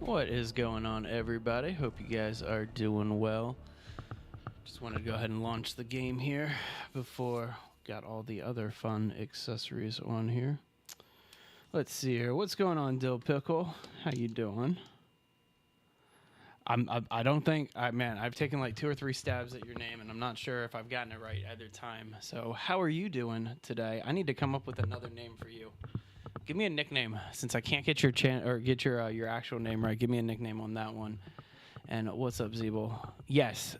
What is going on, everybody? Hope you guys are doing well. Just wanted to go ahead and launch the game here before got all the other fun accessories on here. Let's see here. What's going on, Dill Pickle? How you doing? I don't think I've taken like 2 or 3 stabs at your name, and I'm not sure if I've gotten it right either time. So how are you doing today? I need to come up with another name for you. Give me a nickname, since I can't get your actual name right. Give me a nickname on that one. And what's up, Zeeble? Yes,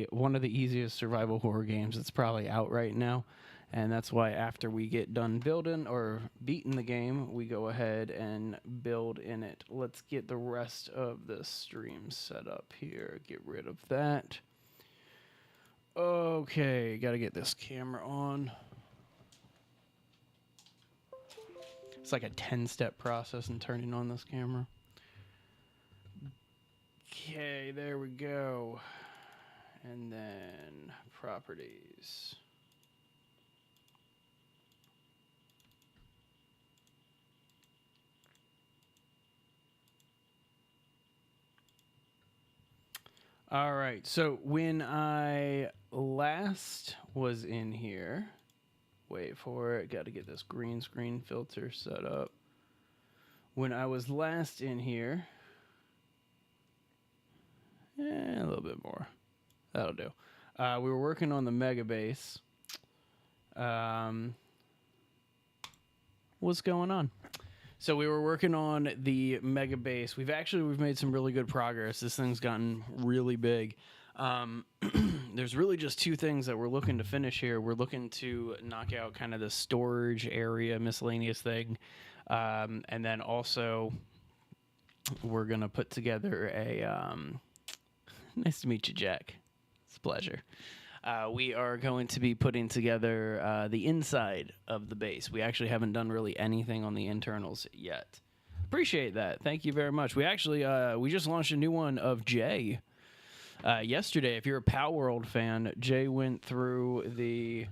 one of the easiest survival horror games that's probably out right now, and that's why after we get done building or beating the game, we go ahead and build in it. Let's get the rest of the stream set up here. Get rid of that. Okay, gotta get this camera on. It's like a 10-step process in turning on this camera. Okay, there we go. And then properties. All right, so when I last was in here, wait for it, got to get this green screen filter set up. When I was last in here, a little bit more. That'll do. We were working on the mega base. What's going on? So we were working on the mega base. We've made some really good progress. This thing's gotten really big. There's really just 2 things that we're looking to finish here. We're looking to knock out kind of the storage area, miscellaneous thing. And then also we're going to put together a... nice to meet you, Jack. It's a pleasure. We are going to be putting together the inside of the base. We actually haven't done really anything on the internals yet. Appreciate that. Thank you very much. We actually we just launched a new one of Jay yesterday. If you're a Palworld fan, Jay went through the...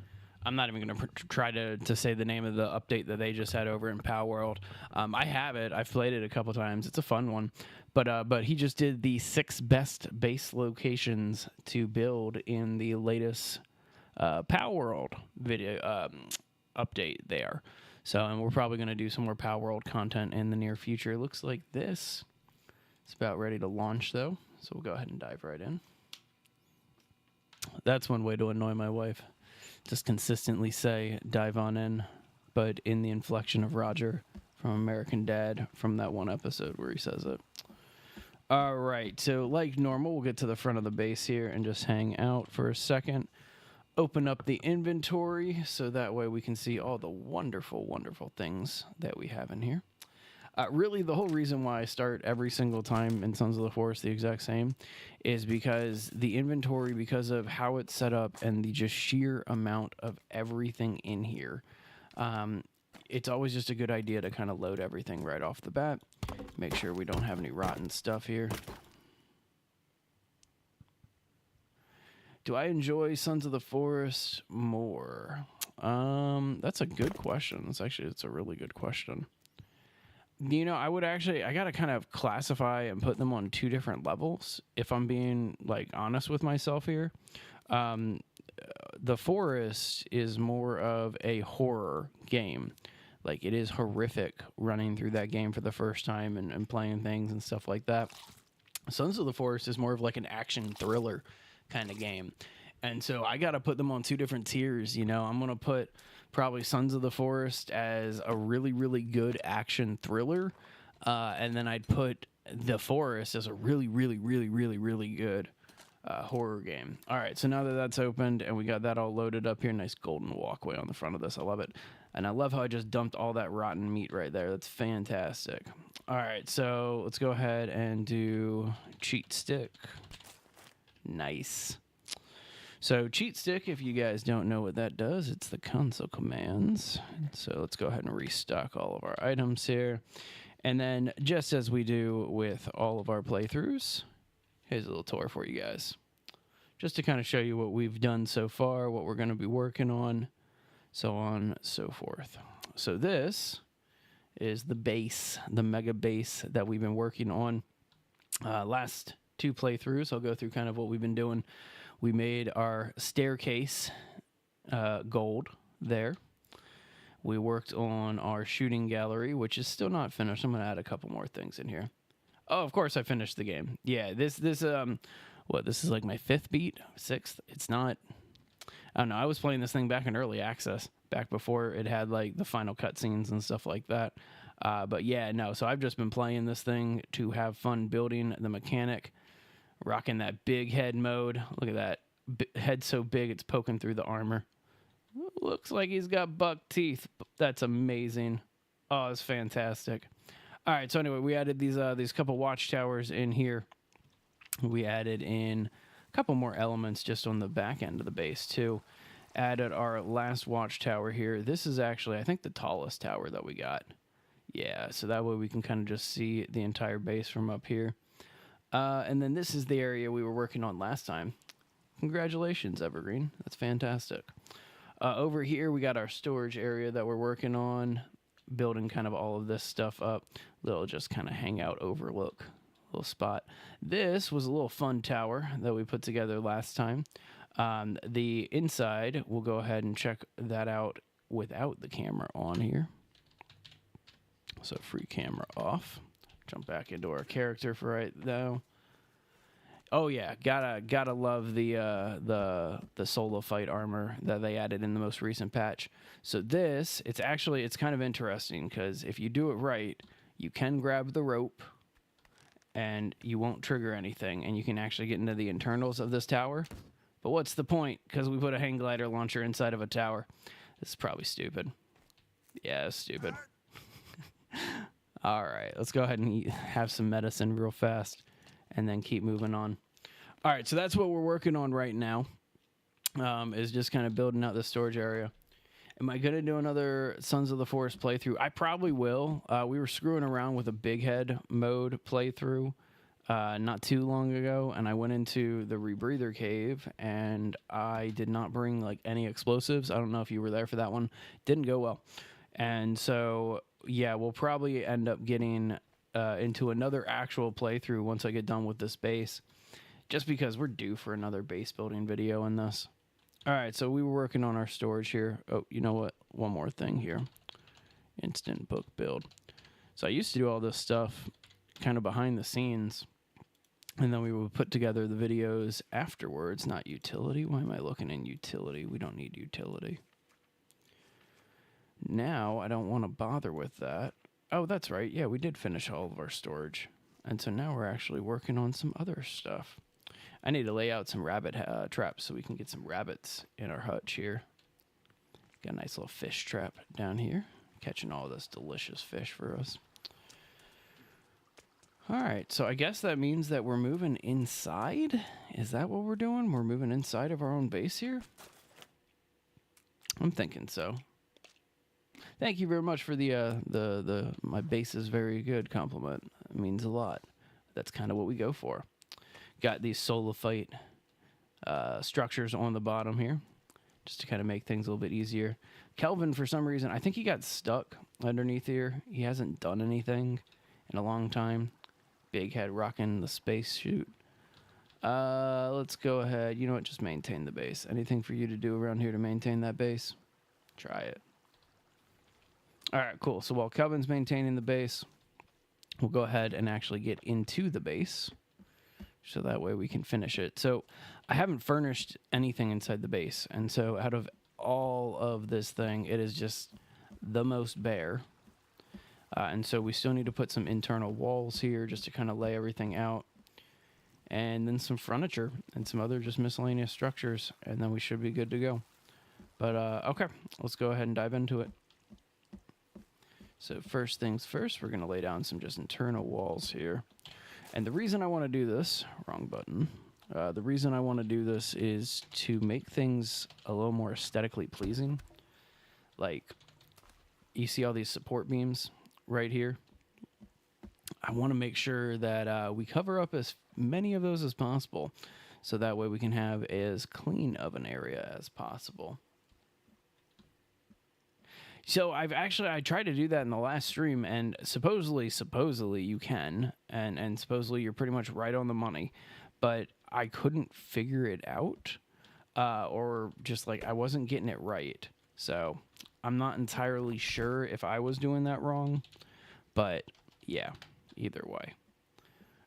I'm not even going to try to say the name of the update that they just had over in Palworld. I have it. I've played it a couple times. It's a fun one. But he just did the 6 best base locations to build in the latest Palworld video update there. So, and we're probably going to do some more Palworld content in the near future. It looks like this. It's about ready to launch, though. So we'll go ahead and dive right in. That's one way to annoy my wife. Just consistently say, dive on in, but in the inflection of Roger from American Dad from that one episode where he says it. All right, so like normal, we'll get to the front of the base here and just hang out for a second. Open up the inventory so that way we can see all the wonderful, wonderful things that we have in here. Really, the whole reason why I start every single time in Sons of the Forest the exact same is because the inventory, because of how it's set up and the just sheer amount of everything in here, it's always just a good idea to kind of load everything right off the bat. Make sure we don't have any rotten stuff here. Do I enjoy Sons of the Forest more? That's a good question. It's a really good question. You know, I got to kind of classify and put them on 2 different levels, if I'm being, like, honest with myself here. The Forest is more of a horror game. Like, it is horrific running through that game for the first time and playing things and stuff like that. Sons of the Forest is more of like an action thriller kind of game. And so I got to put them on 2 different tiers, you know. I'm going to put probably Sons of the Forest as a really, really good action thriller. And then I'd put The Forest as a really, really, really, really, really good horror game. All right, so now that that's opened and we got that all loaded up here, nice golden walkway on the front of this. I love it. And I love how I just dumped all that rotten meat right there. That's fantastic. All right, so let's go ahead and do cheat stick. Nice. So cheat stick, if you guys don't know what that does, it's the console commands. So let's go ahead and restock all of our items here. And then just as we do with all of our playthroughs, here's a little tour for you guys. Just to kind of show you what we've done so far, what we're going to be working on, so on, so forth. So this is the base, the mega base that we've been working on. Last two playthroughs, I'll go through kind of what we've been doing. We made our staircase gold there. We worked on our shooting gallery, which is still not finished. I'm going to add a couple more things in here. Oh, of course I finished the game. Yeah, this this is like my 5th beat, 6th. It's not, I don't know. I was playing this thing back in early access, back before it had like the final cutscenes and stuff like that. But yeah, no. So I've just been playing this thing to have fun building the mechanic, rocking that big head mode. Look at that head so big it's poking through the armor. Looks like he's got buck teeth. That's amazing. Oh, it's fantastic. All right, so anyway, we added these couple watchtowers in here. We added in a couple more elements just on the back end of the base too. Added our last watchtower here. This is actually, I think, the tallest tower that we got. Yeah, so that way we can kind of just see the entire base from up here. And then this is the area we were working on last time. Congratulations, Evergreen. That's fantastic. Over here, we got our storage area that we're working on, building kind of all of this stuff up. Little just kind of hangout overlook, little spot. This was a little fun tower that we put together last time. The inside, we'll go ahead and check that out without the camera on here. So free camera off. Jump back into our character for right now. Oh yeah, gotta love the solo fight armor that they added in the most recent patch. So this, it's kind of interesting because if you do it right, you can grab the rope and you won't trigger anything, and you can actually get into the internals of this tower. But what's the point? Because we put a hang glider launcher inside of a tower. This is probably stupid. Yeah, it's stupid. All right, let's go ahead and have some medicine real fast and then keep moving on. All right, so that's what we're working on right now, is just kind of building out the storage area. Am I going to do another Sons of the Forest playthrough? I probably will. We were screwing around with a big head mode playthrough not too long ago, and I went into the Rebreather cave, and I did not bring like any explosives. I don't know if you were there for that one. Didn't go well. And so, yeah, we'll probably end up getting into another actual playthrough once I get done with this base, just because we're due for another base building video in this. All right, so we were working on our storage here. Oh, you know what? One more thing here. Instant book build. So I used to do all this stuff kind of behind the scenes, and then we would put together the videos afterwards. Not utility. Why am I looking in utility? We don't need utility. Now I don't want to bother with that. Oh, that's right. Yeah, we did finish all of our storage. And so now we're actually working on some other stuff. I need to lay out some rabbit traps so we can get some rabbits in our hutch here. Got a nice little fish trap down here, catching all this delicious fish for us. All right, so I guess that means that we're moving inside. Is that what we're doing? We're moving inside of our own base here? I'm thinking so. Thank you very much for the my base is very good compliment. It means a lot. That's kind of what we go for. Got these Solifite structures on the bottom here, just to kind of make things a little bit easier. Kelvin, for some reason, I think he got stuck underneath here. He hasn't done anything in a long time. Big head rocking the space chute. Let's go ahead. You know what? Just maintain the base. Anything for you to do around here to maintain that base? Try it. All right, cool. So while Kelvin's maintaining the base, we'll go ahead and actually get into the base, so that way we can finish it. So I haven't furnished anything inside the base, and so out of all of this thing, it is just the most bare. And so we still need to put some internal walls here just to kind of lay everything out, and then some furniture and some other just miscellaneous structures, and then we should be good to go. But okay, let's go ahead and dive into it. So first things first, we're going to lay down some just internal walls here. And the reason I want to do this, wrong button, the reason I want to do this is to make things a little more aesthetically pleasing. Like, you see all these support beams right here? I want to make sure that we cover up as many of those as possible, so that way we can have as clean of an area as possible. So I tried to do that in the last stream, and supposedly you can, and supposedly you're pretty much right on the money, but I couldn't figure it out, or just like I wasn't getting it right. So I'm not entirely sure if I was doing that wrong, but yeah, either way.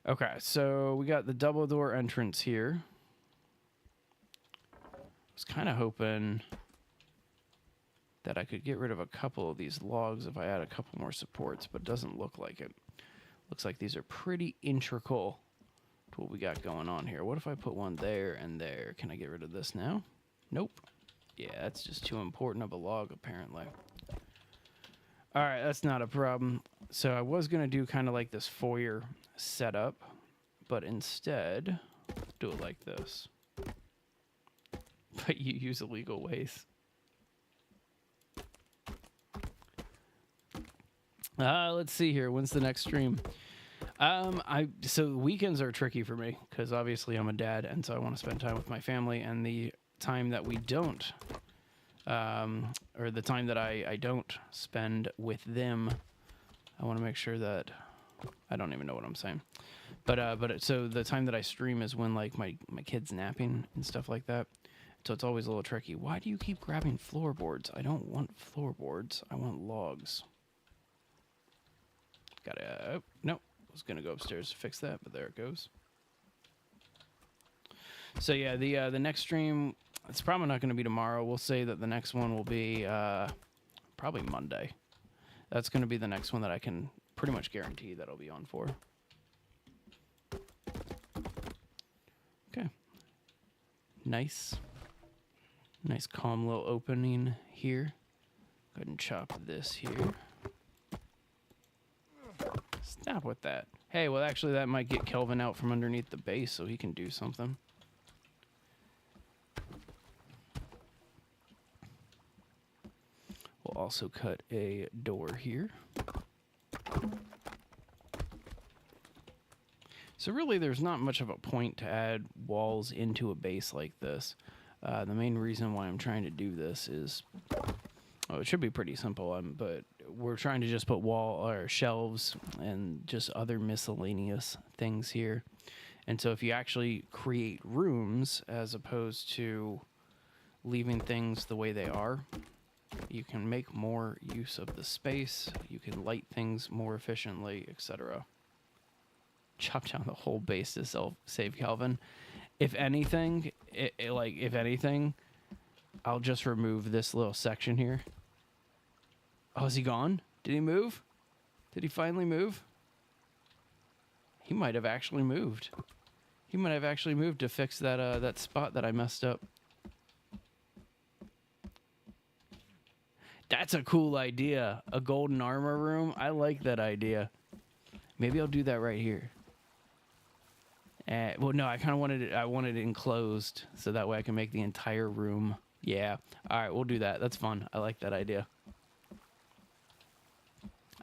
Okay, so we got the double door entrance here. I was kind of hoping that I could get rid of a couple of these logs if I add a couple more supports, but it doesn't look like it. Looks like these are pretty integral to what we got going on here. What if I put one there and there? Can I get rid of this now? Nope. Yeah, that's just too important of a log, apparently. All right, that's not a problem. So I was going to do kind of like this foyer setup, but instead, do it like this. But you use illegal ways. Let's see here. When's the next stream? So weekends are tricky for me because obviously I'm a dad, and so I want to spend time with my family. And the time that we don't, or the time that I don't spend with them, I want to make sure that I don't even know what I'm saying. So the time that I stream is when like my kid's napping and stuff like that. So it's always a little tricky. Why do you keep grabbing floorboards? I don't want floorboards. I want logs. Gotta, nope. I was gonna go upstairs to fix that, but there it goes. So yeah, the next stream, it's probably not gonna be tomorrow. We'll say that the next one will be probably Monday. That's gonna be the next one that I can pretty much guarantee that I'll be on for. Okay. Nice calm little opening here. Go ahead and chop this here. Stop with that. Hey, well, actually, that might get Kelvin out from underneath the base so he can do something. We'll also cut a door here. So really, there's not much of a point to add walls into a base like this. The main reason why I'm trying to do this is, it should be pretty simple, but we're trying to just put wall or shelves and just other miscellaneous things here. And so if you actually create rooms as opposed to leaving things the way they are, you can make more use of the space, you can light things more efficiently, etc. Chop down the whole base to save Kelvin. If anything, if anything, I'll just remove this little section here. Oh, is he gone? Did he move? Did he finally move? He might have actually moved. He might have actually moved to fix that that spot that I messed up. That's a cool idea. A golden armor room. I like that idea. Maybe I'll do that right here. Well, no, I kind of wanted it. I wanted it enclosed so that way I can make the entire room. Yeah. All right, we'll do that. That's fun. I like that idea.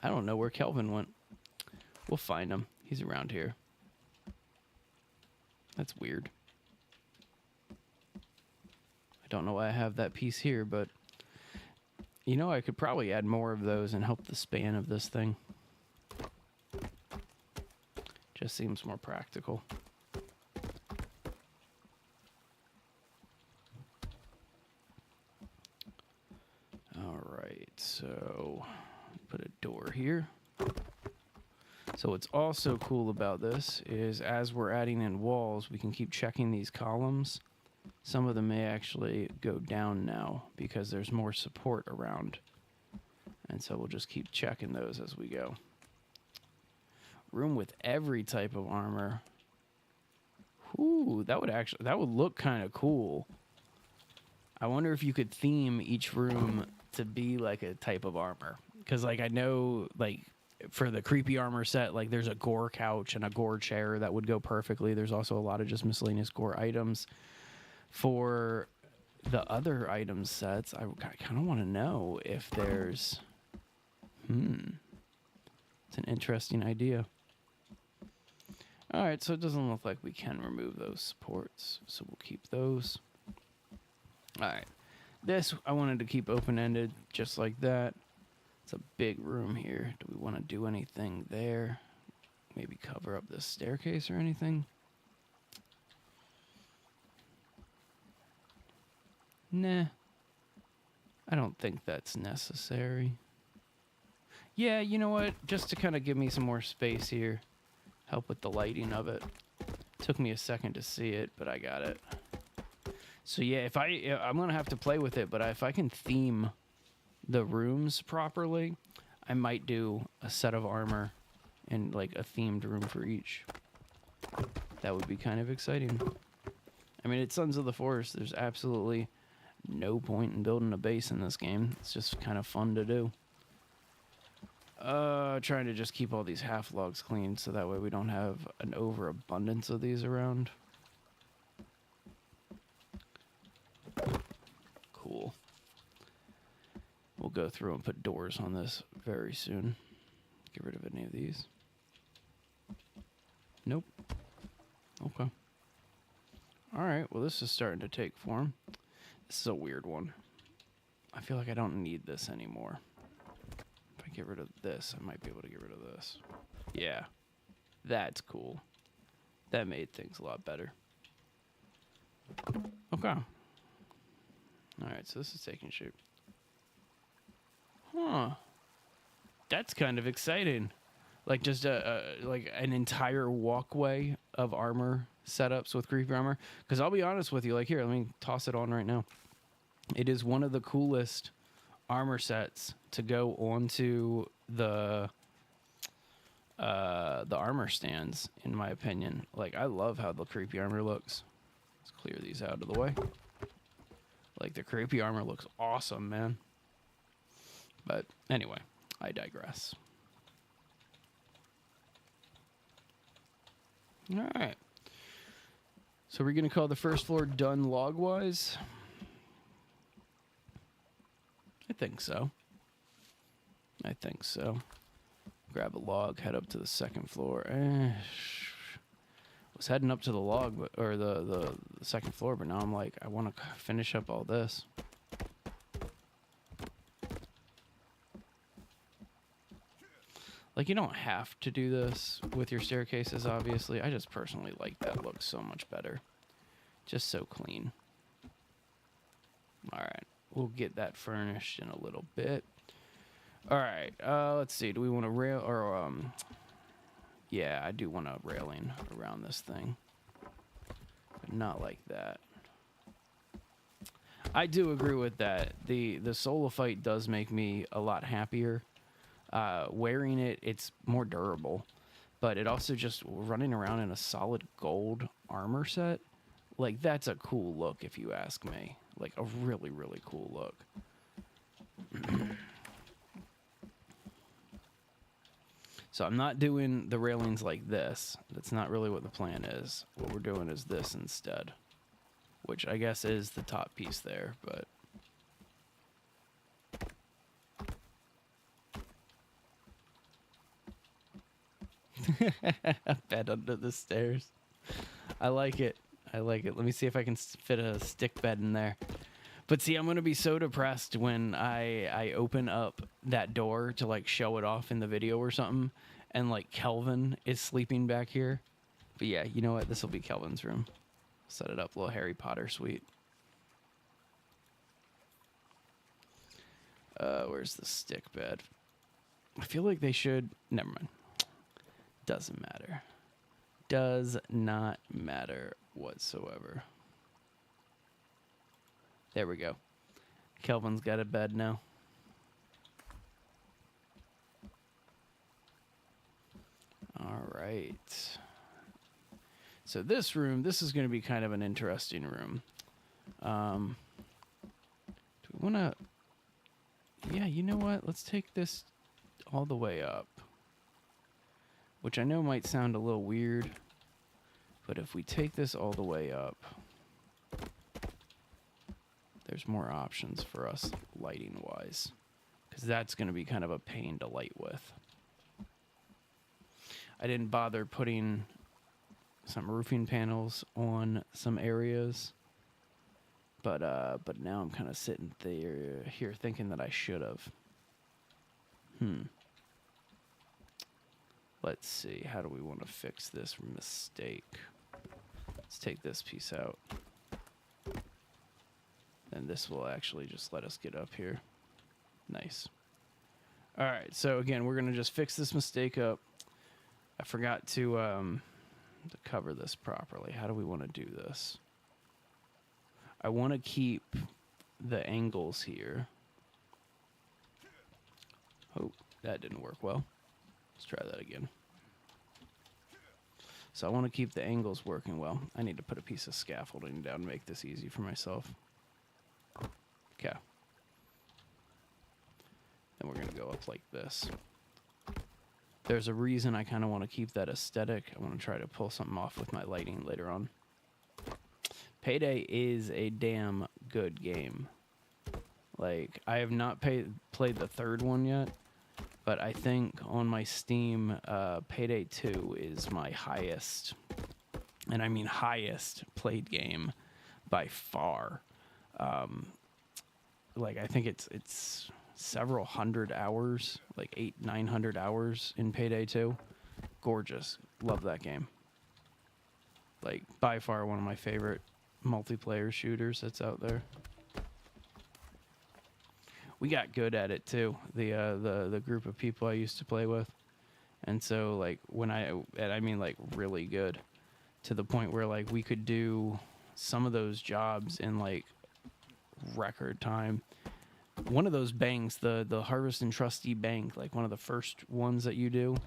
I don't know where Kelvin went. We'll find him. He's around here. That's weird. I don't know why I have that piece here, but you know, I could probably add more of those and help the span of this thing. Just seems more practical. All right, so put a door here. So what's also cool about this is as we're adding in walls, we can keep checking these columns. Some of them may actually go down now because there's more support around. And so we'll just keep checking those as we go. Room with every type of armor. Ooh, that would look kind of cool. I wonder if you could theme each room to be like a type of armor. Because like I know like for the creepy armor set, like there's a gore couch and a gore chair that would go perfectly. There's also a lot of just miscellaneous gore items. For the other item sets, I kind of want to know if there's... It's an interesting idea. All right, so it doesn't look like we can remove those supports, so we'll keep those. All right, This I wanted to keep open-ended, just like that. It's a big room here. Do we want to do anything there? Maybe cover up this staircase or anything? Nah. I don't think that's necessary. Yeah, you know what? Just to kind of give me some more space here. Help with the lighting of it. Took me a second to see it, but I got it. So yeah, I'm going to have to play with it, but if I can theme the rooms properly, I might do a set of armor and like a themed room for each. That would be kind of exciting. I mean, it's Sons of the Forest. There's absolutely no point in building a base in this game. It's just kind of fun to do. Trying to just keep all these half logs clean so that way we don't have an overabundance of these around. Cool. We'll go through and put doors on this very soon. Get rid of any of these. Nope. Okay. Alright, well this is starting to take form. This is a weird one. I feel like I don't need this anymore. If I get rid of this, I might be able to get rid of this. Yeah. That's cool. That made things a lot better. Okay. Alright, so this is taking shape. Huh. That's kind of exciting. Like just like an entire walkway of armor setups with creepy armor. Because I'll be honest with you, like here, let me toss it on right now. It is one of the coolest armor sets to go onto the armor stands, in my opinion. Like I love how the creepy armor looks. Let's clear these out of the way. Like the creepy armor looks awesome, man. But anyway, I digress. All right. So we're going to call the first floor done log-wise? I think so. I think so. Grab a log, head up to the second floor. Was heading up to the log, or the second floor, but now I'm like, I want to finish up all this. Like, you don't have to do this with your staircases, obviously. I just personally like that look so much better. Just so clean. Alright, we'll get that furnished in a little bit. Alright, let's see. Do we want to rail, or, yeah, I do want a railing around this thing. But not like that. I do agree with that. The Solophyte does make me a lot happier. Wearing it, it's more durable, but it also just running around in a solid gold armor set, like that's a cool look if you ask me. Like a really, really cool look. So I'm not doing the railings like this. That's not really what the plan is. What we're doing is this instead, which I guess is the top piece there, but bed under the stairs. I like it. I like it. Let me see if I can fit a stick bed in there. But see, I'm going to be so depressed when I open up that door to like show it off in the video or something. And like Kelvin is sleeping back here. But yeah, you know what? This will be Kelvin's room. Set it up, little Harry Potter suite. Where's the stick bed? I feel like they should... Never mind. Doesn't matter. Does not matter whatsoever. There we go. Kelvin's got a bed now. All right. So this room, this is going to be kind of an interesting room. Do we want to... Yeah, you know what? Let's take this all the way up. Which I know might sound a little weird, but if we take this all the way up, there's more options for us lighting-wise, because that's going to be kind of a pain to light with. I didn't bother putting some roofing panels on some areas, But now I'm kind of sitting here thinking that I should have. Let's see. How do we want to fix this mistake? Let's take this piece out. And this will actually just let us get up here. Nice. All right. So again, we're going to just fix this mistake up. I forgot to cover this properly. How do we want to do this? I want to keep the angles here. Oh, that didn't work well. Let's try that again. So I want to keep the angles working well. I need to put a piece of scaffolding down to make this easy for myself. Okay. Then we're going to go up like this. There's a reason I kind of want to keep that aesthetic. I want to try to pull something off with my lighting later on. Payday is a damn good game. Like, I have not played the third one yet, but I think on my Steam, Payday 2 is my highest, and I mean highest played game by far. Like, I think it's several hundred hours, like 800-900 hours in Payday 2. Gorgeous. Love that game. Like, by far one of my favorite multiplayer shooters that's out there. We got good at it too. The group of people I used to play with, and so like I mean like really good, to the point where like we could do some of those jobs in like record time. One of those banks, the Harvest and Trustee Bank, like one of the first ones that you do,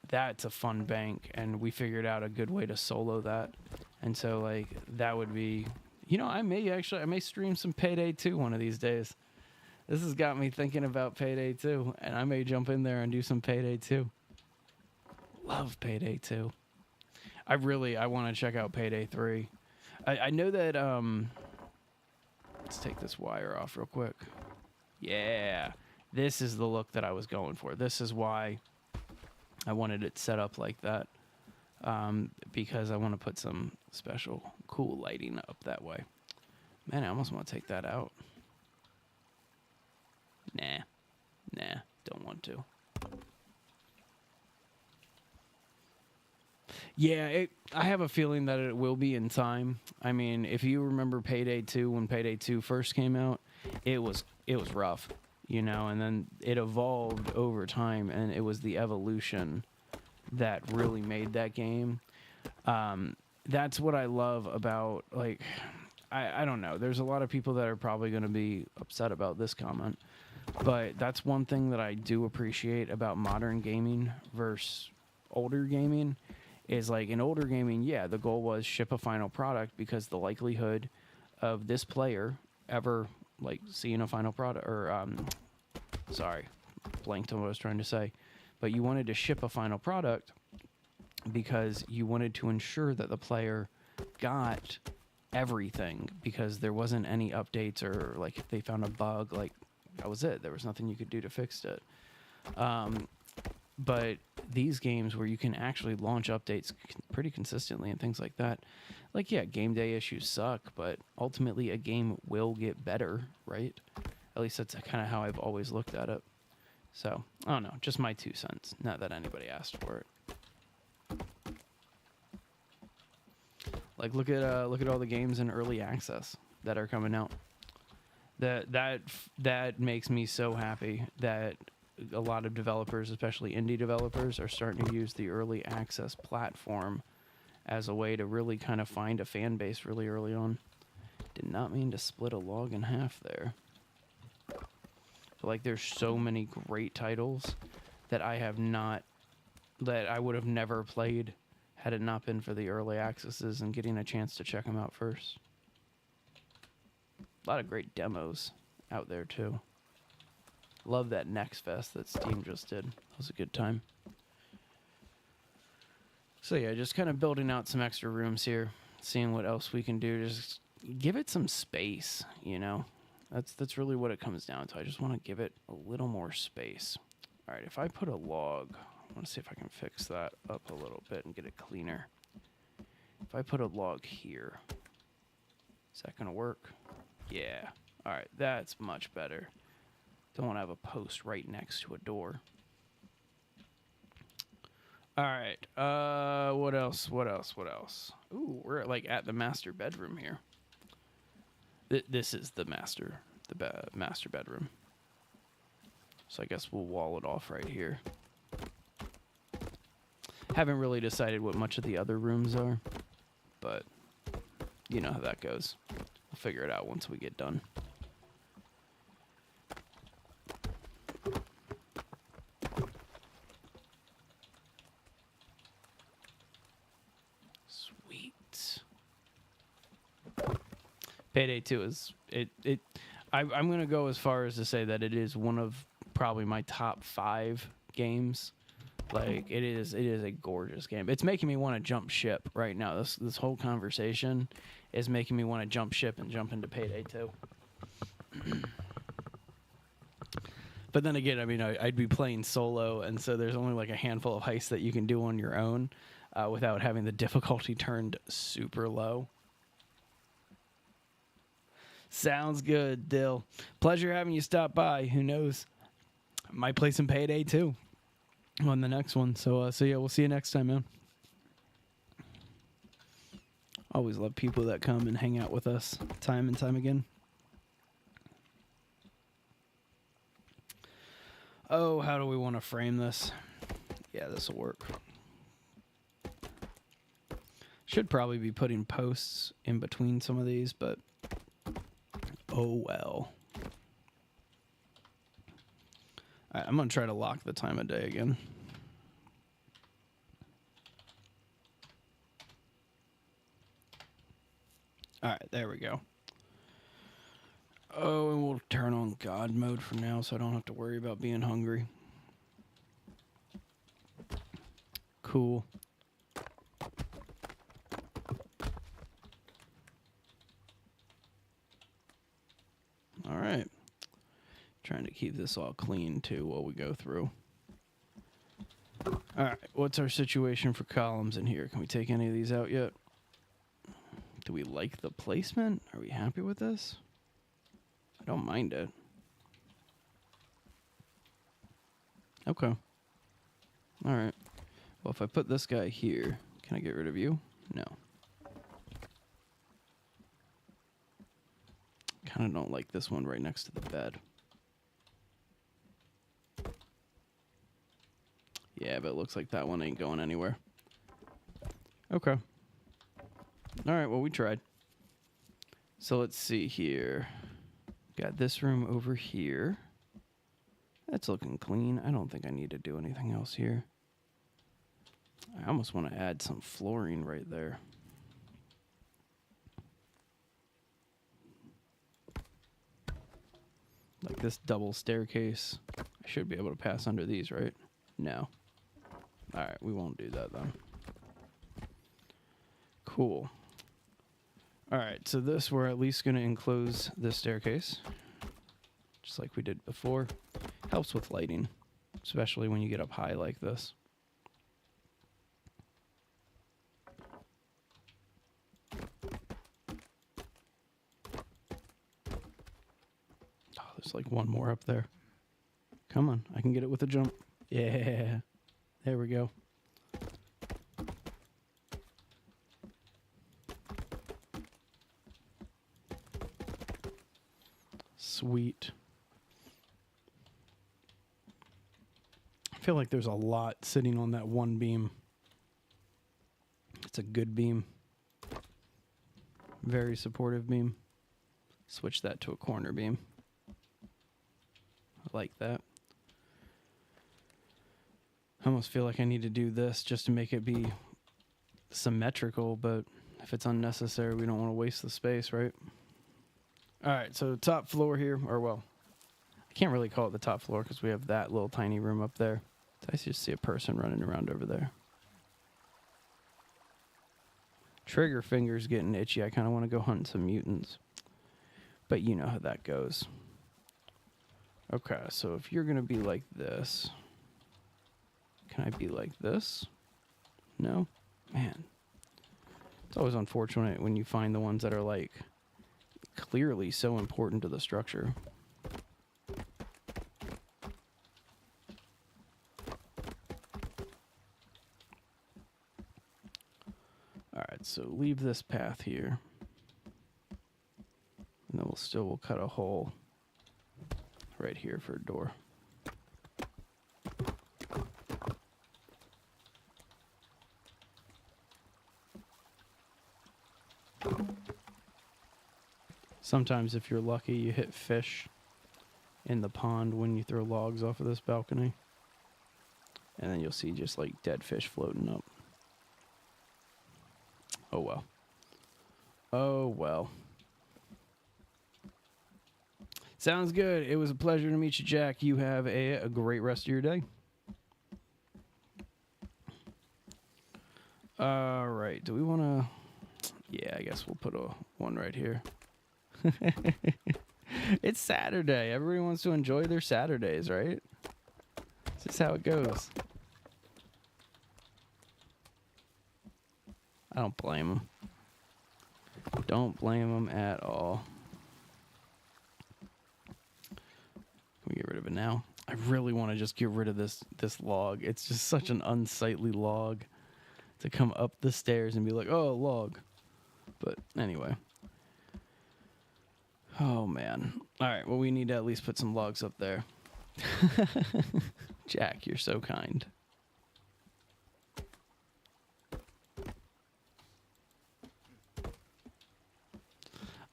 that's a fun bank, and we figured out a good way to solo that. And so like that would be, you know, I may stream some Payday 2 one of these days. This has got me thinking about Payday 2, and I may jump in there and do some Payday 2. Love Payday 2. I want to check out Payday 3. I know that, let's take this wire off real quick. Yeah, this is the look that I was going for. This is why I wanted it set up like that, because I want to put some special cool lighting up that way. Man, I almost want to take that out. Nah, don't want to. Yeah, I have a feeling that it will be in time. I mean, if you remember Payday 2, when Payday 2 first came out, it was rough, you know, and then it evolved over time, and it was the evolution that really made that game. That's what I love about, like, I don't know. There's a lot of people that are probably going to be upset about this comment, but that's one thing that I do appreciate about modern gaming versus older gaming, is like in older gaming, yeah, the goal was ship a final product, because the likelihood of this player ever like seeing a final product, or sorry, blanked on what I was trying to say, but you wanted to ship a final product because you wanted to ensure that the player got everything, because there wasn't any updates, or like if they found a bug, like that was it. There was nothing you could do to fix it. But these games where you can actually launch updates pretty consistently and things like that, like, yeah, game day issues suck, but ultimately a game will get better, right? At least that's kind of how I've always looked at it. So, I don't know, just my 2 cents. Not that anybody asked for it. Like, look at all the games in early access that are coming out. That makes me so happy that a lot of developers, especially indie developers, are starting to use the early access platform as a way to really kind of find a fan base really early on. Did not mean to split a log in half there. But like, there's so many great titles that I would have never played had it not been for the early accesses and getting a chance to check them out first. A lot of great demos out there too. Love that Next Fest that Steam just did. That was a good time. So yeah, just kind of building out some extra rooms here, seeing what else we can do. Just give it some space, you know? That's really what it comes down to. I just want to give it a little more space. All right, if I put a log, I want to see if I can fix that up a little bit and get it cleaner. If I put a log here, Is that gonna work? Yeah. All right, that's much better. Don't want to have a post right next to a door. All right. What else? What else? What else? Ooh, we're like at the master bedroom here. This is the master bedroom. So I guess we'll wall it off right here. Haven't really decided what much of the other rooms are, but you know how that goes. We'll figure it out once we get done. Sweet. Payday 2 is I'm gonna go as far as to say that it is one of probably my top 5 games. Like it is a gorgeous game. It's making me want to jump ship right now. This whole conversation is making me want to jump ship and jump into Payday 2. But then again, I mean, I'd be playing solo, and so there's only like a handful of heists that you can do on your own without having the difficulty turned super low. Sounds good, Dill. Pleasure having you stop by. Who knows? I might play some Payday 2 on the next one. So yeah, we'll see you next time, man. Always love people that come and hang out with us time and time again. Oh, how do we want to frame this? Yeah, this will work. Should probably be putting posts in between some of these, but oh well. All right, I'm going to try to lock the time of day again. All right, there we go. Oh, and we'll turn on God mode for now so I don't have to worry about being hungry. Cool. All right. Trying to keep this all clean too while we go through. All right, what's our situation for columns in here? Can we take any of these out yet? Do we like the placement? Are we happy with this? I don't mind it. Okay. All right. Well, if I put this guy here, can I get rid of you? No. Kind of don't like this one right next to the bed. Yeah, but it looks like that one ain't going anywhere. Okay. All right, well, we tried. So let's see here. Got this room over here. That's looking clean. I don't think I need to do anything else here. I almost want to add some flooring right there. Like this double staircase. I should be able to pass under these, right? No. All right, we won't do that then. Cool. All right, so this, we're at least going to enclose this staircase, just like we did before. Helps with lighting, especially when you get up high like this. Oh, there's like one more up there. Come on, I can get it with a jump. Yeah, there we go. Sweet. I feel like there's a lot sitting on that one beam. It's a good beam. Very supportive beam. Switch that to a corner beam. I like that. I almost feel like I need to do this just to make it be symmetrical, but if it's unnecessary, we don't want to waste the space, right? All right, so top floor here, or well, I can't really call it the top floor because we have that little tiny room up there. I just see a person running around over there. Trigger finger's getting itchy. I kind of want to go hunt some mutants. But you know how that goes. Okay, so if you're going to be like this, can I be like this? No? Man. It's always unfortunate when you find the ones that are like clearly so important to the structure. Alright, so leave this path here. And then we'll cut a hole right here for a door. Sometimes if you're lucky, you hit fish in the pond when you throw logs off of this balcony. And then you'll see just like dead fish floating up. Oh well. Oh well. Sounds good. It was a pleasure to meet you, Jack. You have a great rest of your day. All right. Do we want to... Yeah, I guess we'll put one right here. It's Saturday. Everybody wants to enjoy their Saturdays, right? It's just how it goes. I don't blame them. Don't blame them at all. Can we get rid of it now? I really want to just get rid of this log. It's just such an unsightly log to come up the stairs and be like, oh, log. But anyway. Oh, man. All right, well, we need to at least put some logs up there. Jack, you're so kind.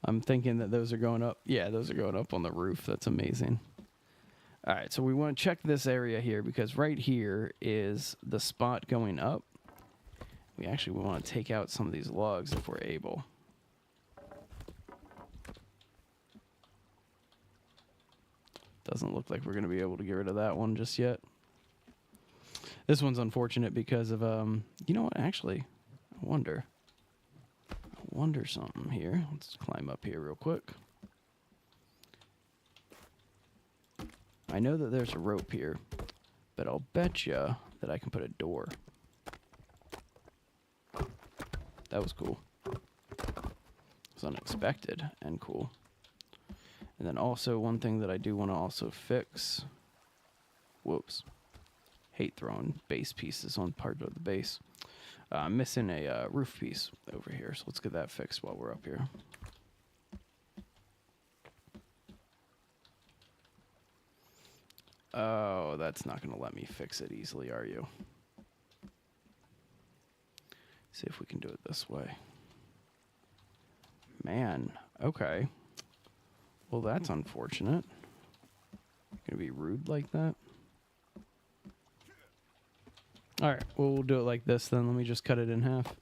I'm thinking that those are going up. Yeah, those are going up on the roof. That's amazing. All right, so we want to check this area here because right here is the spot going up. We want to take out some of these logs if we're able. Doesn't look like we're going to be able to get rid of that one just yet. This one's unfortunate because of, you know what, actually, I wonder something here. Let's climb up here real quick. I know that there's a rope here, but I'll bet you that I can put a door. That was cool. It was unexpected and cool. And then also one thing that I do want to also fix. Whoops. Hate throwing base pieces on part of the base. I'm missing a roof piece over here, so let's get that fixed while we're up here. Oh, that's not going to let me fix it easily, are you? See if we can do it this way. Man, okay. Well, that's unfortunate. Gonna be rude like that? Alright, well, we'll do it like this then. Let me just cut it in half.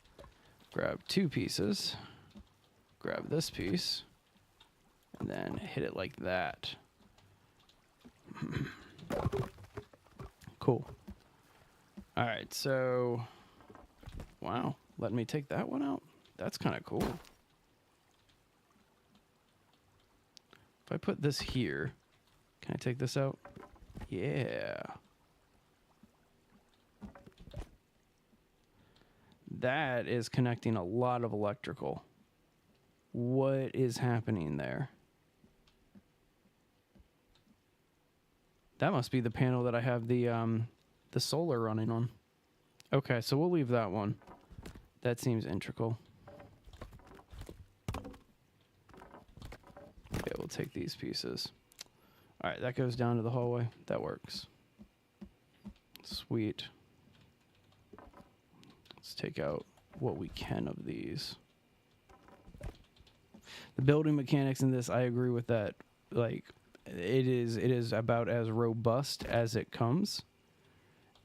Grab 2 pieces. Grab this piece. And then hit it like that. Cool. Alright, so... Wow, letting me take that one out? That's kind of cool. If I put this here, can I take this out? Yeah. That is connecting a lot of electrical. What is happening there? That must be the panel that I have the solar running on. Okay, so we'll leave that one. That seems integral. Okay, we'll take these pieces. All right, that goes down to the hallway. That works. Sweet. Let's take out what we can of these. The building mechanics in this, I agree with that. Like, it is about as robust as it comes.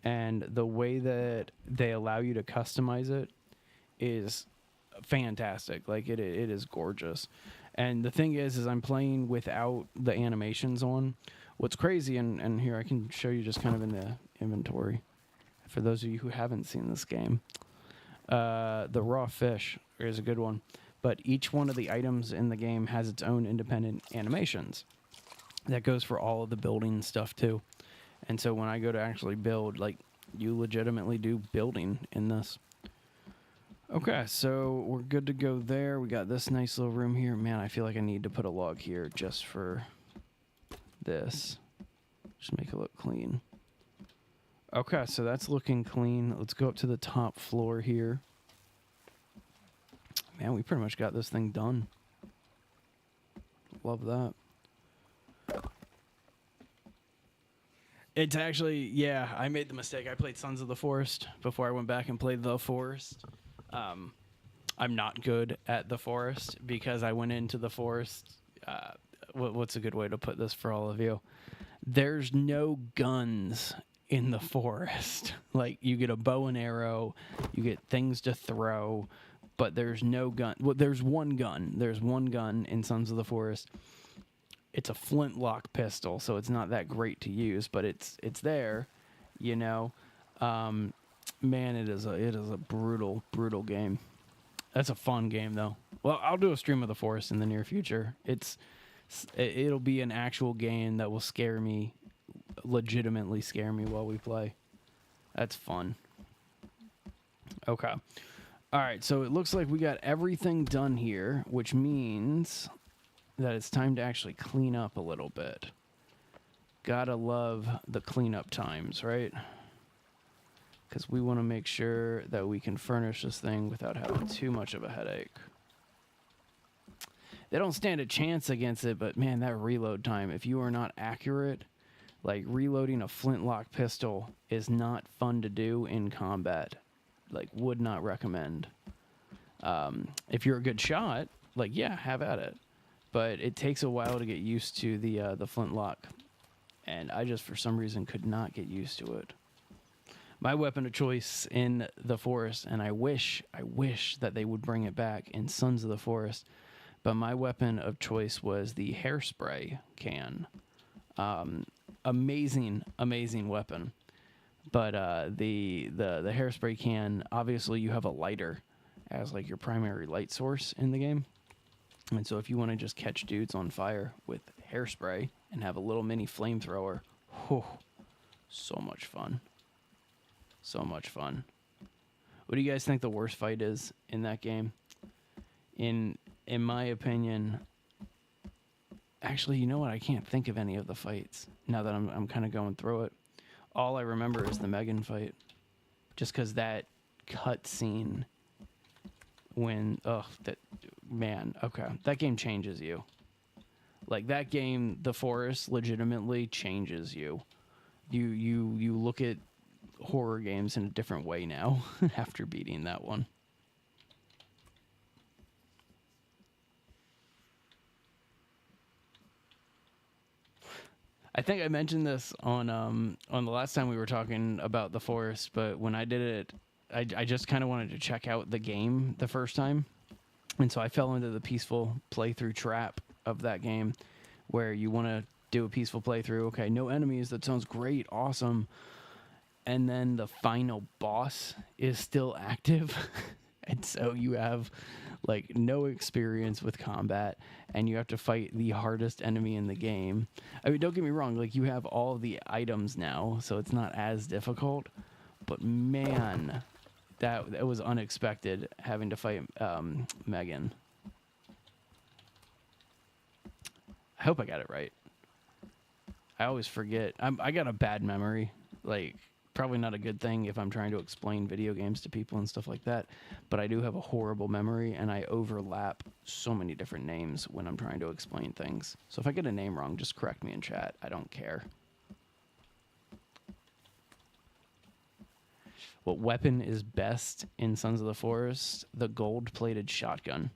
And the way that they allow you to customize it is fantastic. Like, it is gorgeous. And the thing is I'm playing without the animations on. What's crazy, and here I can show you just kind of in the inventory, for those of you who haven't seen this game. The raw fish is a good one. But each one of the items in the game has its own independent animations. That goes for all of the building stuff, too. And so when I go to actually build, like, you legitimately do building in this. Okay, so we're good to go there. We got this nice little room here. Man, I feel like I need to put a log here just for this. Just make it look clean. Okay, so that's looking clean. Let's go up to the top floor here. Man, we pretty much got this thing done. Love that. It's actually, yeah, I made the mistake. I played Sons of the Forest before I went back and played The Forest. I'm not good at The Forest because I went into The Forest. What's a good way to put this for all of you? There's no guns in The Forest. Like, you get a bow and arrow, you get things to throw, but there's no gun. Well, there's one gun. There's one gun in Sons of the Forest. It's a flintlock pistol, so it's not that great to use, but it's there, you know. Man, it is a brutal game. That's a fun game though. Well, I'll do a stream of The Forest in the near future. It'll be an actual game that will scare me, legitimately scare me while we play. That's fun. Okay. All right, so it looks like we got everything done here, which means that it's time to actually clean up a little bit. Gotta love the cleanup times, right? Because we want to make sure that we can furnish this thing without having too much of a headache. They don't stand a chance against it, but man, that reload time, if you are not accurate, like reloading a flintlock pistol is not fun to do in combat. Like, would not recommend. If you're a good shot, like, yeah, have at it. But it takes a while to get used to the flintlock. And I just, for some reason, could not get used to it. My weapon of choice in The Forest, and I wish that they would bring it back in Sons of the Forest, but my weapon of choice was the hairspray can. Amazing weapon. But the hairspray can, obviously you have a lighter as like your primary light source in the game. And so if you want to just catch dudes on fire with hairspray and have a little mini flamethrower, whew, so much fun. So much fun. What do you guys think the worst fight is in that game? In my opinion, actually, you know what? I can't think of any of the fights now that I'm kind of going through it. All I remember is the Megan fight, just because that cut scene when that game changes you. Like, that game, The Forest, legitimately changes you. You look at horror games in a different way now after beating that one. I think I mentioned this on the last time we were talking about The Forest, but when I did it, I just kind of wanted to check out the game the first time. And so I fell into the peaceful playthrough trap of that game where you want to do a peaceful playthrough. Okay, no enemies. That sounds great. Awesome. And then the final boss is still active. And so you have like no experience with combat and you have to fight the hardest enemy in the game. I mean, don't get me wrong, like, you have all the items now, so it's not as difficult, but man, that was unexpected having to fight Megan. I hope I got it right. I always forget. I got a bad memory, like, probably not a good thing if I'm trying to explain video games to people and stuff like that, but I do have a horrible memory and I overlap so many different names when I'm trying to explain things. So if I get a name wrong, just correct me in chat. I don't care. What weapon is best in Sons of the Forest? The gold-plated shotgun.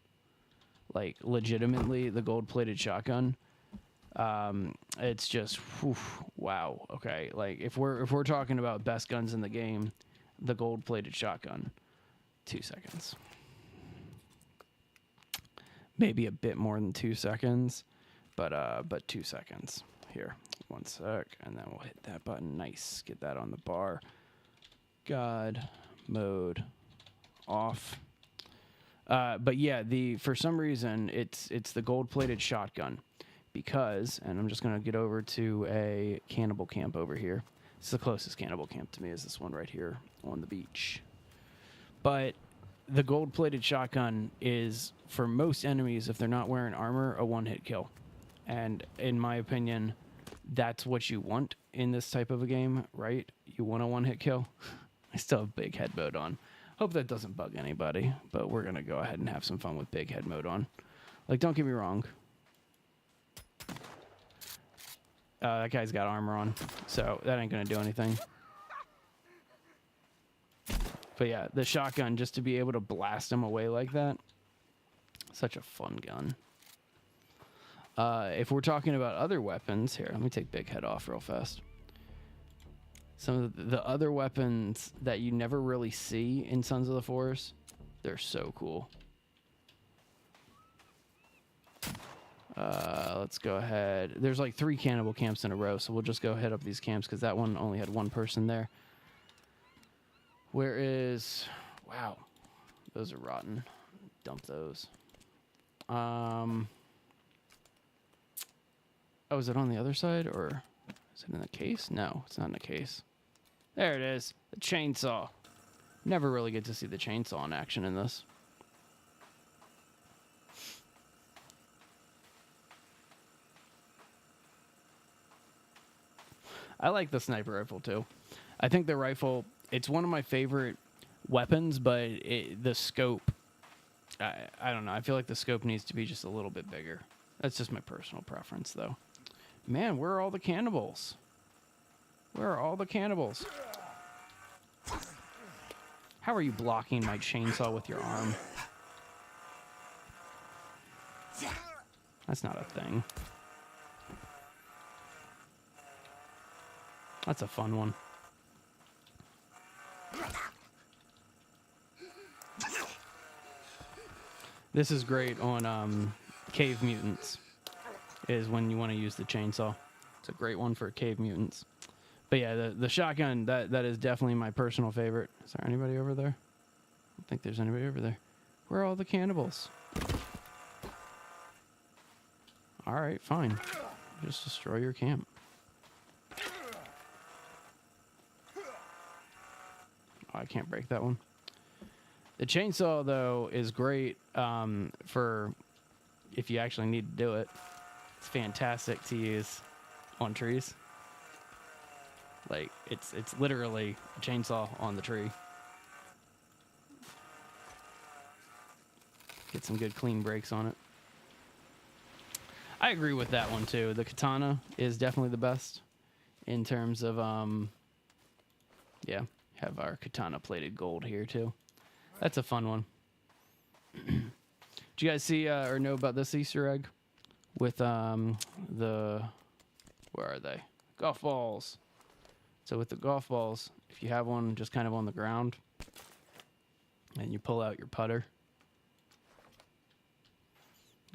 Like, legitimately, the gold-plated shotgun. It's just, whew, wow. Okay, like, if we're talking about best guns in the game, the gold-plated shotgun. 2 seconds. Maybe a bit more than 2 seconds, but 2 seconds. Here, 1 sec, and then we'll hit that button. Nice, get that on the bar. God mode off. But yeah, for some reason it's the gold-plated shotgun. Because, and I'm just going to get over to a cannibal camp over here. It's the closest cannibal camp to me is this one right here on the beach. But the gold-plated shotgun is, for most enemies, if they're not wearing armor, a one-hit kill. And in my opinion, that's what you want in this type of a game, right? You want a one-hit kill. I still have big head mode on. Hope that doesn't bug anybody, but we're going to go ahead and have some fun with big head mode on. Like, don't get me wrong. That guy's got armor on, so that ain't going to do anything. But yeah, the shotgun, just to be able to blast him away like that, such a fun gun. If we're talking about other weapons, here, let me take Big Head off real fast. Some of the other weapons that you never really see in Sons of the Forest, they're so cool. Let's go ahead. There's like 3 cannibal camps in a row, so we'll just go hit up these camps because that one only had 1 person there. Where is... Wow. Those are rotten. Dump those. Oh, is it on the other side, or is it in the case? No, it's not in the case. There it is. The chainsaw. Never really get to see the chainsaw in action in this. I like the sniper rifle, too. I think the rifle, it's one of my favorite weapons, but the scope, I don't know. I feel like the scope needs to be just a little bit bigger. That's just my personal preference, though. Man, where are all the cannibals? Where are all the cannibals? How are you blocking my chainsaw with your arm? That's not a thing. That's a fun one. This is great on cave mutants, is when you want to use the chainsaw. It's a great one for cave mutants. But yeah, the shotgun, that is definitely my personal favorite. Is there anybody over there? I don't think there's anybody over there. Where are all the cannibals? Alright, fine. Just destroy your camp. Oh, I can't break that one. The chainsaw, though, is great for if you actually need to do it. It's fantastic to use on trees. Like, it's literally a chainsaw on the tree. Get some good clean breaks on it. I agree with that one, too. The katana is definitely the best in terms of, yeah, have our katana plated gold here, too. That's a fun one. Did you guys see or know about this Easter egg with the, where are they? Golf balls. So with the golf balls, if you have one just kind of on the ground and you pull out your putter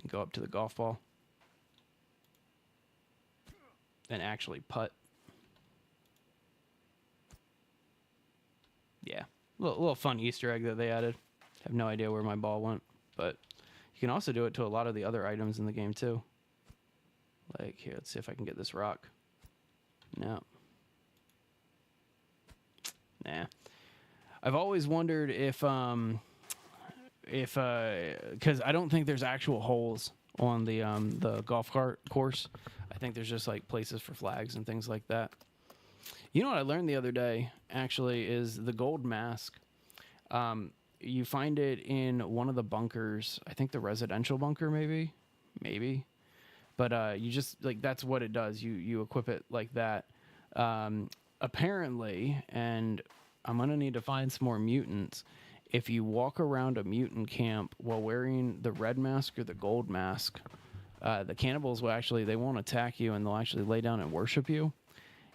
and go up to the golf ball and actually putt. Yeah. Little fun Easter egg that they added. I have no idea where my ball went, but you can also do it to a lot of the other items in the game too. Like, here, let's see if I can get this rock. No. Nah. I've always wondered if because I don't think there's actual holes on the golf cart course. I think there's just like places for flags and things like that. You know what I learned the other day, actually, is the gold mask. You find it in one of the bunkers. I think the residential bunker, maybe. But you just, like, that's what it does. You equip it like that. Apparently, and I'm going to need to find some more mutants, if you walk around a mutant camp while wearing the red mask or the gold mask, the cannibals will actually, they won't attack you and they'll actually lay down and worship you.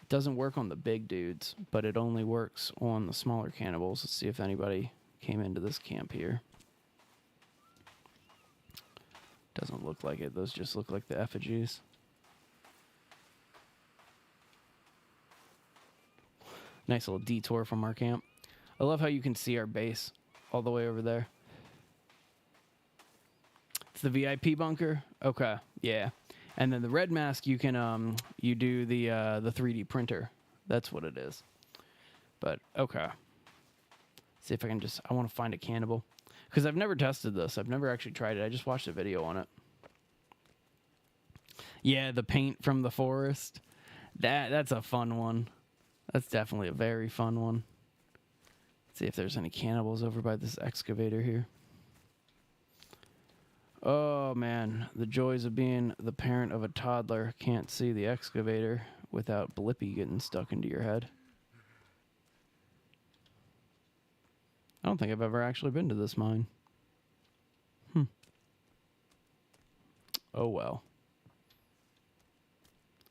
Doesn't work on the big dudes, but it only works on the smaller cannibals. Let's see if anybody came into this camp here. Doesn't look like it. Those just look like the effigies. Nice little detour from our camp. I love how you can see our base all the way over there. It's the VIP bunker? Okay, yeah. And then the red mask, you can you do the 3D printer. That's what it is. But okay. See if I can I want to find a cannibal. because I've never tested this. I've never actually tried it. I just watched a video on it. Yeah, the paint from the forest. That's a fun one. That's definitely a very fun one. Let's see if there's any cannibals over by this excavator here. Oh man, the joys of being the parent of a toddler. Can't see the excavator without Blippi getting stuck into your head. I don't think I've ever actually been to this mine. Oh well.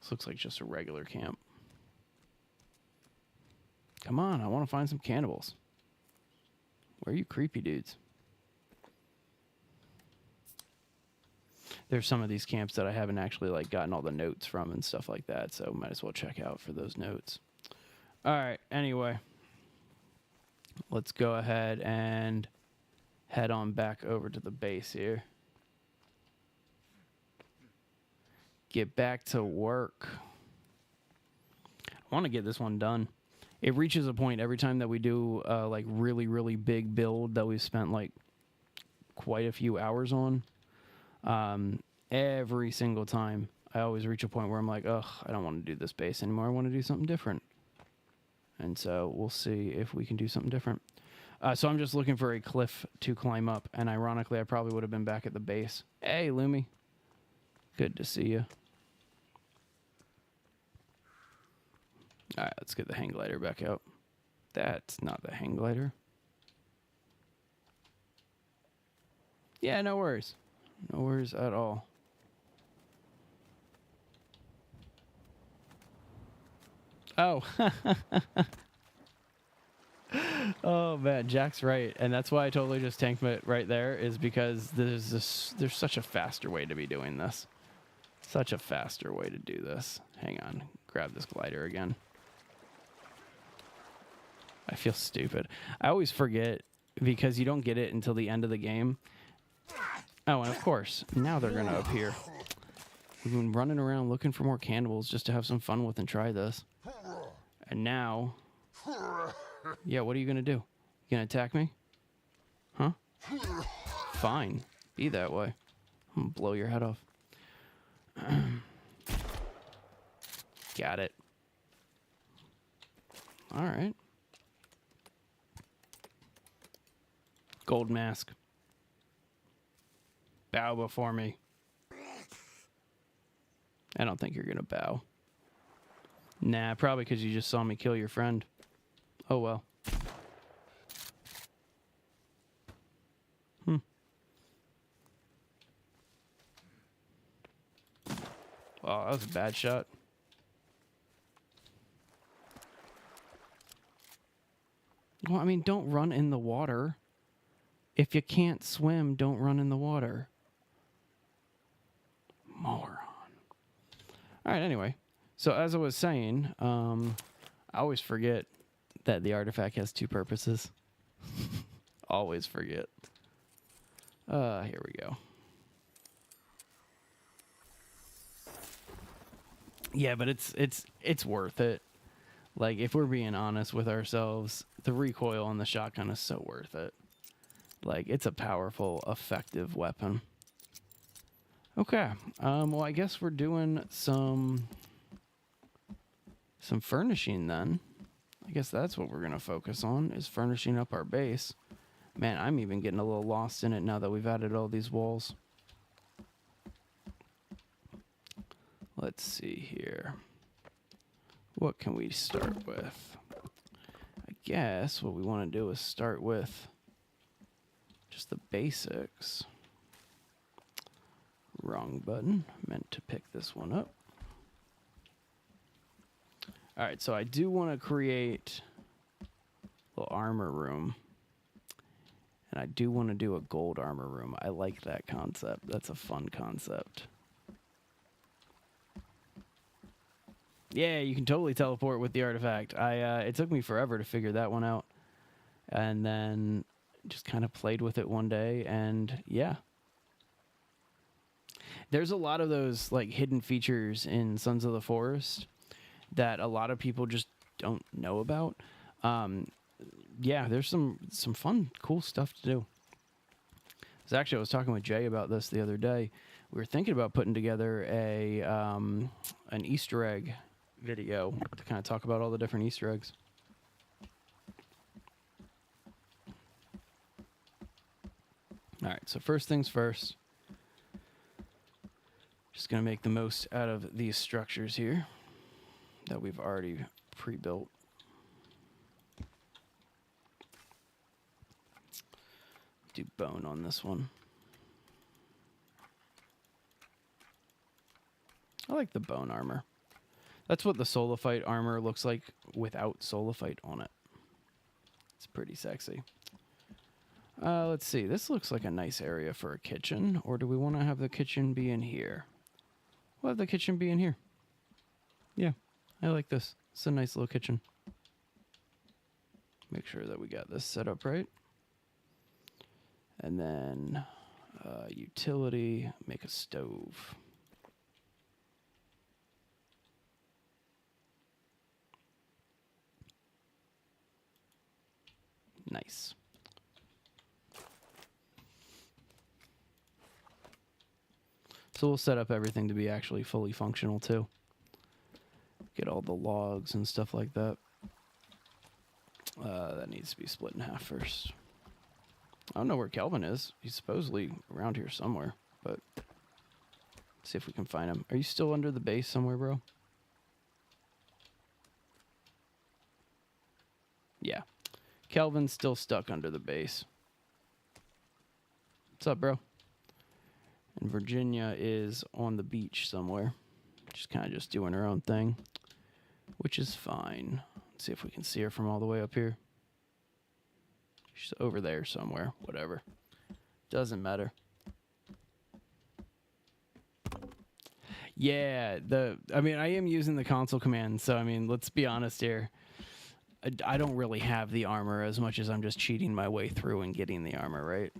This looks like just a regular camp. Come on, I want to find some cannibals. Where are you creepy dudes? There's some of these camps that I haven't actually like gotten all the notes from and stuff like that, so might as well check out for those notes. All right, anyway. Let's go ahead and head on back over to the base here. Get back to work. I want to get this one done. It reaches a point every time that we do like really, really big build that we've spent like quite a few hours on. Every single time I always reach a point where I'm like, ugh, I don't want to do this base anymore. I want to do something different. And so we'll see if we can do something different. So I'm just looking for a cliff to climb up. And ironically, I probably would have been back at the base. Hey, Lumi. Good to see you. All right, let's get the hang glider back out. That's not the hang glider. Yeah, no worries. No worries at all. Oh. Oh, man, Jack's right. And that's why I totally just tanked it right there, is because there's such a faster way to be doing this. Such a faster way to do this. Hang on. Grab this glider again. I feel stupid. I always forget because you don't get it until the end of the game. Oh, and of course, now they're going to appear. We've been running around looking for more cannibals just to have some fun with and try this. And now... Yeah, what are you going to do? You going to attack me? Huh? Fine. Be that way. I'm going to blow your head off. Got it. All right. Gold mask. Bow before me. I don't think you're going to bow. Nah, probably because you just saw me kill your friend. Oh, well. Wow, that was a bad shot. Well, I mean, don't run in the water. If you can't swim, don't run in the water. Moron. All right, anyway. So as I was saying, I always forget that the artifact has two purposes. Always forget. Here we go. Yeah, but it's worth it. Like, if we're being honest with ourselves, the recoil on the shotgun is so worth it. Like, it's a powerful, effective weapon. Okay. Well, I guess we're doing some furnishing then. I guess that's what we're going to focus on, is furnishing up our base. Man, I'm even getting a little lost in it now that we've added all these walls. Let's see here. What can we start with? I guess what we want to do is start with just the basics. Wrong button. Meant to pick this one up. All right, so I do want to create a little armor room. And I do want to do a gold armor room. I like that concept. That's a fun concept. Yeah, you can totally teleport with the artifact. It took me forever to figure that one out. And then just kind of played with it one day, and yeah. There's a lot of those like hidden features in Sons of the Forest that a lot of people just don't know about. Yeah, there's some fun, cool stuff to do. I was talking with Jay about this the other day. We were thinking about putting together an Easter egg video to kind of talk about all the different Easter eggs. All right, so first things first. Just going to make the most out of these structures here that we've already pre-built. Do bone on this one. I like the bone armor. That's what the Solophyte armor looks like without Solophyte on it. It's pretty sexy. Let's see. This looks like a nice area for a kitchen. Or do we want to have the kitchen be in here? We'll have the kitchen be in here. Yeah, I like this. It's a nice little kitchen. Make sure that we got this set up right. And then utility, make a stove. Nice. So we'll set up everything to be actually fully functional too. Get all the logs and stuff like that. That needs to be split in half first. I don't know where Kelvin is. He's supposedly around here somewhere, but let's see if we can find him. Are you still under the base somewhere, bro? Yeah. Kelvin's still stuck under the base. What's up, bro? And Virginia is on the beach somewhere. She's kind of just doing her own thing, which is fine. Let's see if we can see her from all the way up here. She's over there somewhere. Whatever. Doesn't matter. Yeah, I mean, I am using the console command, so I mean, let's be honest here. I don't really have the armor as much as I'm just cheating my way through and getting the armor, right?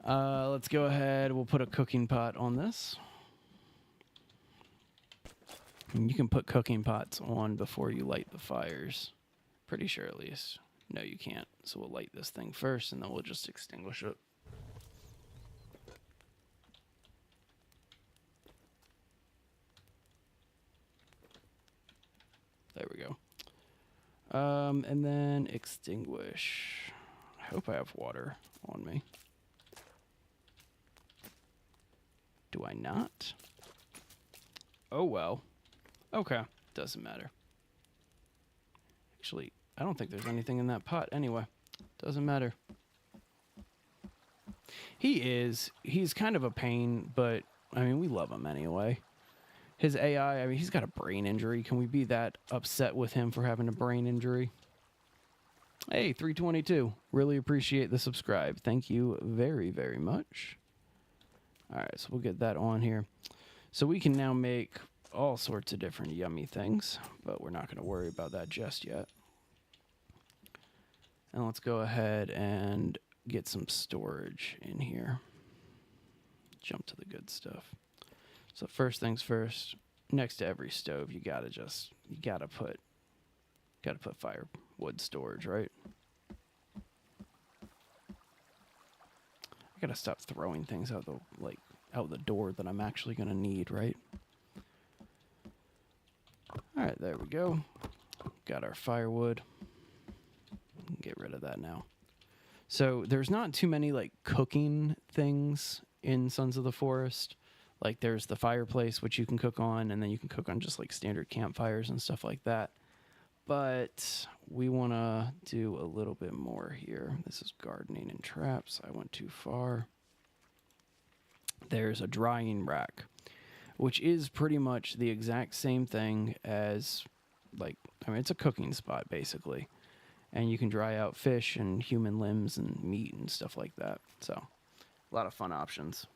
Let's go ahead. We'll put a cooking pot on this. And you can put cooking pots on before you light the fires. Pretty sure, at least. No, you can't. So we'll light this thing first, and then we'll just extinguish it. There we go. And then extinguish. I hope I have water on me. Do I not? Oh, well. Okay. Doesn't matter. Actually, I don't think there's anything in that pot anyway. Doesn't matter. He's kind of a pain, but, I mean, we love him anyway. His AI, I mean, he's got a brain injury. Can we be that upset with him for having a brain injury? Hey, 322. Really appreciate the subscribe. Thank you very, very much. All right, so we'll get that on here. So we can now make all sorts of different yummy things, but we're not going to worry about that just yet. And let's go ahead and get some storage in here. Jump to the good stuff. So first things first, next to every stove, you gotta put firewood storage, right? I gotta stop throwing things out the door that I'm actually gonna need, right? All right, there we go. Got our firewood. Get rid of that now. So there's not too many like cooking things in Sons of the Forest. Like there's the fireplace, which you can cook on, and then you can cook on just like standard campfires and stuff like that. But we want to do a little bit more here. This is gardening and traps. I went too far. There's a drying rack, which is pretty much the exact same thing as, like, I mean, it's a cooking spot basically. And you can dry out fish and human limbs and meat and stuff like that. So, a lot of fun options.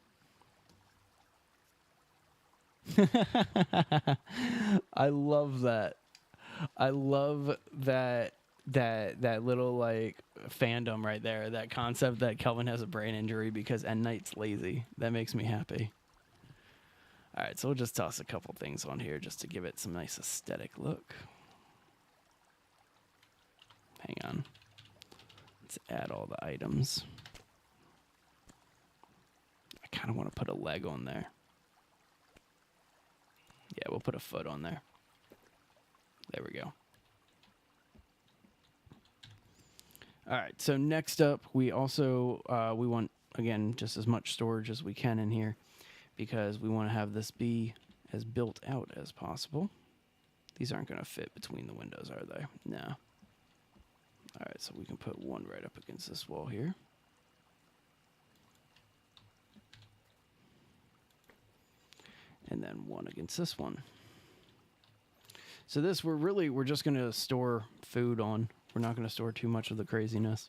I love that. I love that little like fandom right there. That concept that Kelvin has a brain injury because End Knight's lazy. That makes me happy. All right, so we'll just toss a couple things on here just to give it some nice aesthetic look. Hang on. Let's add all the items. kind of want to put a leg on there. Yeah, we'll put a foot on there. There we go. All right, so next up, we also, we want, again, just as much storage as we can in here because we want to have this be as built out as possible. These aren't going to fit between the windows, are they? No. All right, so we can put one right up against this wall here. And then one against this one. So this, we're just going to store food on. We're not going to store too much of the craziness.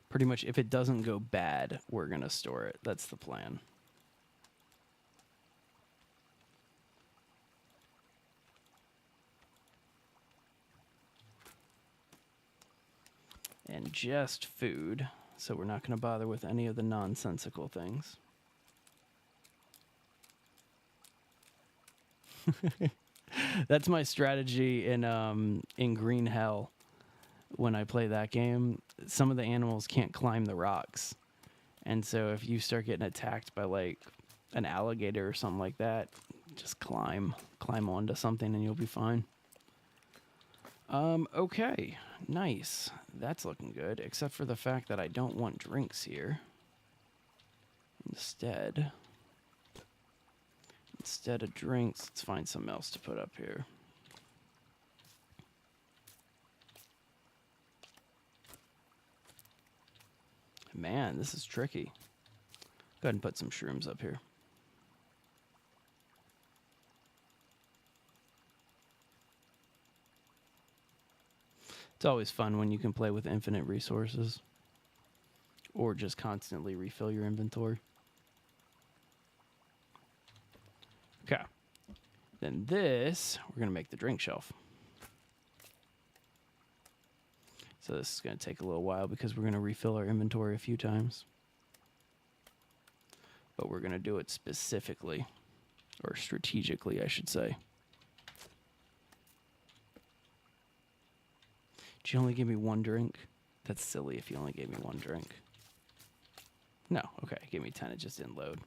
Pretty much, if it doesn't go bad, we're going to store it. That's the plan. And just food, so we're not going to bother with any of the nonsensical things. That's my strategy in Green Hell. When I play that game, some of the animals can't climb the rocks. And so if you start getting attacked by like an alligator or something like that, just climb onto something and you'll be fine. Okay, nice. That's looking good, except for the fact that I don't want drinks here. Instead of drinks, let's find something else to put up here. Man, this is tricky. Go ahead and put some shrooms up here. It's always fun when you can play with infinite resources or just constantly refill your inventory. Okay. Then this, we're going to make the drink shelf. So this is going to take a little while because we're going to refill our inventory a few times. But we're going to do it specifically, or strategically, I should say. Did you only give me one drink? That's silly if you only gave me one drink. No, okay, give me 10, it just didn't load.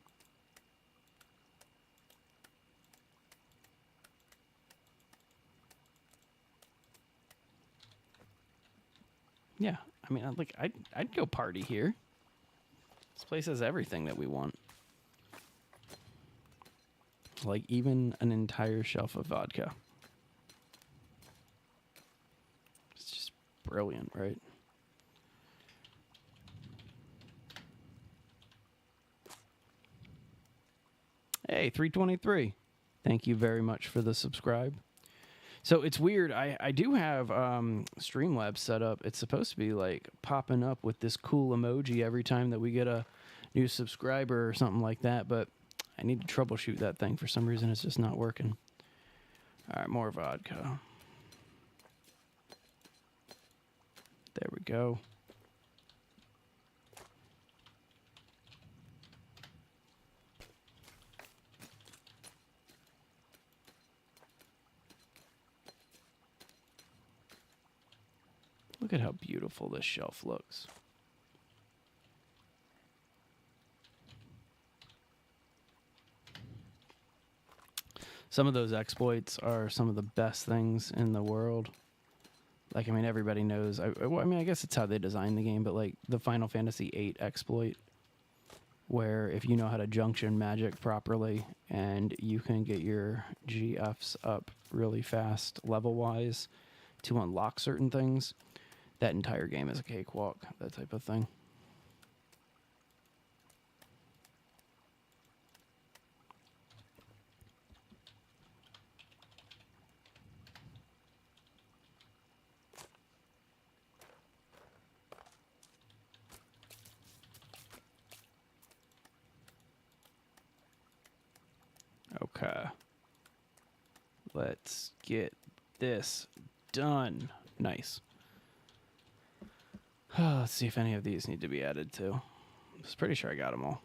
Yeah, I mean, I'd go party here. This place has everything that we want. Like even an entire shelf of vodka. It's just brilliant, right? Hey, 323. Thank you very much for the subscribe. So it's weird. I do have Streamlabs set up. It's supposed to be like popping up with this cool emoji every time that we get a new subscriber or something like that. But I need to troubleshoot that thing. For some reason, it's just not working. All right, more vodka. There we go. Look at how beautiful this shelf looks. Some of those exploits are some of the best things in the world. Like, I mean, everybody knows. I mean, I guess it's how they designed the game, but like the Final Fantasy VIII exploit, where if you know how to junction magic properly and you can get your GFs up really fast level-wise to unlock certain things, that entire game is a cakewalk, that type of thing. Okay. Let's get this done. Nice. Let's see if any of these need to be added to. I was pretty sure I got them all.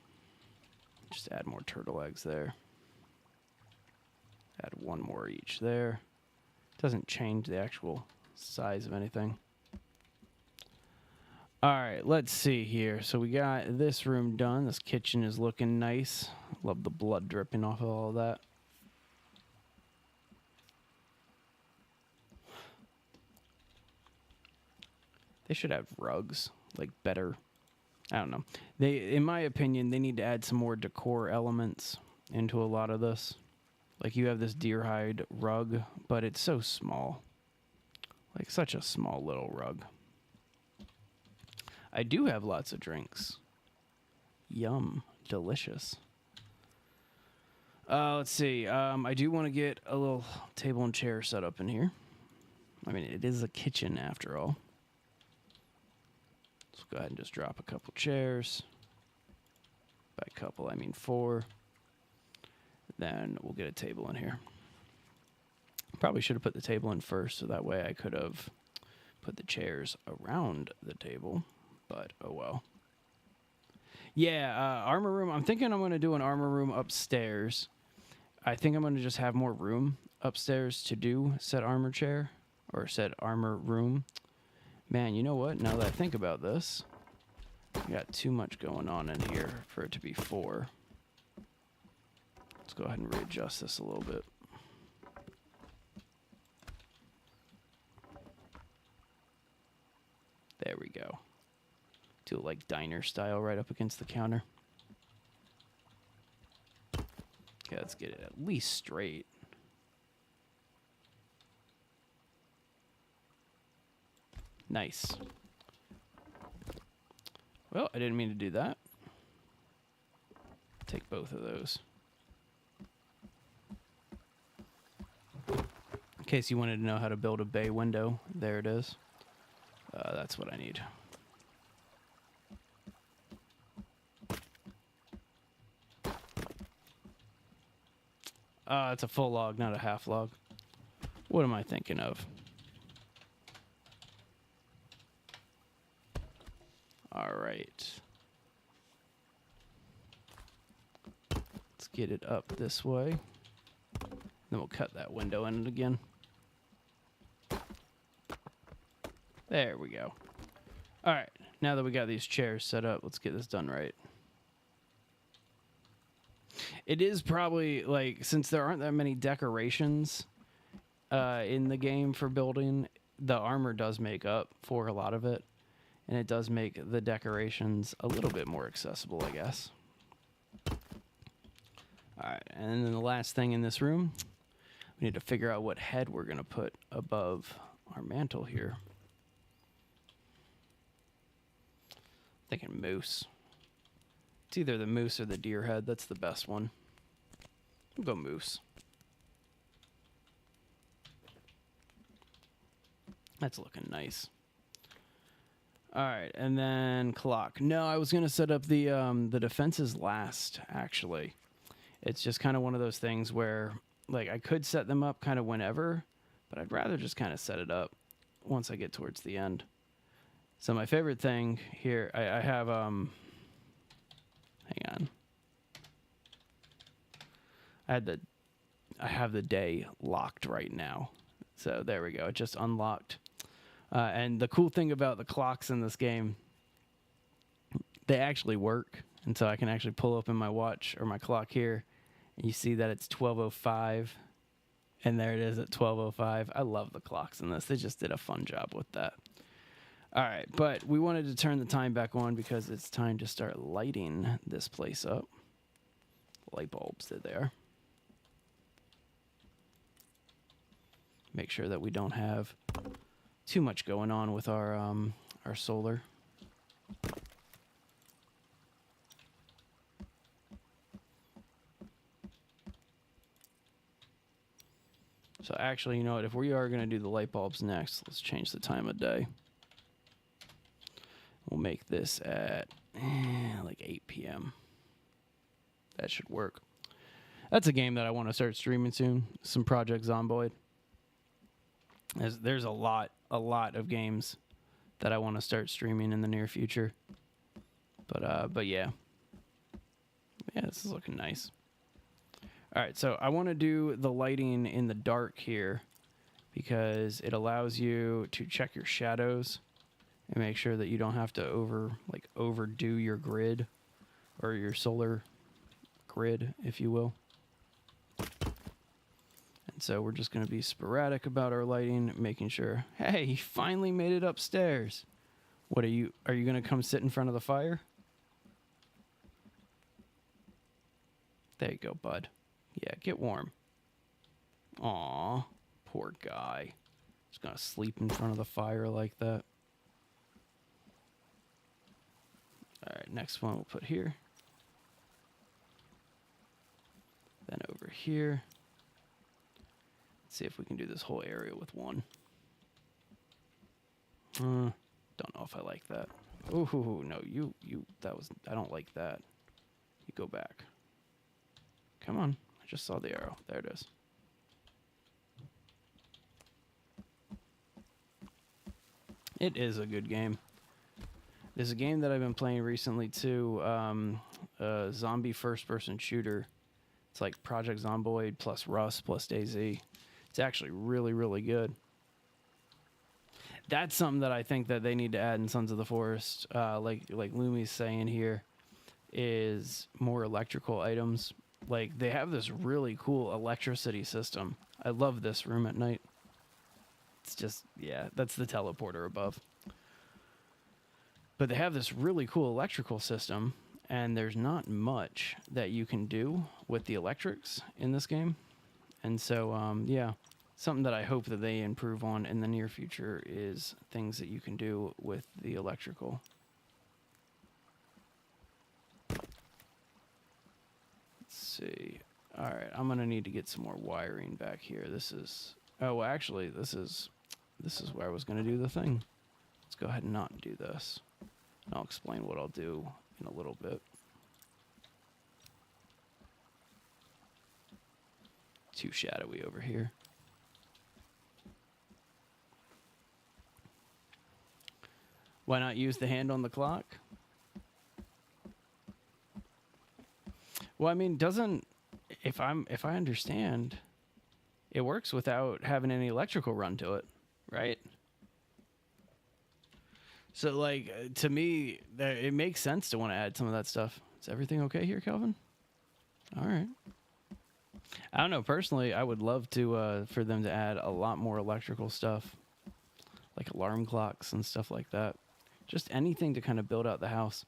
Just add more turtle eggs there. Add one more each there. Doesn't change the actual size of anything. All right, let's see here. So we got this room done. This kitchen is looking nice. Love the blood dripping off of all of that. They should have rugs, like better. I don't know. In my opinion, they need to add some more decor elements into a lot of this. Like you have this deer hide rug, but it's so small. Like such a small little rug. I do have lots of drinks. Yum. Delicious. Let's see. I do want to get a little table and chair set up in here. I mean, it is a kitchen after all. Let's go ahead and just drop a couple chairs. By couple, I mean 4. Then we'll get a table in here. Probably should have put the table in first, so that way I could have put the chairs around the table. But, oh well. Yeah, armor room. I'm thinking I'm going to do an armor room upstairs. I think I'm going to just have more room upstairs to do said armor chair. Or said armor room. Man, you know what? Now that I think about this, I got too much going on in here for it to be 4. Let's go ahead and readjust this a little bit. There we go. Do it like diner style right up against the counter. Okay, let's get it at least straight. Nice. Well, I didn't mean to do that. Take both of those. In case you wanted to know how to build a bay window, there it is. That's what I need. It's a full log, not a half log. What am I thinking of? All right. Let's get it up this way. Then we'll cut that window in it again. There we go. All right. Now that we got these chairs set up, let's get this done right. It is probably, like, since there aren't that many decorations in the game for building, the armor does make up for a lot of it. And it does make the decorations a little bit more accessible, I guess. All right, and then the last thing in this room, we need to figure out what head we're going to put above our mantle here. Thinking moose. It's either the moose or the deer head. That's the best one. We'll go moose. That's looking nice. All right, and then clock. No, I was going to set up the defenses last, actually. It's just kind of one of those things where, like, I could set them up kind of whenever, but I'd rather just kind of set it up once I get towards the end. So my favorite thing here, I have, hang on. I have the day locked right now. So there we go. It just unlocked. And the cool thing about the clocks in this game, they actually work. And so I can actually pull up in my watch or my clock here, and you see that it's 12:05, and there it is at 12:05. I love the clocks in this. They just did a fun job with that. All right, but we wanted to turn the time back on because it's time to start lighting this place up. Light bulbs, there they are. Make sure that we don't have too much going on with our solar. So actually, you know what? If we are going to do the light bulbs next, let's change the time of day. We'll make this at like 8 p.m. That should work. That's a game that I want to start streaming soon. Some Project Zomboid. There's a lot of games that I want to start streaming in the near future. But yeah. Yeah, this is looking nice. All right, so I want to do the lighting in the dark here because it allows you to check your shadows and make sure that you don't have to overdo your grid or your solar grid, if you will. And so we're just going to be sporadic about our lighting, making sure, hey, you finally made it upstairs. What are you going to come sit in front of the fire? There you go, bud. Yeah, get warm. Aw, poor guy. He's going to sleep in front of the fire like that. All right, next one we'll put here. Then over here. Let's see if we can do this whole area with one. Don't know if I like that. Ooh, no, I don't like that. You go back. Come on, I just saw the arrow. There it is. It is a good game. There's a game that I've been playing recently too, a zombie first-person shooter. It's like Project Zomboid plus Rust plus DayZ. It's actually really, really good. That's something that I think that they need to add in Sons of the Forest, like Lumi's saying here, is more electrical items. Like, they have this really cool electricity system. I love this room at night. It's just, yeah, that's the teleporter above. But they have this really cool electrical system, and there's not much that you can do with the electrics in this game. And so, yeah, something that I hope that they improve on in the near future is things that you can do with the electrical. See. All right, I'm gonna need to get some more wiring back here. This is actually this is where I was gonna do the thing. Let's go ahead and not do this. And I'll explain what I'll do in a little bit. Too shadowy over here. Why not use the hand on the clock? Well, I mean, if I understand, it works without having any electrical run to it, right? So, like, to me, it makes sense to want to add some of that stuff. Is everything okay here, Kelvin? All right. I don't know. Personally, I would love to for them to add a lot more electrical stuff, like alarm clocks and stuff like that. Just anything to kind of build out the house.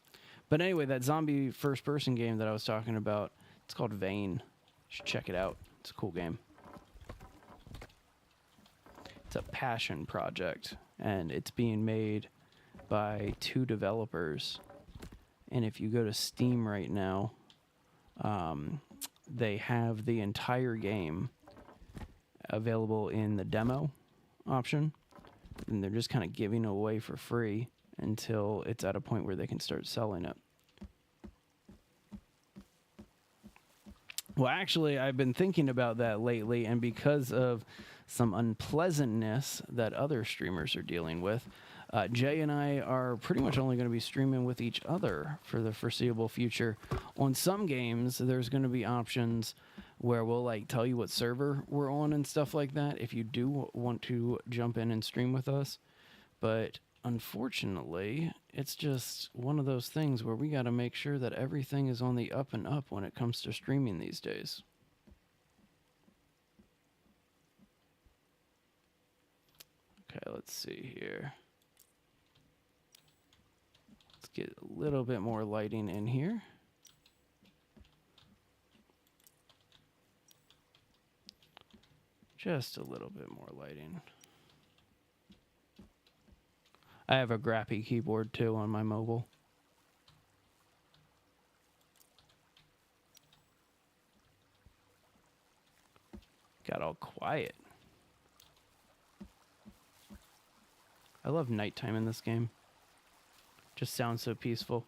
But anyway, that zombie first-person game that I was talking about, it's called Vane. You should check it out. It's a cool game. It's a passion project, and it's being made by 2 developers. And if you go to Steam right now, they have the entire game available in the demo option, and they're just kind of giving it away for free until it's at a point where they can start selling it. Well, actually, I've been thinking about that lately, and because of some unpleasantness that other streamers are dealing with, Jay and I are pretty much only going to be streaming with each other for the foreseeable future. On some games, there's going to be options where we'll like tell you what server we're on and stuff like that if you do want to jump in and stream with us. But unfortunately, it's just one of those things where we got to make sure that everything is on the up and up when it comes to streaming these days. Okay, let's see here. Let's get a little bit more lighting in here. Just a little bit more lighting. I have a Grappy keyboard too on my mobile. Got all quiet. I love nighttime in this game. Just sounds so peaceful.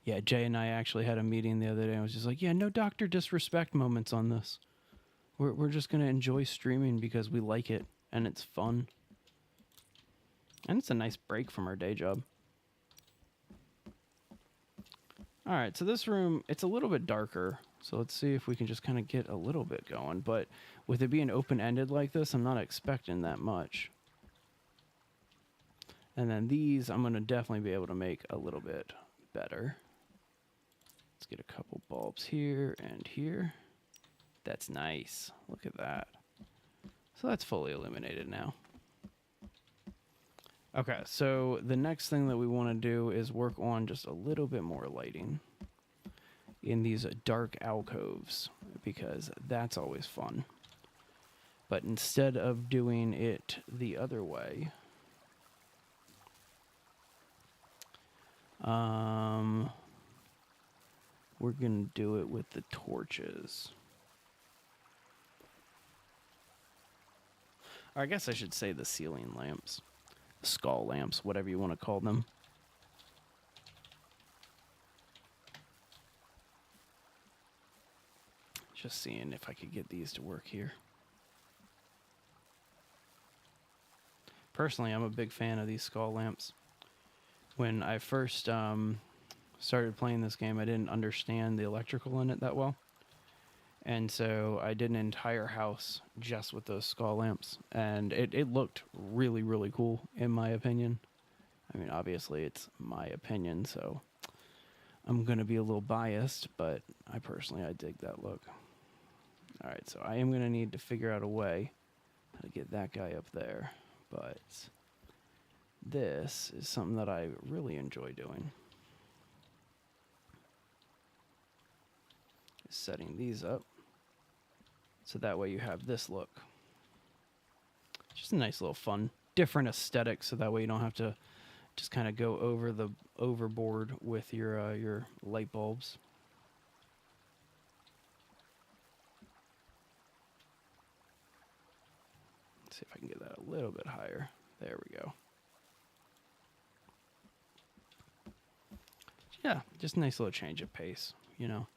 Yeah, Jay and I actually had a meeting the other day. I was just like, yeah, no Dr. Disrespect moments on this. We're just going to enjoy streaming because we like it and it's fun. And it's a nice break from our day job. All right, so this room, it's a little bit darker. So let's see if we can just kind of get a little bit going. But with it being open-ended like this, I'm not expecting that much. And then these, I'm going to definitely be able to make a little bit better. Let's get a couple bulbs here and here. That's nice. Look at that. So that's fully illuminated now. Okay, so the next thing that we want to do is work on just a little bit more lighting in these dark alcoves, because that's always fun. But instead of doing it the other way, we're going to do it with the torches. Or I guess I should say the ceiling lamps. Skull lamps, whatever you want to call them. Just seeing if I could get these to work here. Personally, I'm a big fan of these skull lamps. When I first started playing this game, I didn't understand the electrical in it that well. And so I did an entire house just with those skull lamps. And it looked really, really cool, in my opinion. I mean, obviously, it's my opinion, so I'm going to be a little biased. But I dig that look. All right, so I am going to need to figure out a way how to get that guy up there. But this is something that I really enjoy doing. Setting these up. So that way you have this look. Just a nice little fun, different aesthetic. So that way you don't have to just kind of go overboard with your light bulbs. Let's see if I can get that a little bit higher. There we go. Yeah, just a nice little change of pace, you know.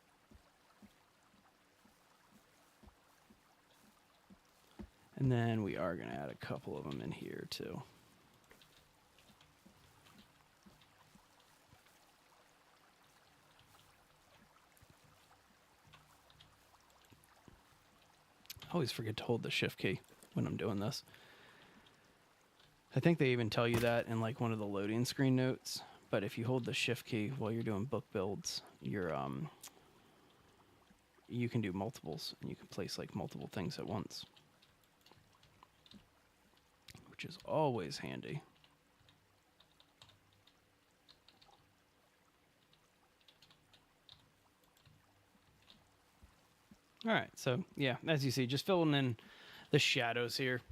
And then we are going to add a couple of them in here too. I always forget to hold the shift key when I'm doing this. I think they even tell you that in like one of the loading screen notes. But if you hold the shift key while you're doing book builds, you can do multiples and you can place like multiple things at once, which is always handy. All right, so yeah, as you see, just filling in the shadows here.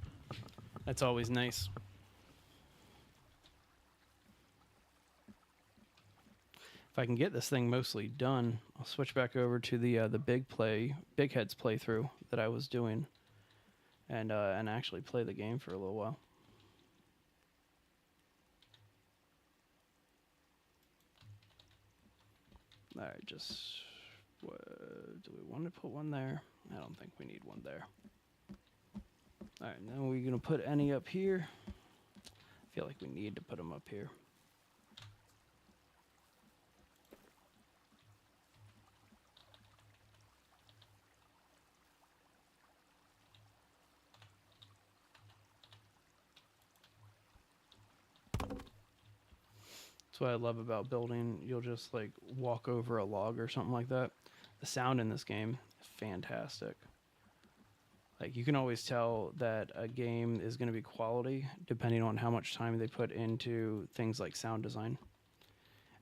That's always nice. If I can get this thing mostly done, I'll switch back over to the Big Heads playthrough that I was doing, and actually play the game for a little while. All right, just do we want to put one there? I don't think we need one there. All right, now we're gonna put any up here. I feel like we need to put them up here. That's what I love about building. You'll just like walk over a log or something like that. The sound in this game is fantastic. Like you can always tell that a game is going to be quality depending on how much time they put into things like sound design.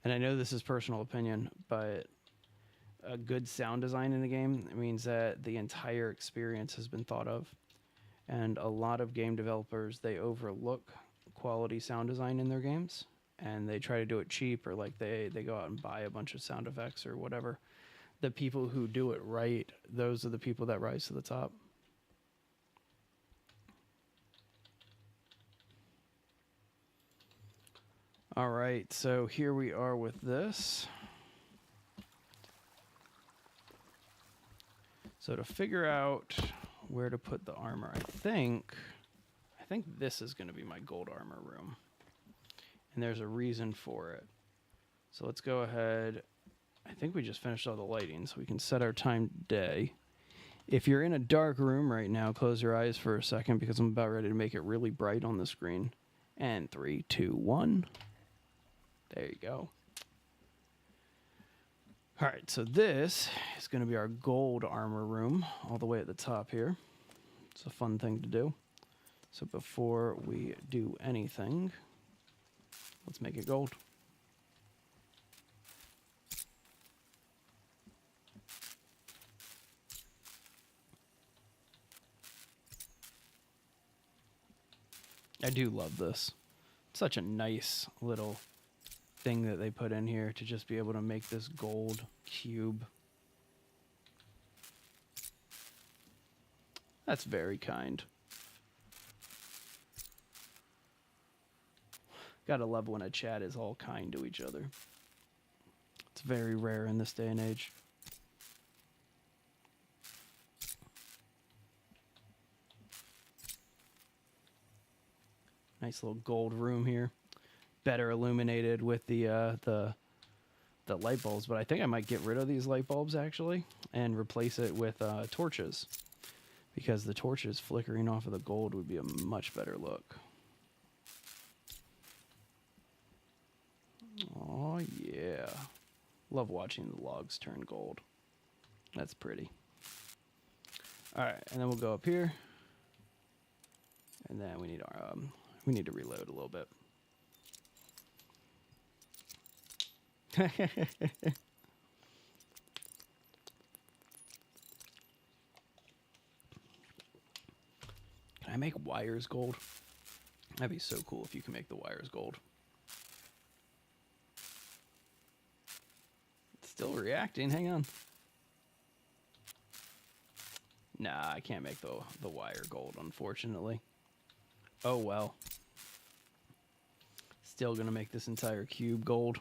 And I know this is personal opinion, but a good sound design in a game means that the entire experience has been thought of. And a lot of game developers, they overlook quality sound design in their games. And they try to do it cheap, or like they go out and buy a bunch of sound effects or whatever. The people who do it right, those are the people that rise to the top. All right, so here we are with this. So to figure out where to put the armor, I think this is going to be my gold armor room. and there's a reason for it. So let's go ahead. I think we just finished all the lighting, so we can set our time day. If you're in a dark room right now, close your eyes for a second because I'm about ready to make it really bright on the screen. And 3, 2, 1. There you go. All right, so this is going to be our gold armor room all the way at the top here. It's a fun thing to do. So before we do anything, let's make it gold. I do love this. It's such a nice little thing that they put in here to just be able to make this gold cube. That's very kind. Gotta love when a chat is all kind to each other. It's very rare in this day and age. Nice little gold room here. Better illuminated with the light bulbs, but I think I might get rid of these light bulbs actually and replace it with torches, because the torches flickering off of the gold would be a much better look. Oh yeah, love watching the logs turn gold. That's pretty. All right, and then we'll go up here, and then we need our we need to reload a little bit. Can I make wires gold? That'd be so cool if you can make the wires gold. It's still reacting, hang on. Nah, I can't make the wire gold, unfortunately. Oh well. Still gonna make this entire cube gold.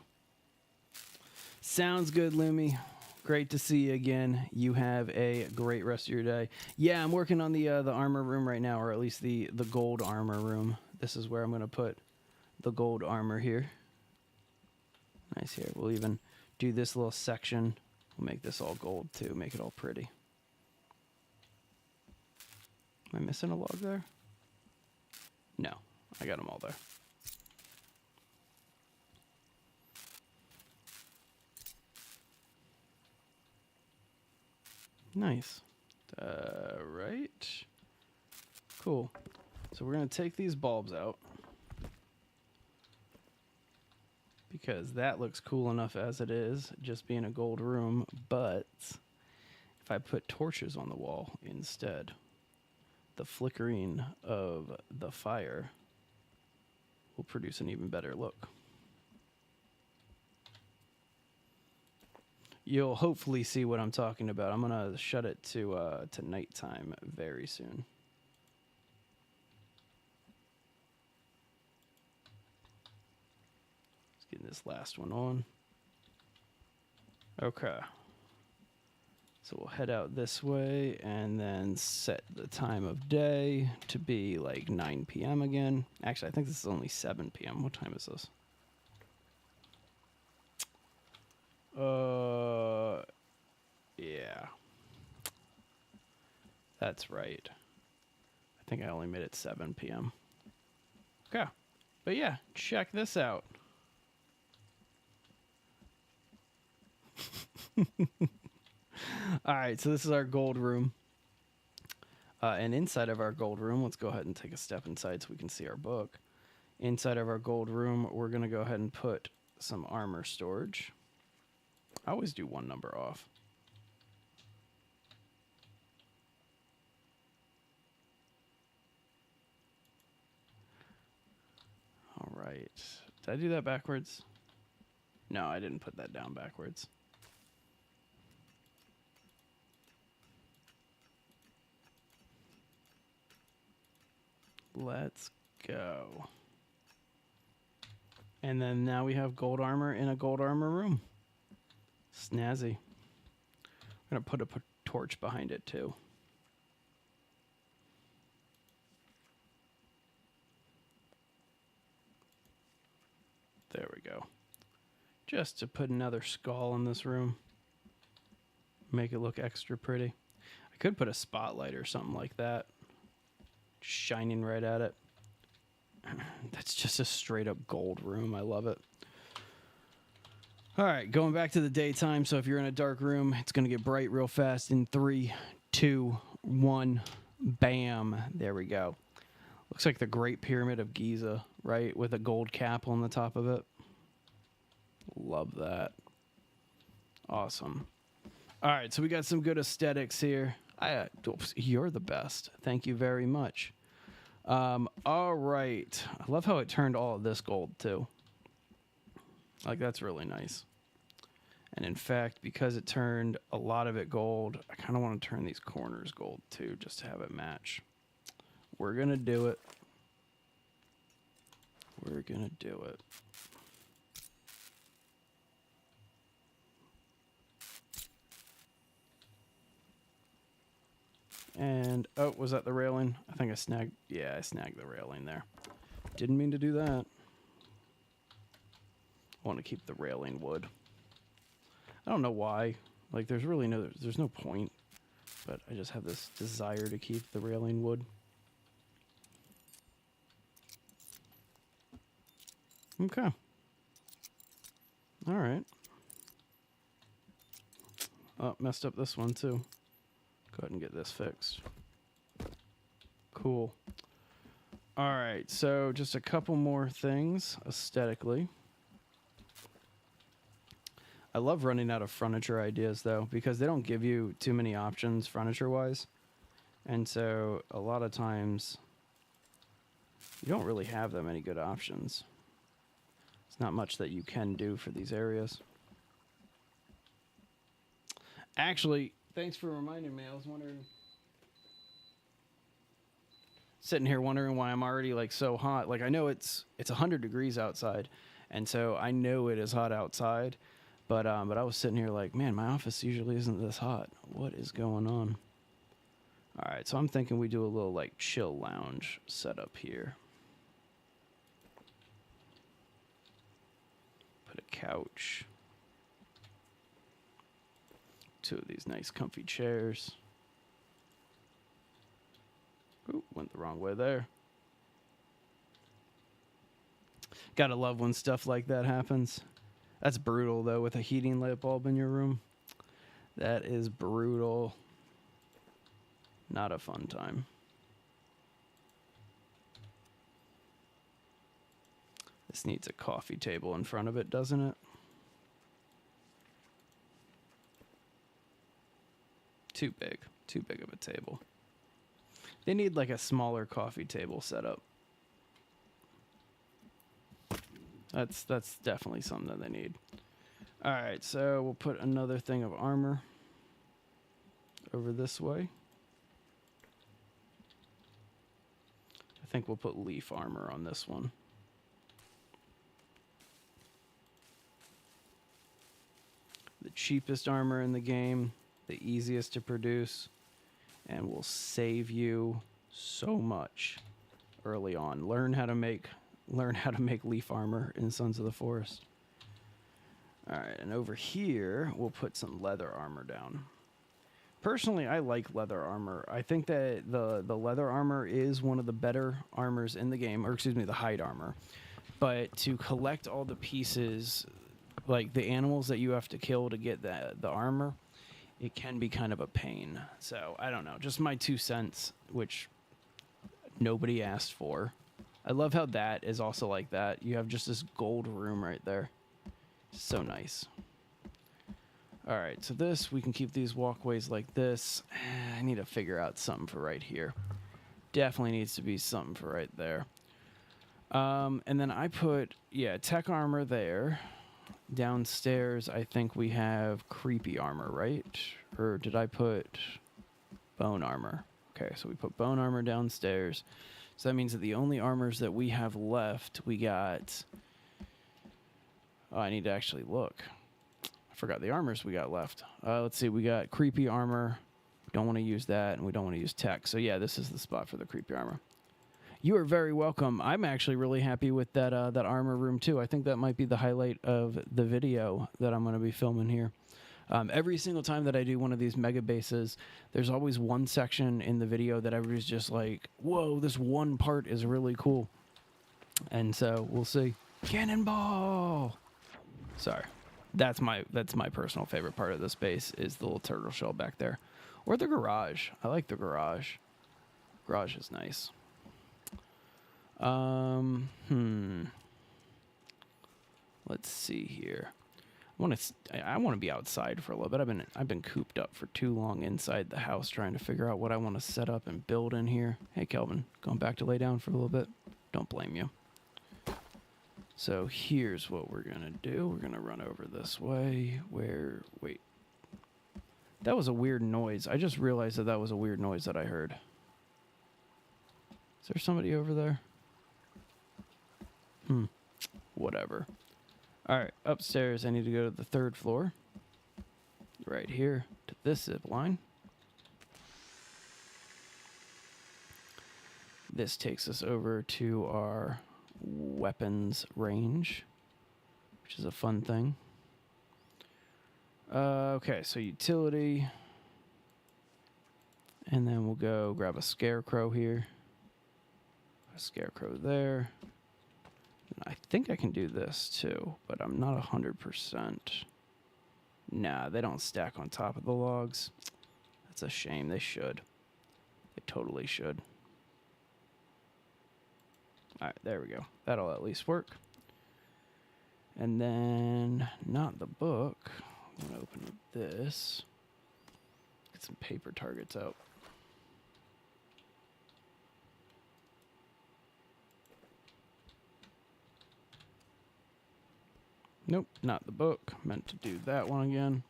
Sounds good, Lumi. Great to see you again. You have a great rest of your day. Yeah, I'm working on the armor room right now, or at least the gold armor room. This is where I'm gonna put the gold armor here. Nice here. We'll even do this little section. We'll make this all gold too. Make it all pretty. Am I missing a log there? No, I got them all there. Nice. Right. Cool. So we're going to take these bulbs out, because that looks cool enough as it is, just being a gold room. But if I put torches on the wall instead, the flickering of the fire will produce an even better look. You'll hopefully see what I'm talking about. I'm gonna shut it to nighttime very soon. Let's get this last one on. Okay. So we'll head out this way and then set the time of day to be like 9 p.m. again. Actually, I think this is only 7 p.m. What time is this? Yeah. That's right. I think I only made it 7 p.m. Okay. But yeah, check this out. All right, so this is our gold room. And inside of our gold room, let's go ahead and take a step inside so we can see our book. Inside of our gold room, we're going to go ahead and put some armor storage. I always do one number off. All right. Did I do that backwards? No, I didn't put that down backwards. Let's go. And then now we have gold armor in a gold armor room. Snazzy. I'm going to put a torch behind it too. just to put another skull in this room. Make it look extra pretty. I could put a spotlight or something like that. Shining right at it. That's just a straight up gold room. I love it. All right, going back to the daytime. So if you're in a dark room, it's going to get bright real fast in 3, 2, 1. Bam. There we go. Looks like the Great Pyramid of Giza, right? With a gold cap on the top of it. Love that. Awesome. All right, so we got some good aesthetics here. You're the best. Thank you very much. All right. I love how it turned all of this gold, too. Like, that's really nice. And in fact, because it turned a lot of it gold, I kind of want to turn these corners gold, too, just to have it match. We're going to do it. We're going to do it. And, oh, was that the railing? I think I snagged, yeah, I snagged the railing there. Didn't mean to do that. I want to keep the railing wood. I don't know why. Like, there's no point. But I just have this desire to keep the railing wood. Okay. All right. Oh, messed up this one, too. Go ahead and get this fixed. Cool. All right, so just a couple more things aesthetically. I love running out of furniture ideas, though, because they don't give you too many options furniture-wise. And so a lot of times you don't really have that many good options. There's not much that you can do for these areas. Actually, thanks for reminding me. I was wondering, sitting here wondering why I'm already like so hot. Like, I know it's 100 degrees outside, and so I know it is hot outside. But I was sitting here like, man, my office usually isn't this hot. What is going on? All right, so I'm thinking we do a little like chill lounge setup here. Put a couch. 2 of these nice comfy chairs. Ooh, went the wrong way there. Gotta love when stuff like that happens. That's brutal, though, with a heating light bulb in your room. That is brutal. Not a fun time. This needs a coffee table in front of it, doesn't it? Too big. Too big of a table. They need, like, a smaller coffee table setup. That's definitely something that they need. All right, so we'll put another thing of armor over this way. I think we'll put leaf armor on this one. The cheapest armor in the game, the easiest to produce, and will save you so much early on. Learn how to make leaf armor in Sons of the Forest. All right, and over here, we'll put some leather armor down. Personally, I like leather armor. I think that the leather armor is one of the better armors in the game, or excuse me, the hide armor. But to collect all the pieces, like the animals that you have to kill to get the armor, it can be kind of a pain. So, I don't know, just my 2 cents, which nobody asked for. I love how that is also like that. You have just this gold room right there. So nice. All right, so this, we can keep these walkways like this. I need to figure out something for right here. Definitely needs to be something for right there. And then I put, tech armor there. Downstairs, I think we have creepy armor, right? Or did I put bone armor? Okay, so we put bone armor downstairs. So that means that the only armors that we have left, we got... Oh, I need to actually look. I forgot the armors we got left. Let's see, we got creepy armor. We don't want to use that, and we don't want to use tech. So yeah, this is the spot for the creepy armor. You are very welcome. I'm actually really happy with that that armor room too. I think that might be the highlight of the video that I'm going to be filming here. Every single time that I do one of these mega bases, there's always one section in the video that everybody's just like, whoa, this one part is really cool. And so we'll see. Cannonball! Sorry. That's my personal favorite part of this base is the little turtle shell back there. Or the garage. I like the garage. Garage is nice. Let's see here. I want to be outside for a little bit. I've been cooped up for too long inside the house trying to figure out what I want to set up and build in here. Hey, Kelvin, going back to lay down for a little bit. Don't blame you. So here's what we're gonna do. We're gonna run over this way. Wait. That was a weird noise. I just realized that was a weird noise that I heard. Is there somebody over there? Whatever. All right, upstairs, I need to go to the 3rd floor. Right here to this zip line. This takes us over to our weapons range, which is a fun thing. Okay, so utility. And then we'll go grab a scarecrow here. A scarecrow there. I think I can do this too, but I'm not 100%. Nah, they don't stack on top of the logs. That's a shame. They should. They totally should. All right, there we go. That'll at least work. And then, not the book. I'm going to open this. Get some paper targets out. Nope, not the book. Meant to do that one again.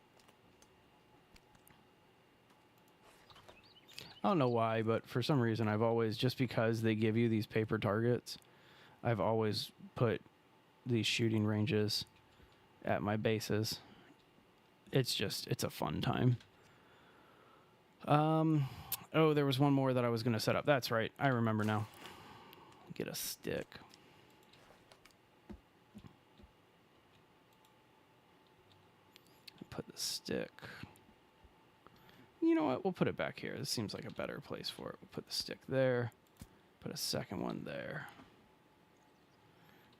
I don't know why, but for some reason I've always, just because they give you these paper targets, I've always put these shooting ranges at my bases. It's a fun time. Oh, there was one more that I was going to set up. That's right. I remember now. Get a stick. Put the stick. You know what? We'll put it back here. This seems like a better place for it. We'll put the stick there. Put a second one there.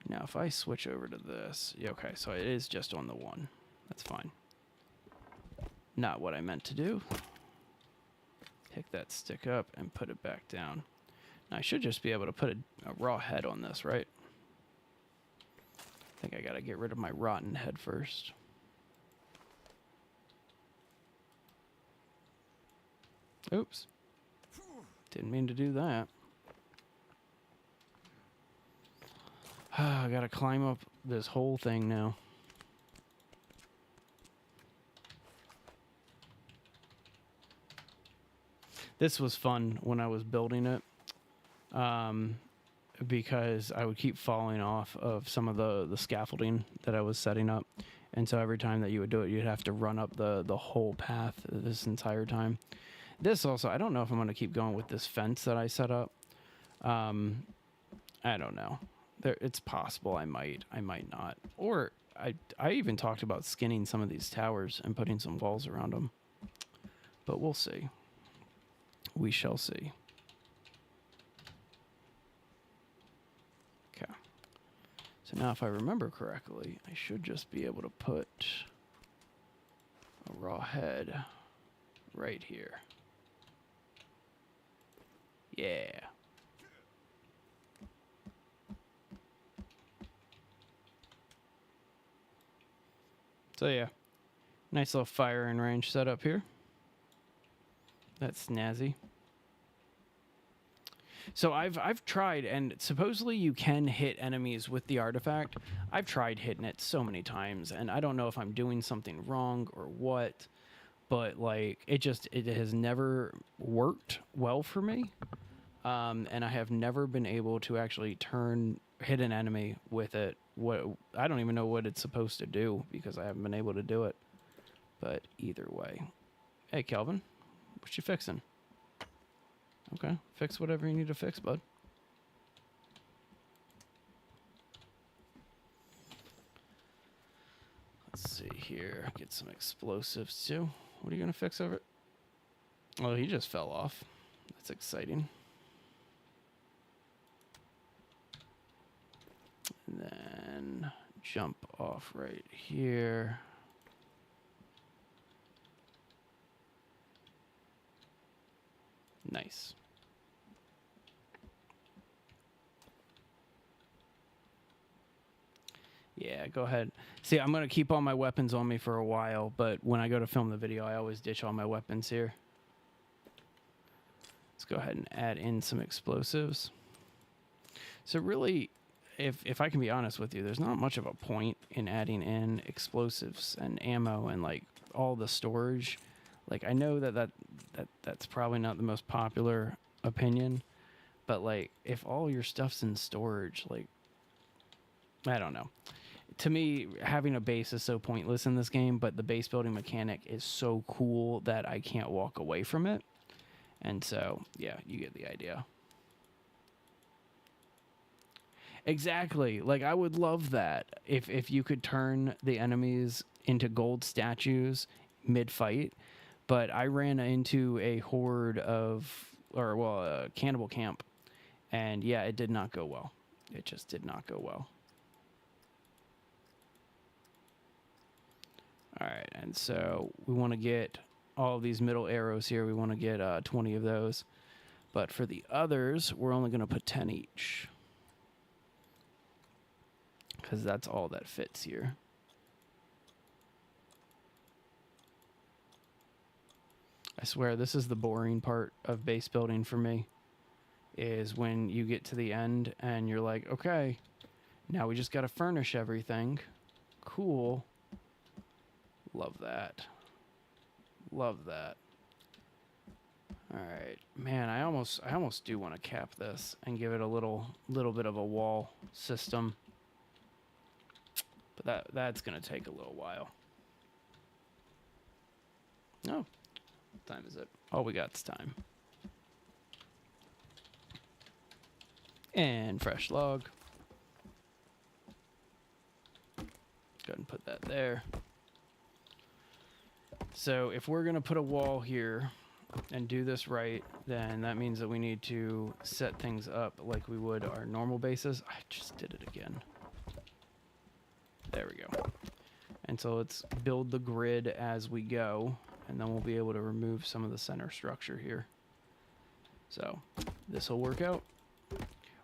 Now, if I switch over to this... Yeah, okay, so it is just on the one. That's fine. Not what I meant to do. Pick that stick up and put it back down. Now, I should just be able to put a raw head on this, right? I think I gotta get rid of my rotten head first. Oops. Didn't mean to do that. I gotta climb up this whole thing now. This was fun when I was building it. Because I would keep falling off of some of the scaffolding that I was setting up. And so every time that you would do it, you'd have to run up the whole path this entire time. This also, I don't know if I'm going to keep going with this fence that I set up. I don't know. It's possible I might not. Or I even talked about skinning some of these towers and putting some walls around them. But we'll see. We shall see. Okay. So now if I remember correctly, I should just be able to put a raw head right here. Yeah. So yeah, nice little firing range set up here. That's snazzy. So I've tried, and supposedly you can hit enemies with the artifact. I've tried hitting it so many times, and I don't know if I'm doing something wrong or what, but like it has never worked well for me. And I have never been able to actually hit an enemy with it. I don't even know what it's supposed to do because I haven't been able to do it. But either way. Hey, Kelvin, what you fixing? Okay, fix whatever you need to fix, bud. some explosives too. What are you gonna fix over it? Oh, he just fell off. That's exciting. And then jump off right here. Nice. Yeah, go ahead. See, I'm going to keep all my weapons on me for a while, but when I go to film the video, I always ditch all my weapons here. Let's go ahead and add in some explosives. So really, if I can be honest with you, there's not much of a point in adding in explosives and ammo and like all the storage. Like I know that's probably not the most popular opinion, but like if all your stuff's in storage, like I don't know. To me, having a base is so pointless in this game, but the base building mechanic is so cool that I can't walk away from it. And so, yeah, you get the idea. Exactly. Like, I would love that if you could turn the enemies into gold statues mid-fight. But I ran into a horde of, a cannibal camp. And, yeah, it did not go well. It just did not go well. All right, and so we want to get all of these middle arrows here. We want to get 20 of those. But for the others, we're only going to put 10 each. Because that's all that fits here. I swear, this is the boring part of base building for me. Is when you get to the end and you're like, okay, now we just got to furnish everything. Cool. Love that. Love that. All right, man. I almost do want to cap this and give it a little bit of a wall system, but that's gonna take a little while. Oh, what time is it? All we got is time. And fresh log. Go ahead and put that there. So if we're going to put a wall here and do this right, then that means that we need to set things up like we would our normal bases. I just did it again. There we go. And so let's build the grid as we go, and then we'll be able to remove some of the center structure here. So this will work out.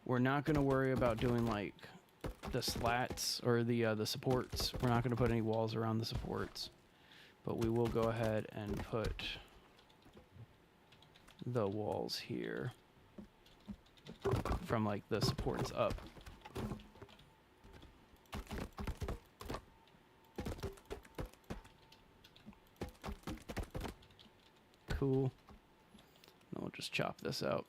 We're not going to worry about doing like the slats or the supports. We're not going to put any walls around the supports. But we will go ahead and put the walls here from like the supports up. Cool. Then we'll just chop this out.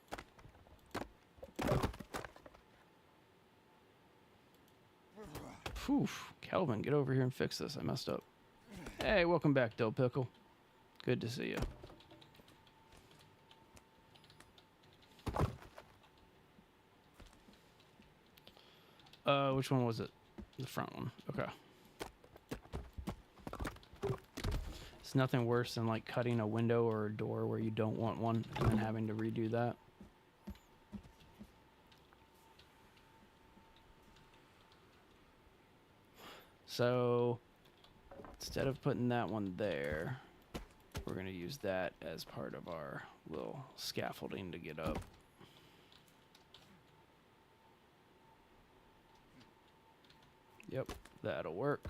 Phew, Calvin, get over here and fix this. I messed up. Hey, welcome back, Dill Pickle. Good to see you. Which one was it? The front one. Okay. It's nothing worse than like cutting a window or a door where you don't want one and then having to redo that. So instead of putting that one there, we're going to use that as part of our little scaffolding to get up. Yep, that'll work.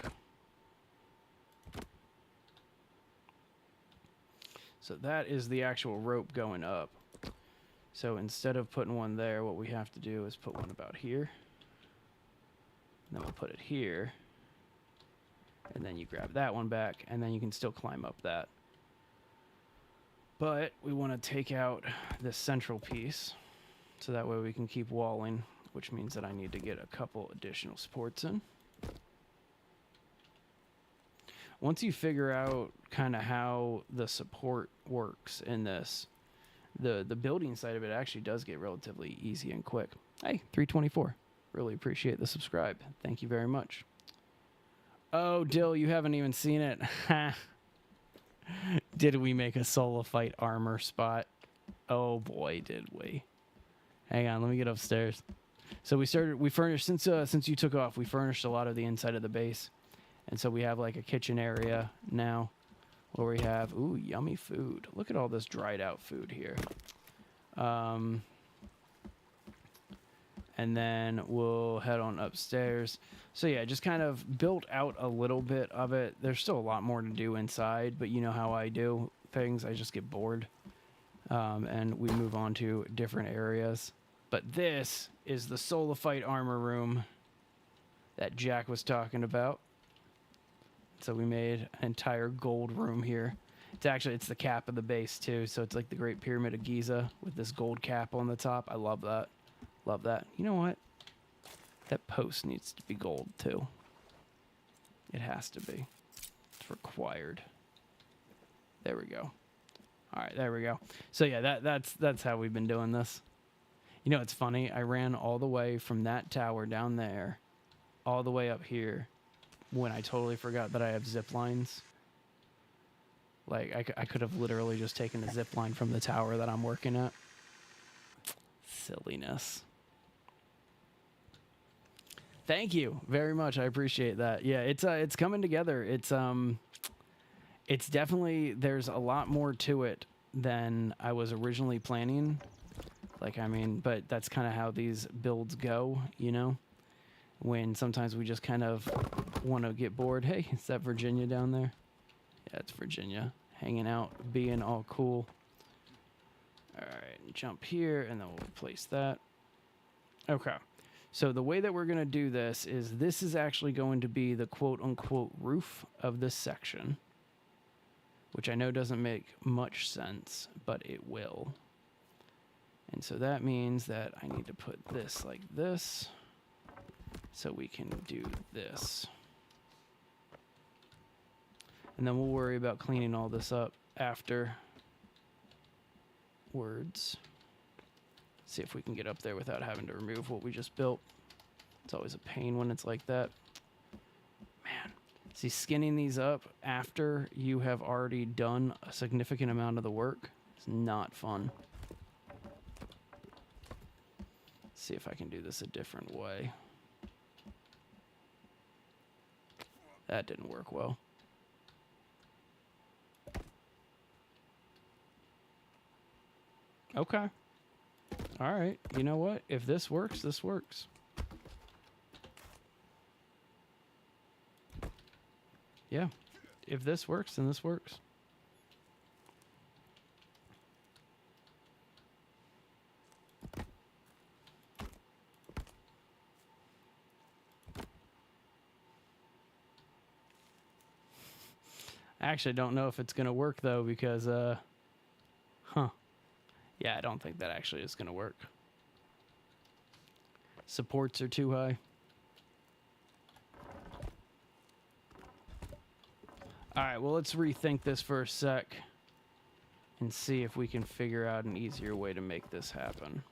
So that is the actual rope going up. So instead of putting one there, what we have to do is put one about here. And then we'll put it here. And then you grab that one back, and then you can still climb up that. But we want to take out this central piece, so that way we can keep walling, which means that I need to get a couple additional supports in. Once you figure out kind of how the support works in this, the building side of it actually does get relatively easy and quick. Hey, 324. Really appreciate the subscribe. Thank you very much. Oh, Dill, you haven't even seen it. Did we make a Solifite armor spot? Oh boy, did we. Hang on, let me get upstairs. So we furnished, since you took off, we furnished a lot of the inside of the base. And so we have like a kitchen area now where we have, ooh, yummy food. Look at all this dried out food here. And then we'll head on upstairs. So yeah, just kind of built out a little bit of it. There's still a lot more to do inside, but you know how I do things. I just get bored. And we move on to different areas. But this is the Solifite armor room that Jack was talking about. So we made an entire gold room here. It's the cap of the base too. So it's like the Great Pyramid of Giza with this gold cap on the top. I love that. Love that. You know what? That post needs to be gold too. It has to be. It's required. There we go. All right, there we go. So yeah, that's how we've been doing this. You know, it's funny. I ran all the way from that tower down there, all the way up here, when I totally forgot that I have zip lines. Like I could have literally just taken a zip line from the tower that I'm working at. Silliness. Thank you very much. I appreciate that. Yeah, it's coming together. It's definitely, there's a lot more to it than I was originally planning. Like, I mean, but that's kind of how these builds go, you know? When sometimes we just kind of want to get bored. Hey, is that Virginia down there? Yeah, it's Virginia. Hanging out, being all cool. All right, jump here, and then we'll replace that. Okay. So the way that we're going to do this is actually going to be the quote-unquote roof of this section, which I know doesn't make much sense, but it will. And so that means that I need to put this like this so we can do this. And then we'll worry about cleaning all this up afterwards. See if we can get up there without having to remove what we just built. It's always a pain when it's like that. Man, see, skinning these up after you have already done a significant amount of the work is not fun. Let's see if I can do this a different way. That didn't work well. Okay. All right. You know what? If this works, this works. Yeah. If this works, then this works. I actually don't know if it's going to work, though, because, yeah, I don't think that actually is going to work. Supports are too high. All right, well, let's rethink this for a sec and see if we can figure out an easier way to make this happen.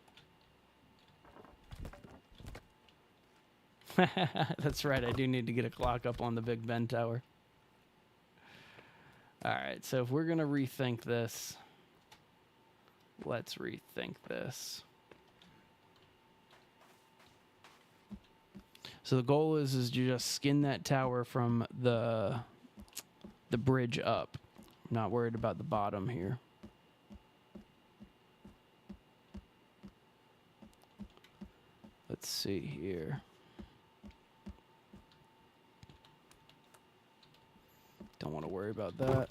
That's right, I do need to get a clock up on the Big Ben Tower. All right, so if we're going to rethink this, let's rethink this. So the goal is to just skin that tower from the bridge up. I'm not worried about the bottom here. Let's see here. Don't want to worry about that.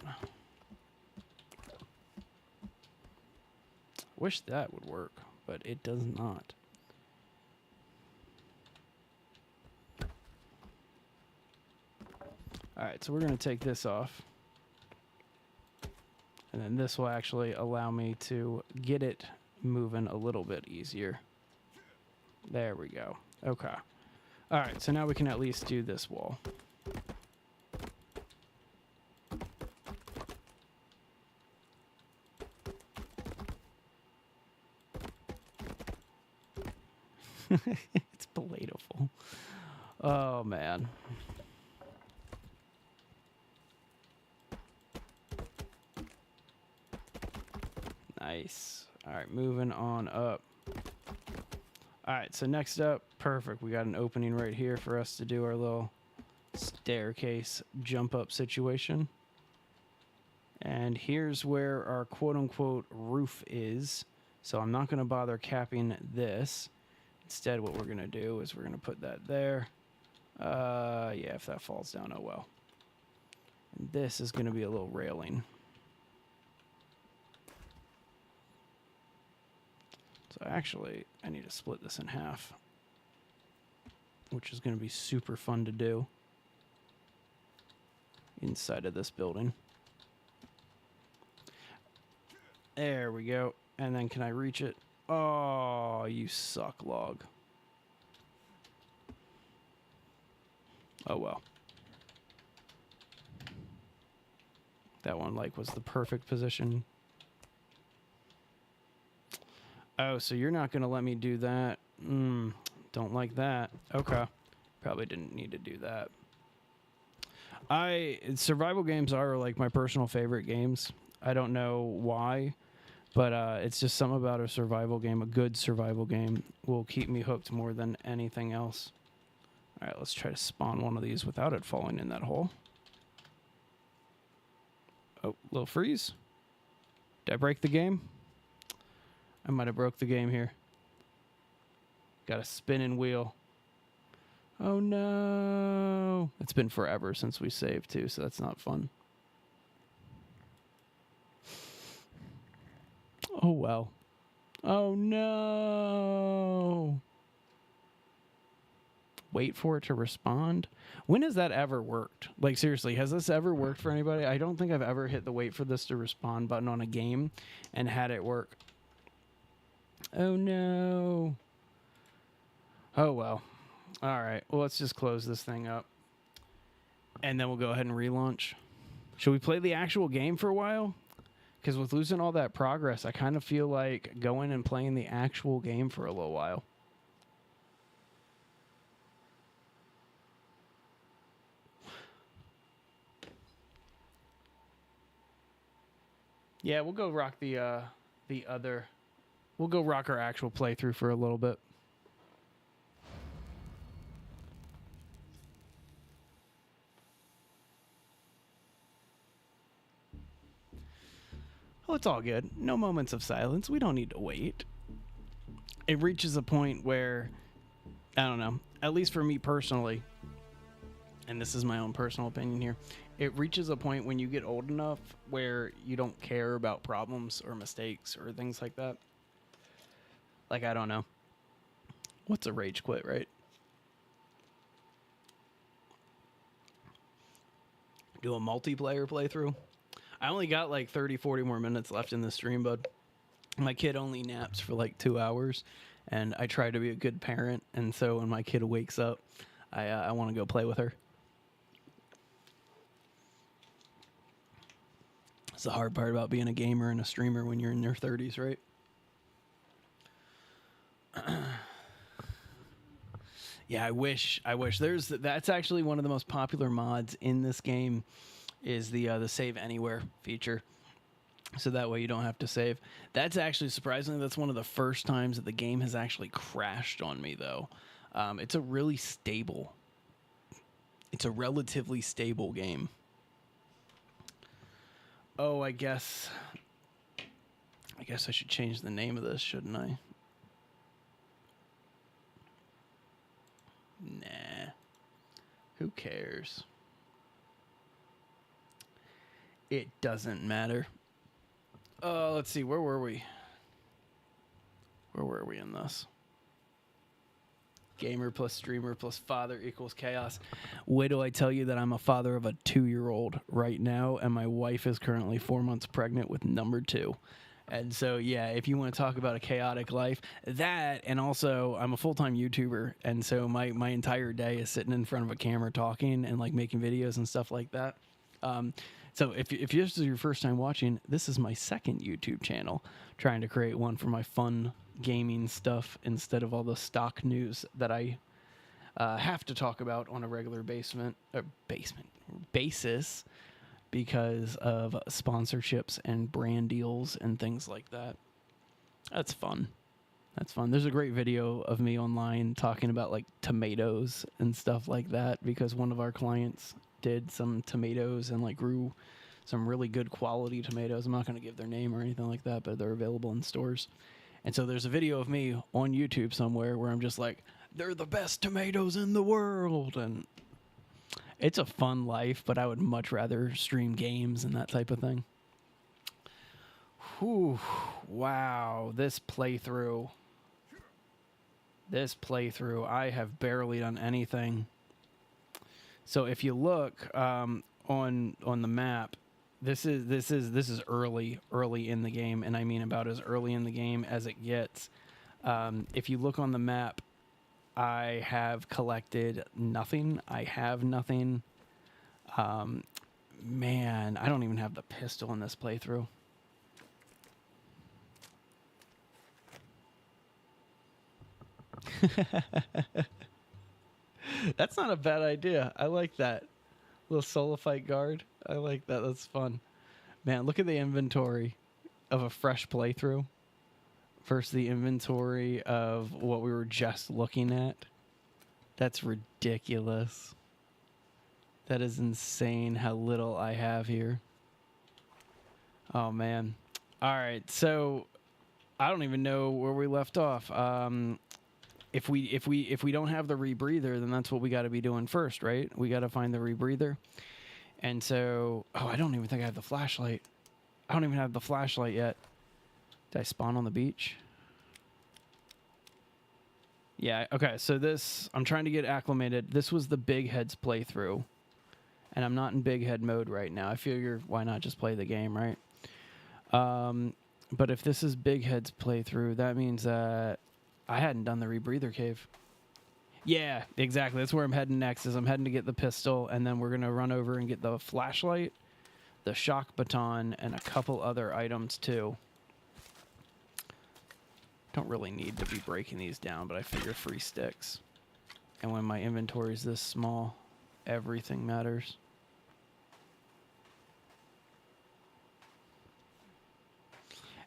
Wish that would work, but it does not. All right, so we're going to take this off. And then this will actually allow me to get it moving a little bit easier. There we go. Okay. All right, so now we can at least do this wall. It's belatable. Oh, man. Nice. All right, moving on up. All right, so next up, perfect. We got an opening right here for us to do our little staircase jump up situation. And here's where our quote-unquote roof is. So I'm not going to bother capping this. Instead, what we're going to do is we're going to put that there. Yeah, if that falls down, oh well. And this is going to be a little railing. So actually, I need to split this in half, which is going to be super fun to do inside of this building. There we go. And then can I reach it? Oh, you suck, log. Oh, well. That one, like, was the perfect position. Oh, so you're not going to let me do that? Don't like that. Okay. Probably didn't need to do that. Survival games are, like, my personal favorite games. I don't know why, but it's just something about a survival game, a good survival game, will keep me hooked more than anything else. All right, let's try to spawn one of these without it falling in that hole. Oh, little freeze. Did I break the game? I might have broke the game here. Got a spinning wheel. Oh no. It's been forever since we saved too, so that's not fun. Oh well. Oh no. Wait for it to respond. When has that ever worked? Like, seriously, has this ever worked for anybody? I don't think I've ever hit the wait for this to respond button on a game and had it work. Oh no. Oh well. All right. Well, let's just close this thing up. And then we'll go ahead and relaunch. Should we play the actual game for a while? Because with losing all that progress, I kind of feel like going and playing the actual game for a little while. Yeah, we'll go rock the other. We'll go rock our actual playthrough for a little bit. Oh, it's all good. No moments of silence. We don't need to wait. It reaches a point where, I don't know, at least for me personally, and this is my own personal opinion here, it reaches a point when you get old enough where you don't care about problems or mistakes or things like that. Like, I don't know. What's a rage quit, right? Do a multiplayer playthrough? I only got like 30, 40 more minutes left in the stream, bud. My kid only naps for like 2 hours, and I try to be a good parent, and so when my kid wakes up, I want to go play with her. It's the hard part about being a gamer and a streamer when you're in your 30s, right? Yeah, I wish. That's actually one of the most popular mods in this game is the save anywhere feature. So that way you don't have to save. That's actually, surprisingly, that's one of the first times that the game has actually crashed on me, though. It's a really stable. It's a relatively stable game. Oh, I guess I should change the name of this, shouldn't I? Nah. Who cares? It doesn't matter. Let's see. Where were we? Where were we in this? Gamer plus streamer plus father equals chaos. Wait till I tell you that I'm a father of a 2-year-old right now, and my wife is currently 4 months pregnant with number 2. And so, yeah, if you want to talk about a chaotic life, that, and also I'm a full-time YouTuber, and so my entire day is sitting in front of a camera talking and like making videos and stuff like that. So if this is your first time watching, this is my second YouTube channel, trying to create one for my fun gaming stuff instead of all the stock news that I have to talk about on a regular basis. because of sponsorships and brand deals and things like that. That's fun. That's fun. There's a great video of me online talking about like tomatoes and stuff like that because one of our clients did some tomatoes and like grew some really good quality tomatoes. I'm not going to give their name or anything like that, but they're available in stores. And so there's a video of me on YouTube somewhere where I'm just like, they're the best tomatoes in the world. And it's a fun life, but I would much rather stream games and that type of thing. Whew, wow, this playthrough, I have barely done anything. So if you look on the map, this is early in the game, and I mean about as early in the game as it gets. If you look on the map, I have collected nothing. I have nothing. Man, I don't even have the pistol in this playthrough. That's not a bad idea. I like that. Little solo fight guard. I like that. That's fun. Man, look at the inventory of a fresh playthrough versus the inventory of what we were just looking at. That's ridiculous. That is insane how little I have here. Oh, man. All right, so I don't even know where we left off. If we don't have the rebreather, then that's what we got to be doing first, right? We got to find the rebreather. And so, oh, I don't even think I have the flashlight. I don't even have the flashlight yet. Did I spawn on the beach? Yeah, okay, so this, I'm trying to get acclimated. This was the Big Heads playthrough, and I'm not in Big Head mode right now. I figure, why not just play the game, right? But if this is Big Head's playthrough, that means that I hadn't done the rebreather cave. Yeah, exactly. That's where I'm heading next, is I'm heading to get the pistol, and then we're going to run over and get the flashlight, the shock baton, and a couple other items, too. Don't really need to be breaking these down, but I figure free sticks. And when my inventory is this small, everything matters.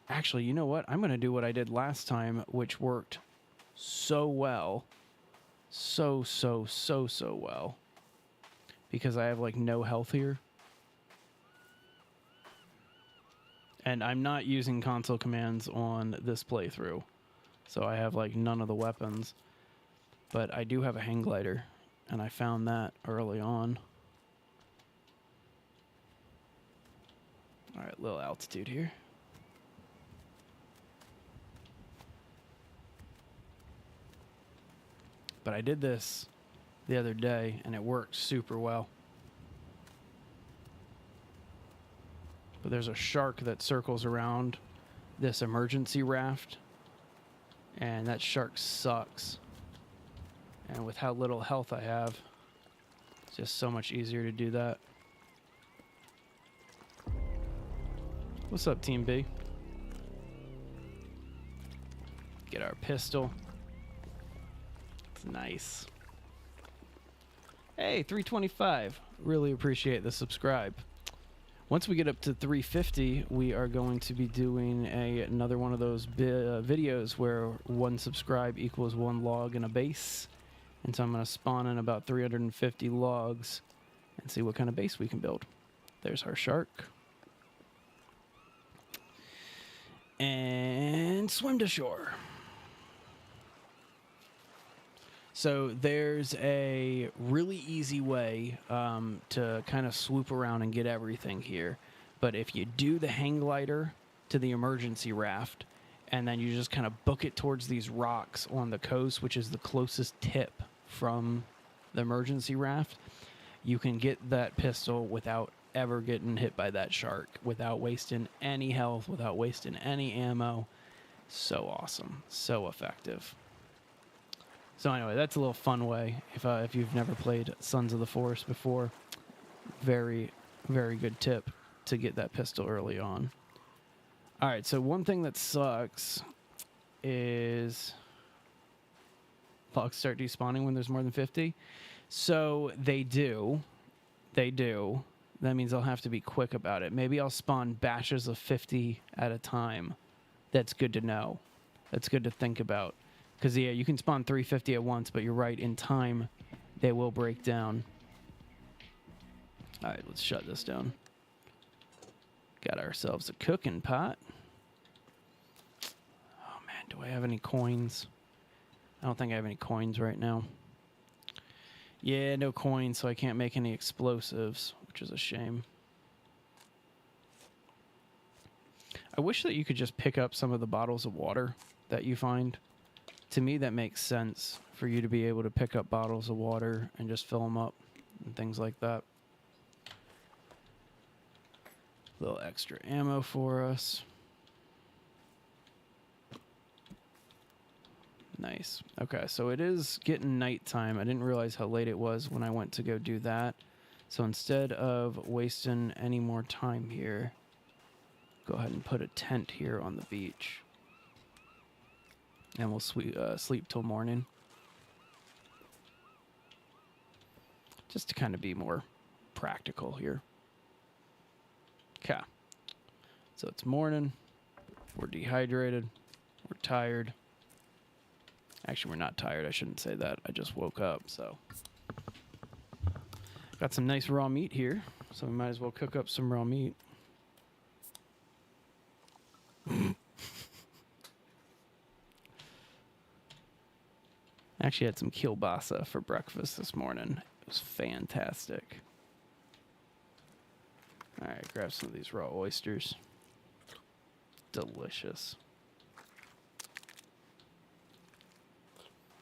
Actually, you know what? I'm going to do what I did last time, which worked so well. So well. Because I have, like, no health here. And I'm not using console commands on this playthrough. So I have, like, none of the weapons. But I do have a hang glider. And I found that early on. Alright, little altitude here. But I did this the other day, and it worked super well. But there's a shark that circles around this emergency raft, and that shark sucks. And with how little health I have, it's just so much easier to do that. What's up, Team B? Get our pistol. It's nice. Hey, 325. Really appreciate the subscribe. Once we get up to 350, we are going to be doing another one of those videos where 1 subscribe equals 1 log in a base. And so I'm going to spawn in about 350 logs and see what kind of base we can build. There's our shark. And swim to shore. So there's a really easy way to kind of swoop around and get everything here. But if you do the hang glider to the emergency raft, and then you just kind of book it towards these rocks on the coast, which is the closest tip from the emergency raft, you can get that pistol without ever getting hit by that shark, without wasting any health, without wasting any ammo. So awesome. So effective. So anyway, that's a little fun way. If you've never played Sons of the Forest before, very, very good tip to get that pistol early on. All right, so one thing that sucks is logs start despawning when there's more than 50. So they do. That means I'll have to be quick about it. Maybe I'll spawn batches of 50 at a time. That's good to know. That's good to think about. Because, yeah, you can spawn 350 at once, but you're right. In time, they will break down. All right, let's shut this down. Got ourselves a cooking pot. Oh, man, do I have any coins? I don't think I have any coins right now. Yeah, no coins, so I can't make any explosives, which is a shame. I wish that you could just pick up some of the bottles of water that you find. To me, that makes sense for you to be able to pick up bottles of water and just fill them up and things like that. A little extra ammo for us. Nice. Okay, so it is getting nighttime. I didn't realize how late it was when I went to go do that. So instead of wasting any more time here, go ahead and put a tent here on the beach. And we'll sleep till morning. Just to kind of be more practical here. Okay. So it's morning. We're dehydrated. We're tired. Actually, we're not tired. I shouldn't say that. I just woke up, so. Got some nice raw meat here, so we might as well cook up some raw meat. Actually had some kielbasa for breakfast this morning. It was fantastic. All right, grab some of these raw oysters. Delicious.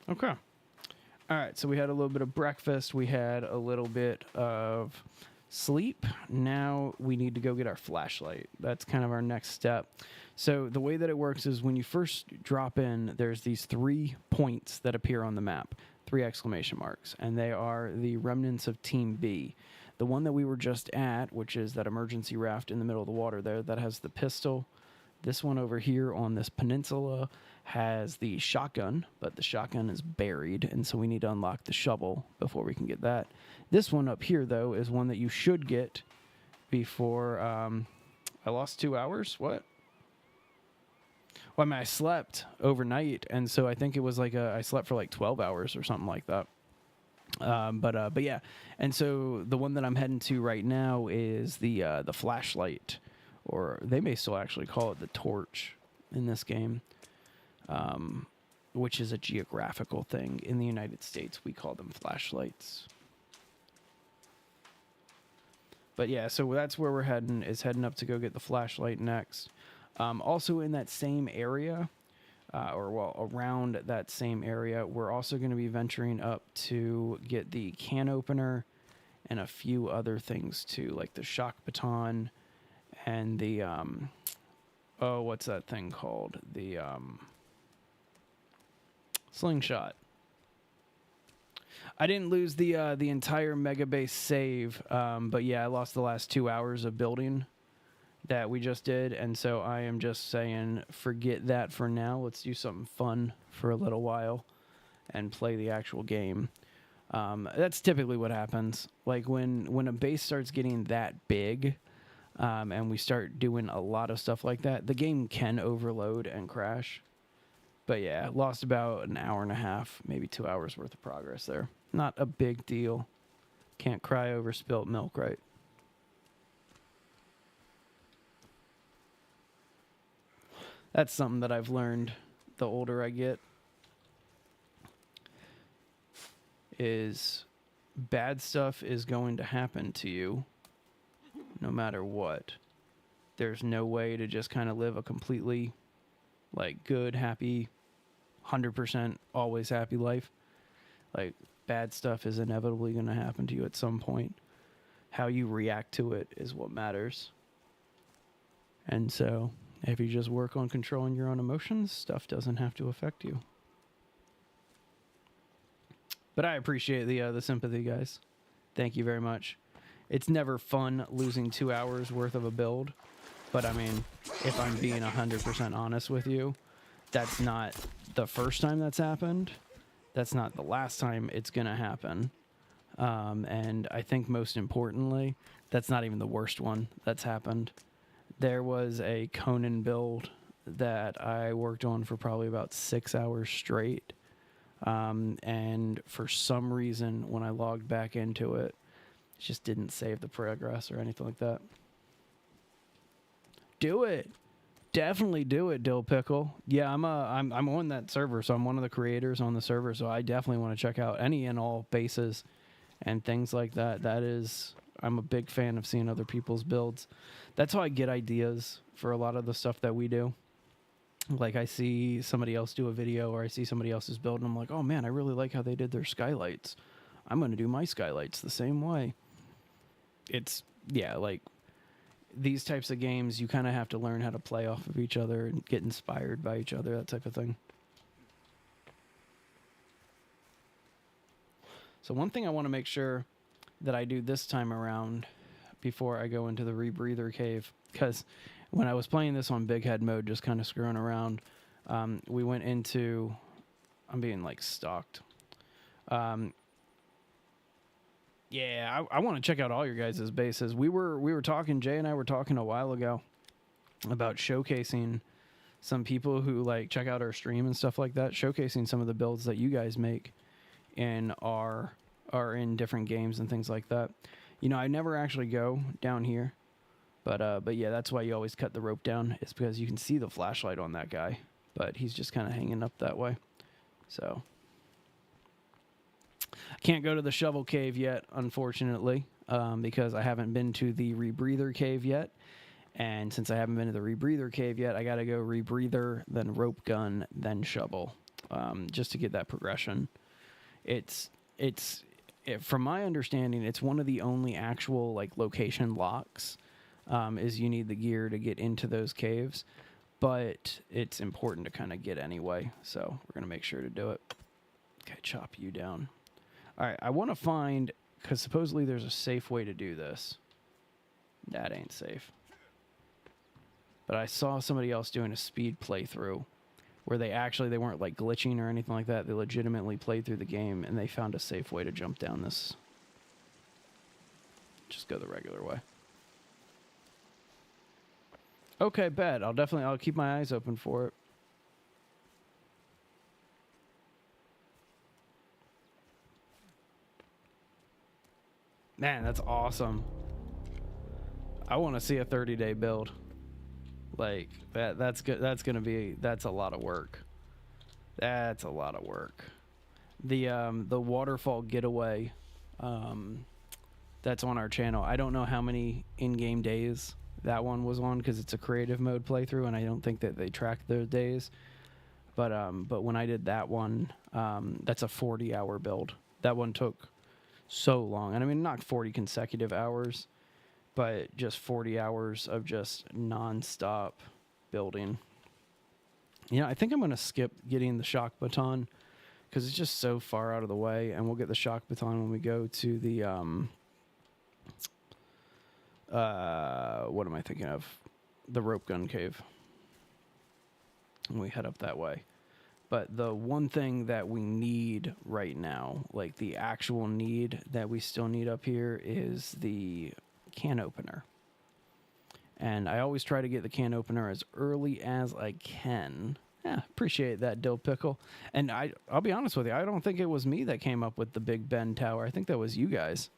Okay. All right, so we had a little bit of breakfast. We had a little bit of sleep. Now we need to go get our flashlight. That's kind of our next step. So the way that it works is when you first drop in, there's these 3 points that appear on the map, 3 exclamation marks, and they are the remnants of Team B. The one that we were just at, which is that emergency raft in the middle of the water there, that has the pistol. This one over here on this peninsula has the shotgun, but the shotgun is buried, and so we need to unlock the shovel before we can get that. This one up here, though, is one that you should get before... I lost 2 hours? What? Well, I mean, I slept overnight, and so I think it was like I slept for like 12 hours or something like that. But yeah, and so the one that I'm heading to right now is the flashlight, or they may still actually call it the torch in this game, which is a geographical thing. In the United States, we call them flashlights. But yeah, so that's where we're heading, is heading up to go get the flashlight next. Also in that same area, around that same area, we're also going to be venturing up to get the can opener and a few other things too, like the shock baton and the, what's that thing called? The slingshot. I didn't lose the entire Mega Base save, but yeah, I lost the last 2 hours of building that we just did, and so I am just saying forget that for now. Let's do something fun for a little while and play the actual game. That's typically what happens. Like when a base starts getting that big, and we start doing a lot of stuff like that, the game can overload and crash. But yeah, lost about an hour and a half, maybe 2 hours worth of progress there. Not a big deal. Can't cry over spilt milk, right? That's something that I've learned the older I get, is bad stuff is going to happen to you no matter what. There's no way to just kind of live a completely like good, happy, 100% always happy life. Like bad stuff is inevitably going to happen to you at some point. How you react to it is what matters. And so if you just work on controlling your own emotions, stuff doesn't have to affect you. But I appreciate the sympathy, guys. Thank you very much. It's never fun losing 2 hours worth of a build. But I mean, if I'm being 100% honest with you, that's not the first time that's happened. That's not the last time it's going to happen. And I think most importantly, That's not even the worst one that's happened. There was a Conan build that I worked on for probably about 6 hours straight. And for some reason, when I logged back into it, it just didn't save the progress or anything like that. Do it. Definitely do it, Dill Pickle. Yeah, I'm on that server, so I'm one of the creators on the server, so I definitely want to check out any and all bases and things like that. I'm a big fan of seeing other people's builds. That's how I get ideas for a lot of the stuff that we do. Like I see somebody else do a video or I see somebody else's build and I'm like, oh man, I really like how they did their skylights. I'm going to do my skylights the same way. Like these types of games, you kind of have to learn how to play off of each other and get inspired by each other, that type of thing. So one thing I want to make sure that I do this time around before I go into the Rebreather Cave, because when I was playing this on Big Head mode, just kind of screwing around, we went into... I'm being, like, stalked. Yeah, I want to check out all your guys' bases. We were talking, Jay and I were talking a while ago about showcasing some people who like check out our stream and stuff like that, showcasing some of the builds that you guys make in are in different games and things like that. You know, I never actually go down here, but yeah, that's why you always cut the rope down. It's because you can see the flashlight on that guy, but he's just kind of hanging up that way. So I can't go to the Shovel Cave yet, unfortunately, because I haven't been to the Rebreather Cave yet. And since I haven't been to the Rebreather Cave yet, I got to go Rebreather, then Rope Gun, then Shovel, just to get that progression. From my understanding, it's one of the only actual like location locks, is you need the gear to get into those caves, but it's important to kind of get anyway. So we're going to make sure to do it. Okay, chop you down. All right, I want to find, because supposedly there's a safe way to do this. That ain't safe. But I saw somebody else doing a speed playthrough where they weren't like glitching or anything like that. They legitimately played through the game and they found a safe way to jump down this. Just go the regular way. Okay, bet. I'll keep my eyes open for it. Man, that's awesome. I want to see a 30-day build. Like that's good. That's a lot of work. That's a lot of work. The waterfall getaway, that's on our channel. I don't know how many in-game days that one was on because it's a creative mode playthrough, and I don't think that they track those days. But when I did that one, that's a 40-hour build. That one took so long, and I mean not 40 consecutive hours, but just 40 hours of just non-stop building. You know, I think I'm going to skip getting the shock baton because it's just so far out of the way, and we'll get the shock baton when we go to the, what am I thinking of? The rope gun cave. And we head up that way. But the one thing that we need right now, like the actual need that we still need up here, is the can opener. And I always try to get the can opener as early as I can. Yeah, appreciate that, Dill Pickle. And I'll be honest with you, I don't think it was me that came up with the Big Ben Tower. I think that was you guys.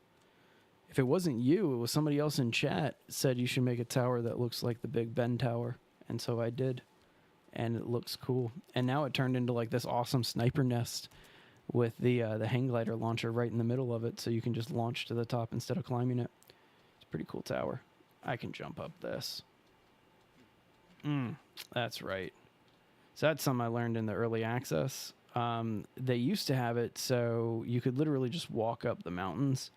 If it wasn't you, it was somebody else in chat said you should make a tower that looks like the Big Ben Tower. And so I did. And it looks cool. And now it turned into like this awesome sniper nest with the hang glider launcher right in the middle of it, so you can just launch to the top instead of climbing it. It's a pretty cool tower. I can jump up this. That's right. So that's something I learned in the early access. They used to have it so you could literally just walk up the mountains,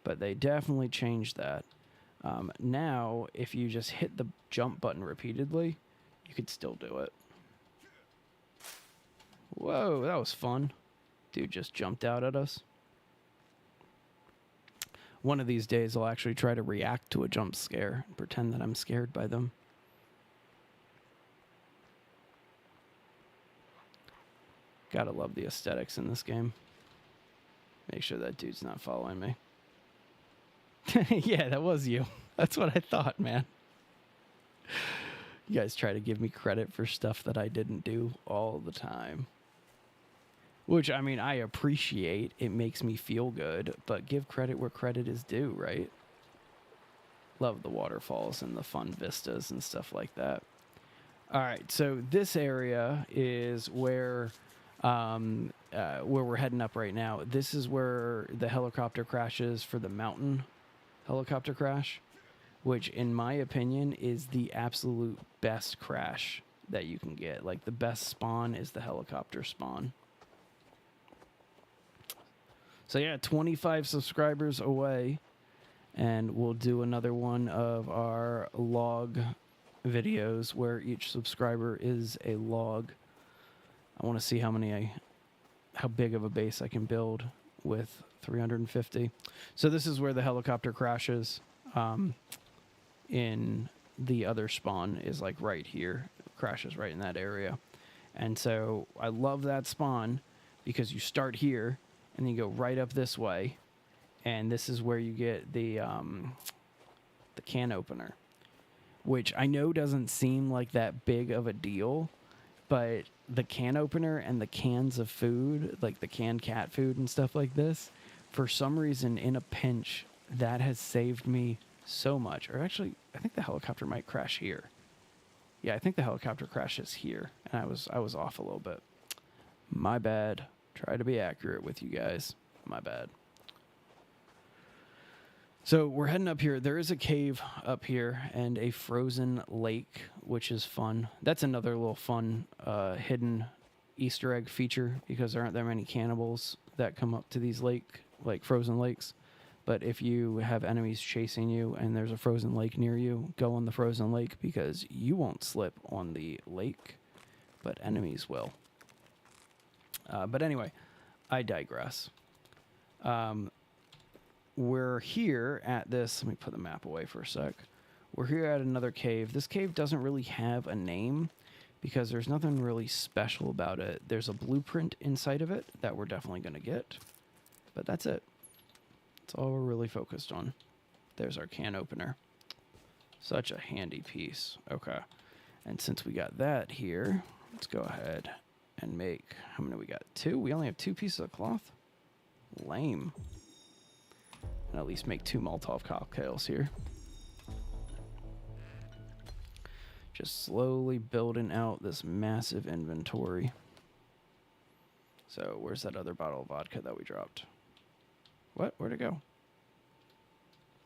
but they definitely changed that. Now, if you just hit the jump button repeatedly, you could still do it. Whoa, that was fun. Dude just jumped out at us. One of these days, I'll actually try to react to a jump scare and pretend that I'm scared by them. Gotta love the aesthetics in this game. Make sure that dude's not following me. Yeah, that was you. That's what I thought, man. You guys try to give me credit for stuff that I didn't do all the time. Which, I mean, I appreciate. It makes me feel good, but give credit where credit is due, right? Love the waterfalls and the fun vistas and stuff like that. All right, so this area is where we're heading up right now. This is where the helicopter crashes for the mountain helicopter crash, which in my opinion is the absolute best crash that you can get. Like, the best spawn is the helicopter spawn. So yeah, 25 subscribers away, and we'll do another one of our log videos where each subscriber is a log. I want to see how big of a base I can build with 350. So this is where the helicopter crashes. In the other spawn is like right here. It crashes right in that area. And so I love that spawn because you start here and then you go right up this way, and this is where you get the can opener, which I know doesn't seem like that big of a deal, but the can opener and the cans of food, like the canned cat food and stuff like this, for some reason in a pinch, that has saved me so much. Or actually, I think the helicopter might crash here. Yeah, I think the helicopter crashes here, and I was off a little bit. My bad. Try to be accurate with you guys. My bad. So we're heading up here. There is a cave up here and a frozen lake, which is fun. That's another little fun hidden Easter egg feature, because there aren't that many cannibals that come up to these frozen lakes. But if you have enemies chasing you and there's a frozen lake near you, go on the frozen lake, because you won't slip on the lake, but enemies will. But anyway, I digress. We're here at this. Let me put the map away for a sec. We're here at another cave. This cave doesn't really have a name because there's nothing really special about it. There's a blueprint inside of it that we're definitely going to get, but that's it. That's all we're really focused on. There's our can opener. Such a handy piece. Okay. And since we got that here, let's go ahead and make, how many we got? 2? We only have 2 pieces of cloth? Lame. And at least make 2 Molotov cocktails here. Just slowly building out this massive inventory. So where's that other bottle of vodka that we dropped? What? Where'd it go?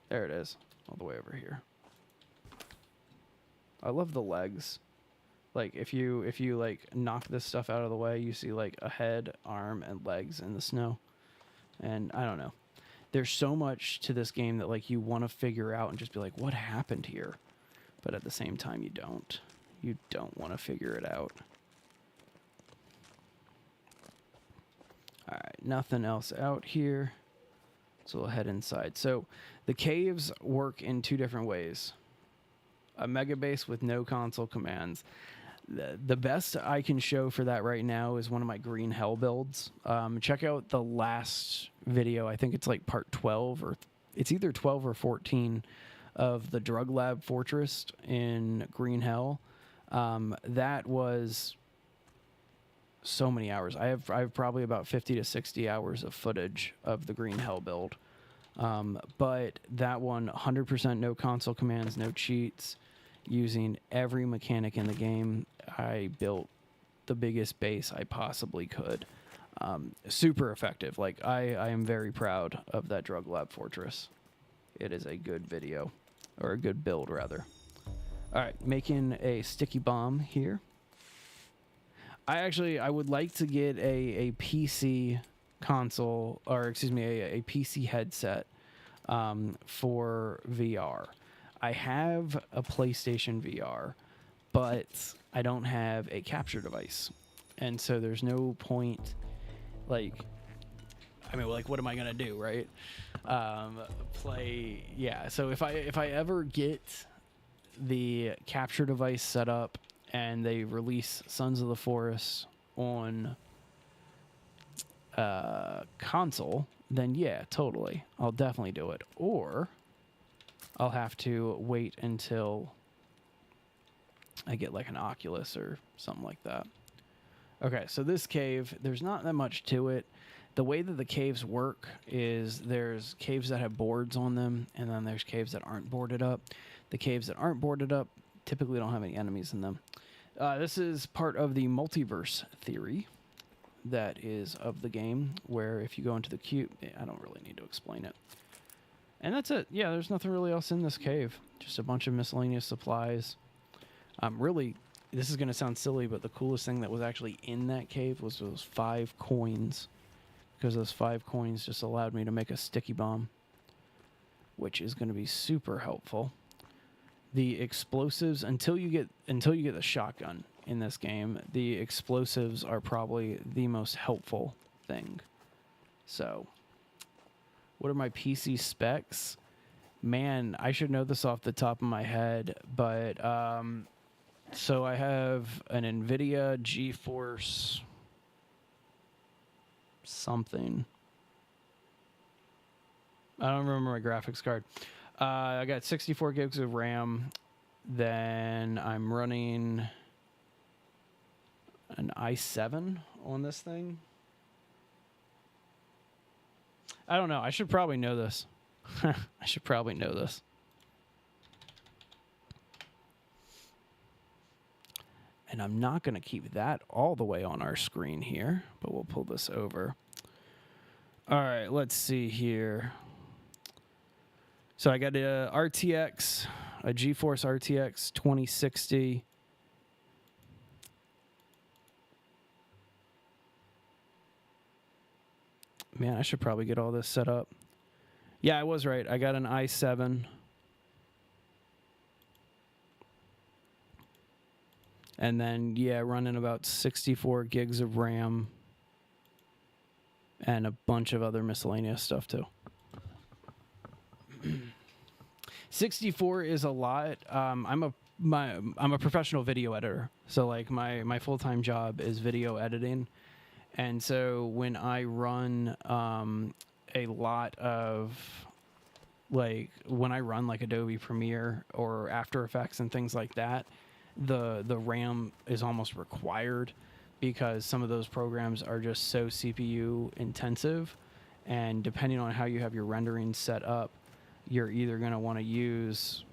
There it is. All the way over here. I love the legs. Like, if you like knock this stuff out of the way, you see like a head, arm, and legs in the snow. And I don't know. There's so much to this game that like you want to figure out and just be like, what happened here? But at the same time, you don't. You don't want to figure it out. All right, nothing else out here. So we'll head inside. So the caves work in 2 different ways. A mega base with no console commands. The best I can show for that right now is one of my green hell builds. Check out the last video. I think it's like part 12, or it's either 12 or 14 of the Drug Lab Fortress in Green Hell. That was so many hours. I have probably about 50 to 60 hours of footage of the Green Hell build. But that one, 100% no console commands, no cheats, using every mechanic in the game. I built the biggest base I possibly could. Super effective. Like, I am very proud of that Drug Lab Fortress. It is a good video, or a good build rather. All right, making a sticky bomb here. I would like to get a PC console, or excuse me, a PC headset for VR. I have a PlayStation VR, but I don't have a capture device. And so there's no point, like, I mean, like, what am I going to do, right? Yeah, so if I ever get the capture device set up and they release Sons of the Forest on console, then yeah, totally, I'll definitely do it. Or I'll have to wait until I get like an Oculus or something like that. Okay, so this cave, there's not that much to it. The way that the caves work is there's caves that have boards on them, and then there's caves that aren't boarded up. The caves that aren't boarded up typically don't have any enemies in them. This is part of the multiverse theory that is of the game, where if you go into the cube, I don't really need to explain it. And that's it. Yeah, there's nothing really else in this cave. Just a bunch of miscellaneous supplies. Really, this is going to sound silly, but the coolest thing that was actually in that cave was those 5 coins. Because those 5 coins just allowed me to make a sticky bomb, which is going to be super helpful. The explosives, until you get the shotgun in this game, the explosives are probably the most helpful thing. So, what are my PC specs? Man, I should know this off the top of my head, but so I have an NVIDIA GeForce something. I don't remember my graphics card. I got 64 gigs of RAM. Then I'm running an i7 on this thing. I don't know. I should probably know this. I should probably know this. And I'm not going to keep that all the way on our screen here, but we'll pull this over. All right, let's see here. So I got a GeForce RTX 2060. Man, I should probably get all this set up. Yeah, I was right. I got an i7. And then, yeah, running about 64 gigs of RAM. And a bunch of other miscellaneous stuff, too. 64 is a lot. I'm a professional video editor. So, like, my full-time job is video editing. And so when I run a lot of, like, when I run, like, Adobe Premiere or After Effects and things like that, the RAM is almost required because some of those programs are just so CPU intensive, and depending on how you have your rendering set up, you're either going to want to use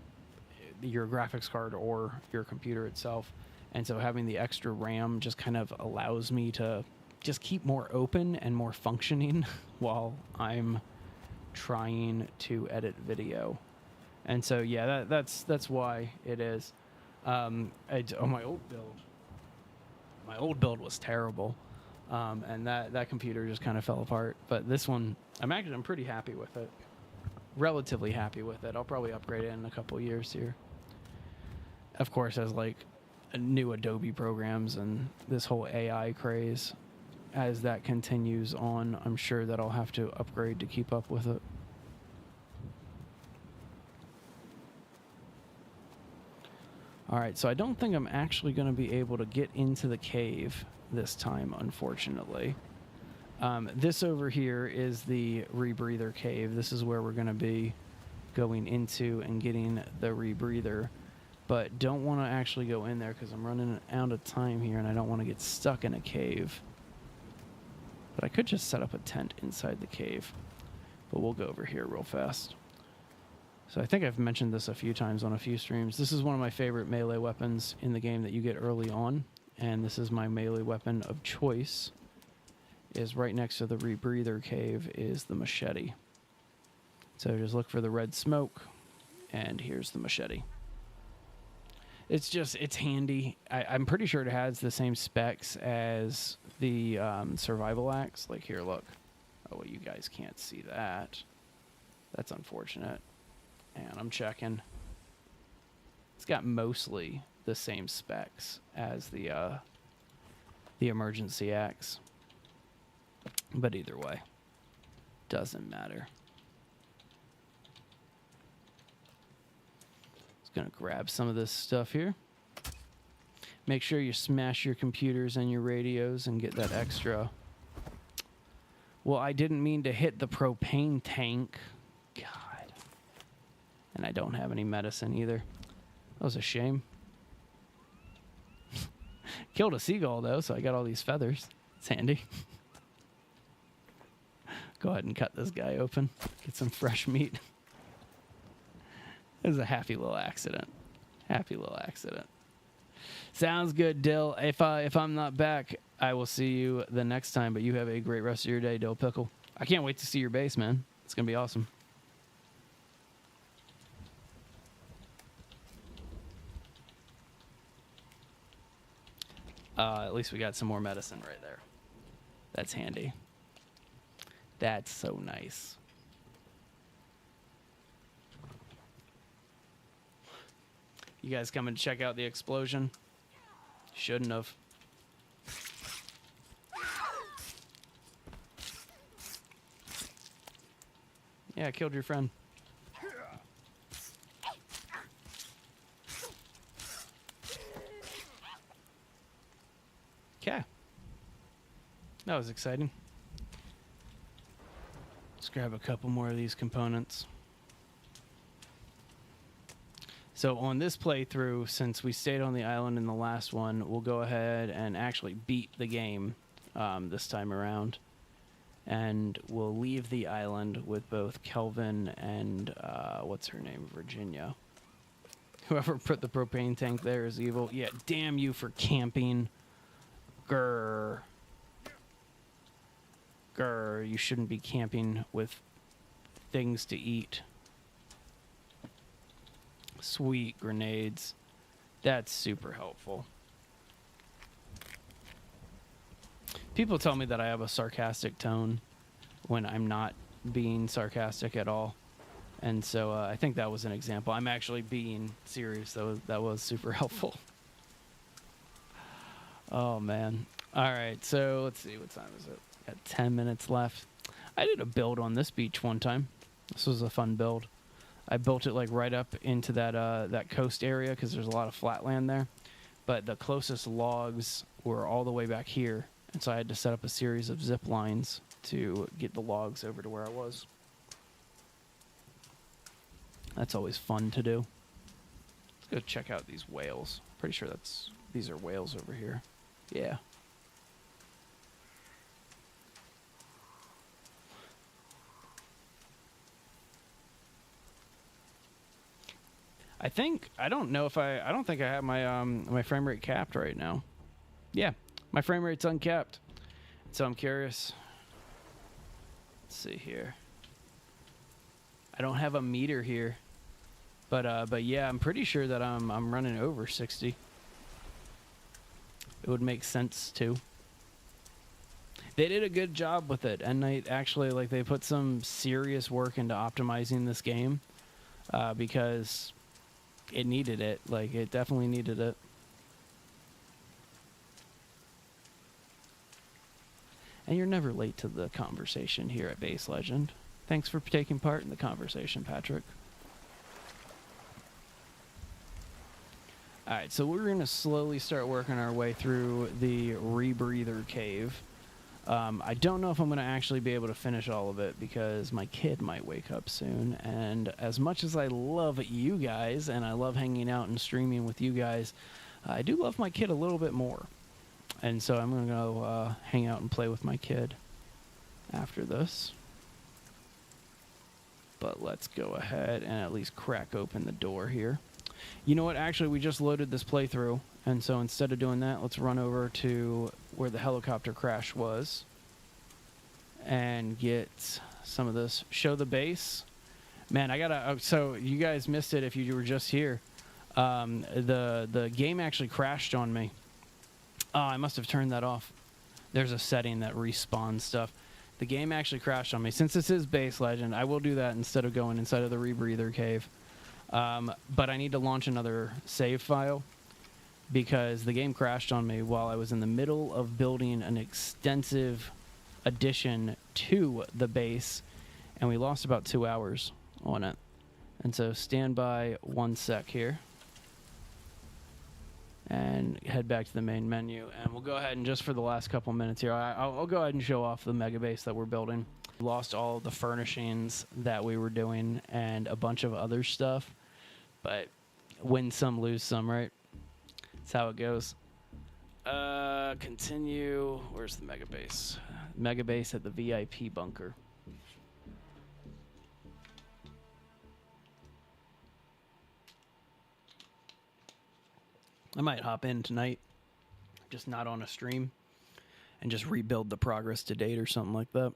your graphics card or your computer itself. And so having the extra RAM just kind of allows me to just keep more open and more functioning while I'm trying to edit video. And so, yeah, that's why it is. My old build was terrible, and that computer just kind of fell apart. But this one, I'm pretty happy with it, relatively happy with it. I'll probably upgrade it in a couple years here. Of course, as like new Adobe programs and this whole AI craze, as that continues on, I'm sure that I'll have to upgrade to keep up with it. All right, so I don't think I'm actually going to be able to get into the cave this time, unfortunately. This over here is the rebreather cave. This is where we're going to be going into and getting the rebreather. But don't want to actually go in there because I'm running out of time here and I don't want to get stuck in a cave. But I could just set up a tent inside the cave. But we'll go over here real fast. So I think I've mentioned this a few times on a few streams. This is one of my favorite melee weapons in the game that you get early on. And this is my melee weapon of choice. Is right next to the rebreather cave is the machete. So just look for the red smoke. And here's the machete. It's handy. I'm pretty sure it has the same specs as the survival axe. Like here, look. Oh, well, you guys can't see that. That's unfortunate. And I'm checking. It's got mostly the same specs as the emergency axe. But either way, doesn't matter. Just gonna grab some of this stuff here. Make sure you smash your computers and your radios and get that extra. Well, I didn't mean to hit the propane tank. God. And I don't have any medicine either. That was a shame. Killed a seagull, though, so I got all these feathers. It's handy. Go ahead and cut this guy open. Get some fresh meat. It was a happy little accident. Happy little accident. Sounds good, Dill. If I'm not back, I will see you the next time, but you have a great rest of your day, Dill Pickle. I can't wait to see your base, man. It's going to be awesome. At least we got some more medicine right there. That's handy. That's so nice. You guys coming to check out the explosion? Shouldn't have. Yeah, I killed your friend. Okay. That was exciting. Let's grab a couple more of these components. So on this playthrough, since we stayed on the island in the last one, we'll go ahead and actually beat the game this time around. And we'll leave the island with both Kelvin and, what's her name, Virginia. Whoever put the propane tank there is evil. Yeah, damn you for camping. Grr. Grr, you shouldn't be camping with things to eat. Sweet grenades. That's super helpful. People tell me that I have a sarcastic tone when I'm not being sarcastic at all. And so I think that was an example. I'm actually being serious. That was super helpful. Oh, man. All right, so let's see. What time is it? Got 10 minutes left. I did a build on this beach one time. This was a fun build. I built it like right up into that coast area because there's a lot of flat land there. But the closest logs were all the way back here. And so I had to set up a series of zip lines to get the logs over to where I was. That's always fun to do. Let's go check out these whales. Pretty sure these are whales over here. Yeah. I don't think I have my my frame rate capped right now. Yeah, my frame rate's uncapped. So I'm curious. Let's see here. I don't have a meter here. But yeah, I'm pretty sure that I'm running over 60. It would make sense too. They did a good job with it. Endnight actually, like, they put some serious work into optimizing this game because it needed it. Like, it definitely needed it. And you're never late to the conversation here at Base Legend. Thanks for taking part in the conversation, Patrick. Alright, so we're going to slowly start working our way through the Rebreather Cave. I don't know if I'm going to actually be able to finish all of it because my kid might wake up soon. And as much as I love you guys and I love hanging out and streaming with you guys, I do love my kid a little bit more. And so I'm going to go hang out and play with my kid after this. But let's go ahead and at least crack open the door here. You know what? Actually, we just loaded this playthrough. And so instead of doing that, let's run over to where the helicopter crash was and get some of this. Show the base. Man, I gotta... so you guys missed it if you were just here. The game actually crashed on me. Oh, I must have turned that off. There's a setting that respawns stuff. The game actually crashed on me. Since this is Base Legend, I will do that instead of going inside of the Rebreather Cave. But I need to launch another save file because the game crashed on me while I was in the middle of building an extensive addition to the base, and we lost about 2 hours on it. And so stand by 1 sec here and head back to the main menu, and we'll go ahead and just for the last couple minutes here, I'll go ahead and show off the mega base that we're building. lost all the furnishings that we were doing and a bunch of other stuff. But win some, lose some, right? That's how it goes. Continue. Where's the mega base? Mega base at the VIP bunker. I might hop in tonight, just not on a stream, and just rebuild the progress to date or something like that.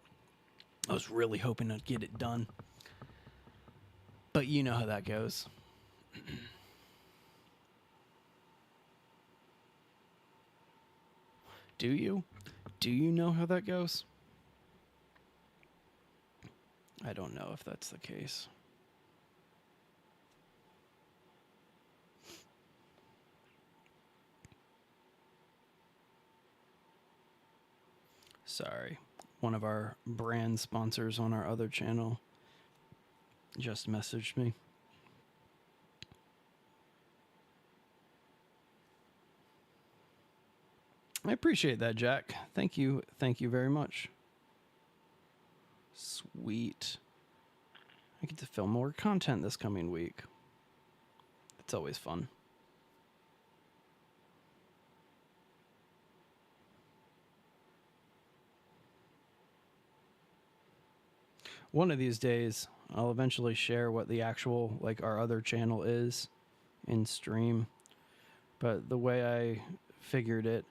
I was really hoping to get it done, but you know how that goes. Do you? Do you know how that goes? I don't know if that's the case. Sorry. One of our brand sponsors on our other channel just messaged me. I appreciate that, Jack. Thank you. Thank you very much. Sweet. I get to film more content this coming week. It's always fun. One of these days, I'll eventually share what the actual, like, our other channel is in stream. But the way I figured it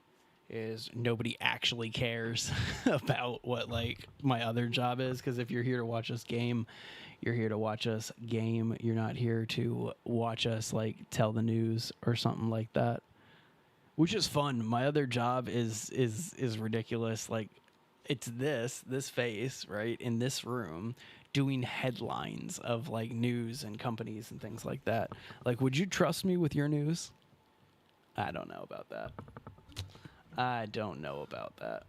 is nobody actually cares about what, like, my other job is. Because if you're here to watch us game, you're here to watch us game. You're not here to watch us, like, tell the news or something like that. Which is fun. My other job is ridiculous. Like, it's this face, right, in this room, doing headlines of, like, news and companies and things like that. Like, would you trust me with your news? I don't know about that. I don't know about that.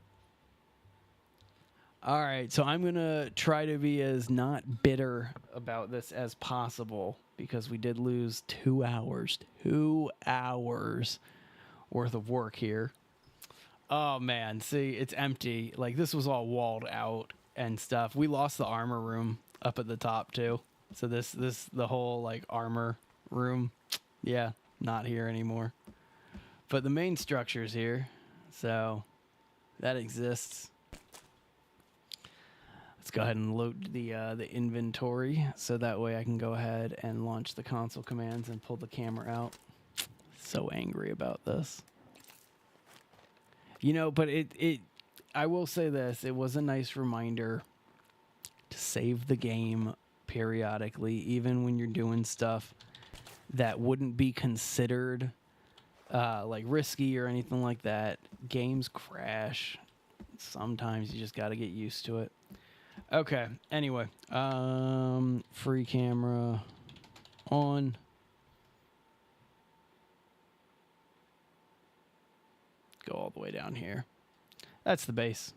All right, so I'm going to try to be as not bitter about this as possible because we did lose 2 hours. 2 hours worth of work here. Oh, man, see, it's empty. Like, this was all walled out and stuff. We lost the armor room up at the top, too. So the whole, like, armor room, yeah, not here anymore. But the main structure's here, so that exists. Let's go ahead and load the inventory so that way I can go ahead and launch the console commands and pull the camera out. So angry about this. You know, but I will say this, it was a nice reminder to save the game periodically, even when you're doing stuff that wouldn't be considered like risky or anything like that. Games crash. Sometimes you just got to get used to it. Okay, anyway, free camera on. Go all the way down here. That's the base.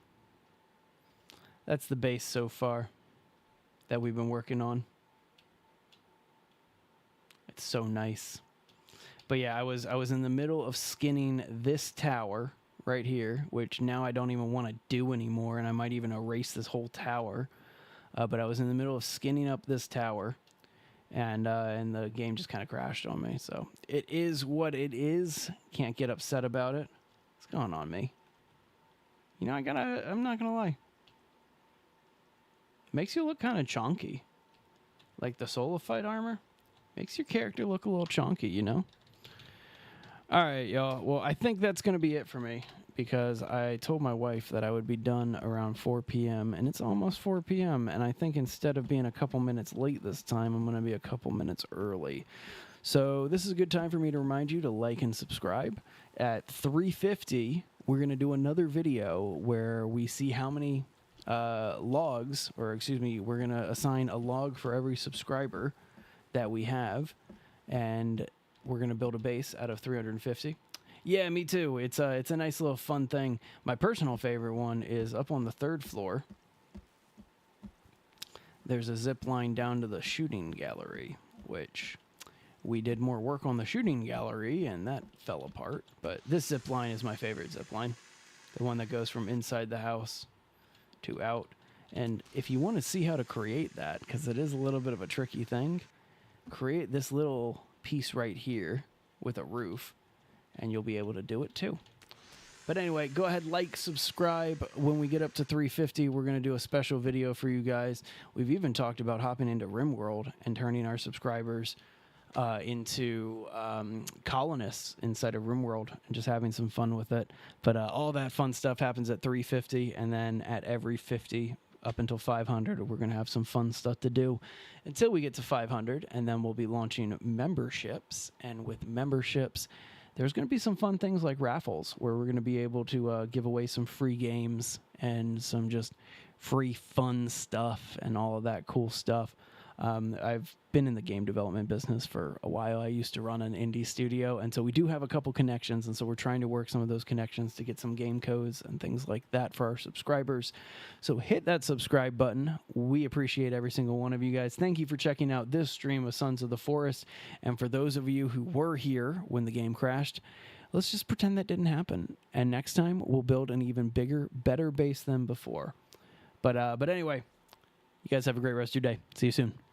That's the base so far that we've been working on. It's so nice. But yeah, I was in the middle of skinning this tower right here, which now I don't even want to do anymore, and I might even erase this whole tower. But I was in the middle of skinning up this tower, and the game just kind of crashed on me. So it is what it is. Can't get upset about it. What's going on, me? You know, I'm not gonna lie. Makes you look kind of chunky. Like the Solifite armor makes your character look a little chunky, you know? All right, y'all. Well, I think that's going to be it for me because I told my wife that I would be done around 4 p.m. and it's almost 4 p.m. And I think instead of being a couple minutes late this time, I'm going to be a couple minutes early. So this is a good time for me to remind you to like and subscribe. At 3:50, we're going to do another video where we see how many logs, or excuse me, we're going to assign a log for every subscriber that we have, and we're going to build a base out of 350. Yeah, me too. It's a nice little fun thing. My personal favorite one is up on the 3rd floor. There's a zip line down to the shooting gallery, which we did more work on the shooting gallery and that fell apart. But this zip line is my favorite zip line. The one that goes from inside the house to out. And if you want to see how to create that, because it is a little bit of a tricky thing, create this little piece right here with a roof, and you'll be able to do it too. But anyway, go ahead, like, subscribe. When we get up to 350, we're going to do a special video for you guys. We've even talked about hopping into RimWorld and turning our subscribers into colonists inside of RimWorld and just having some fun with it. But all that fun stuff happens at 350, and then at every 50 up until 500, we're going to have some fun stuff to do until we get to 500, and then we'll be launching memberships. And with memberships, there's going to be some fun things like raffles where we're going to be able to give away some free games and some just free fun stuff and all of that cool stuff. I've been in the game development business for a while. I used to run an indie studio, and so we do have a couple connections, and so we're trying to work some of those connections to get some game codes and things like that for our subscribers. So hit that subscribe button. We appreciate every single one of you guys. Thank you for checking out this stream of Sons of the Forest, and for those of you who were here when the game crashed, let's just pretend that didn't happen, and next time we'll build an even bigger, better base than before. But anyway, you guys have a great rest of your day. See you soon.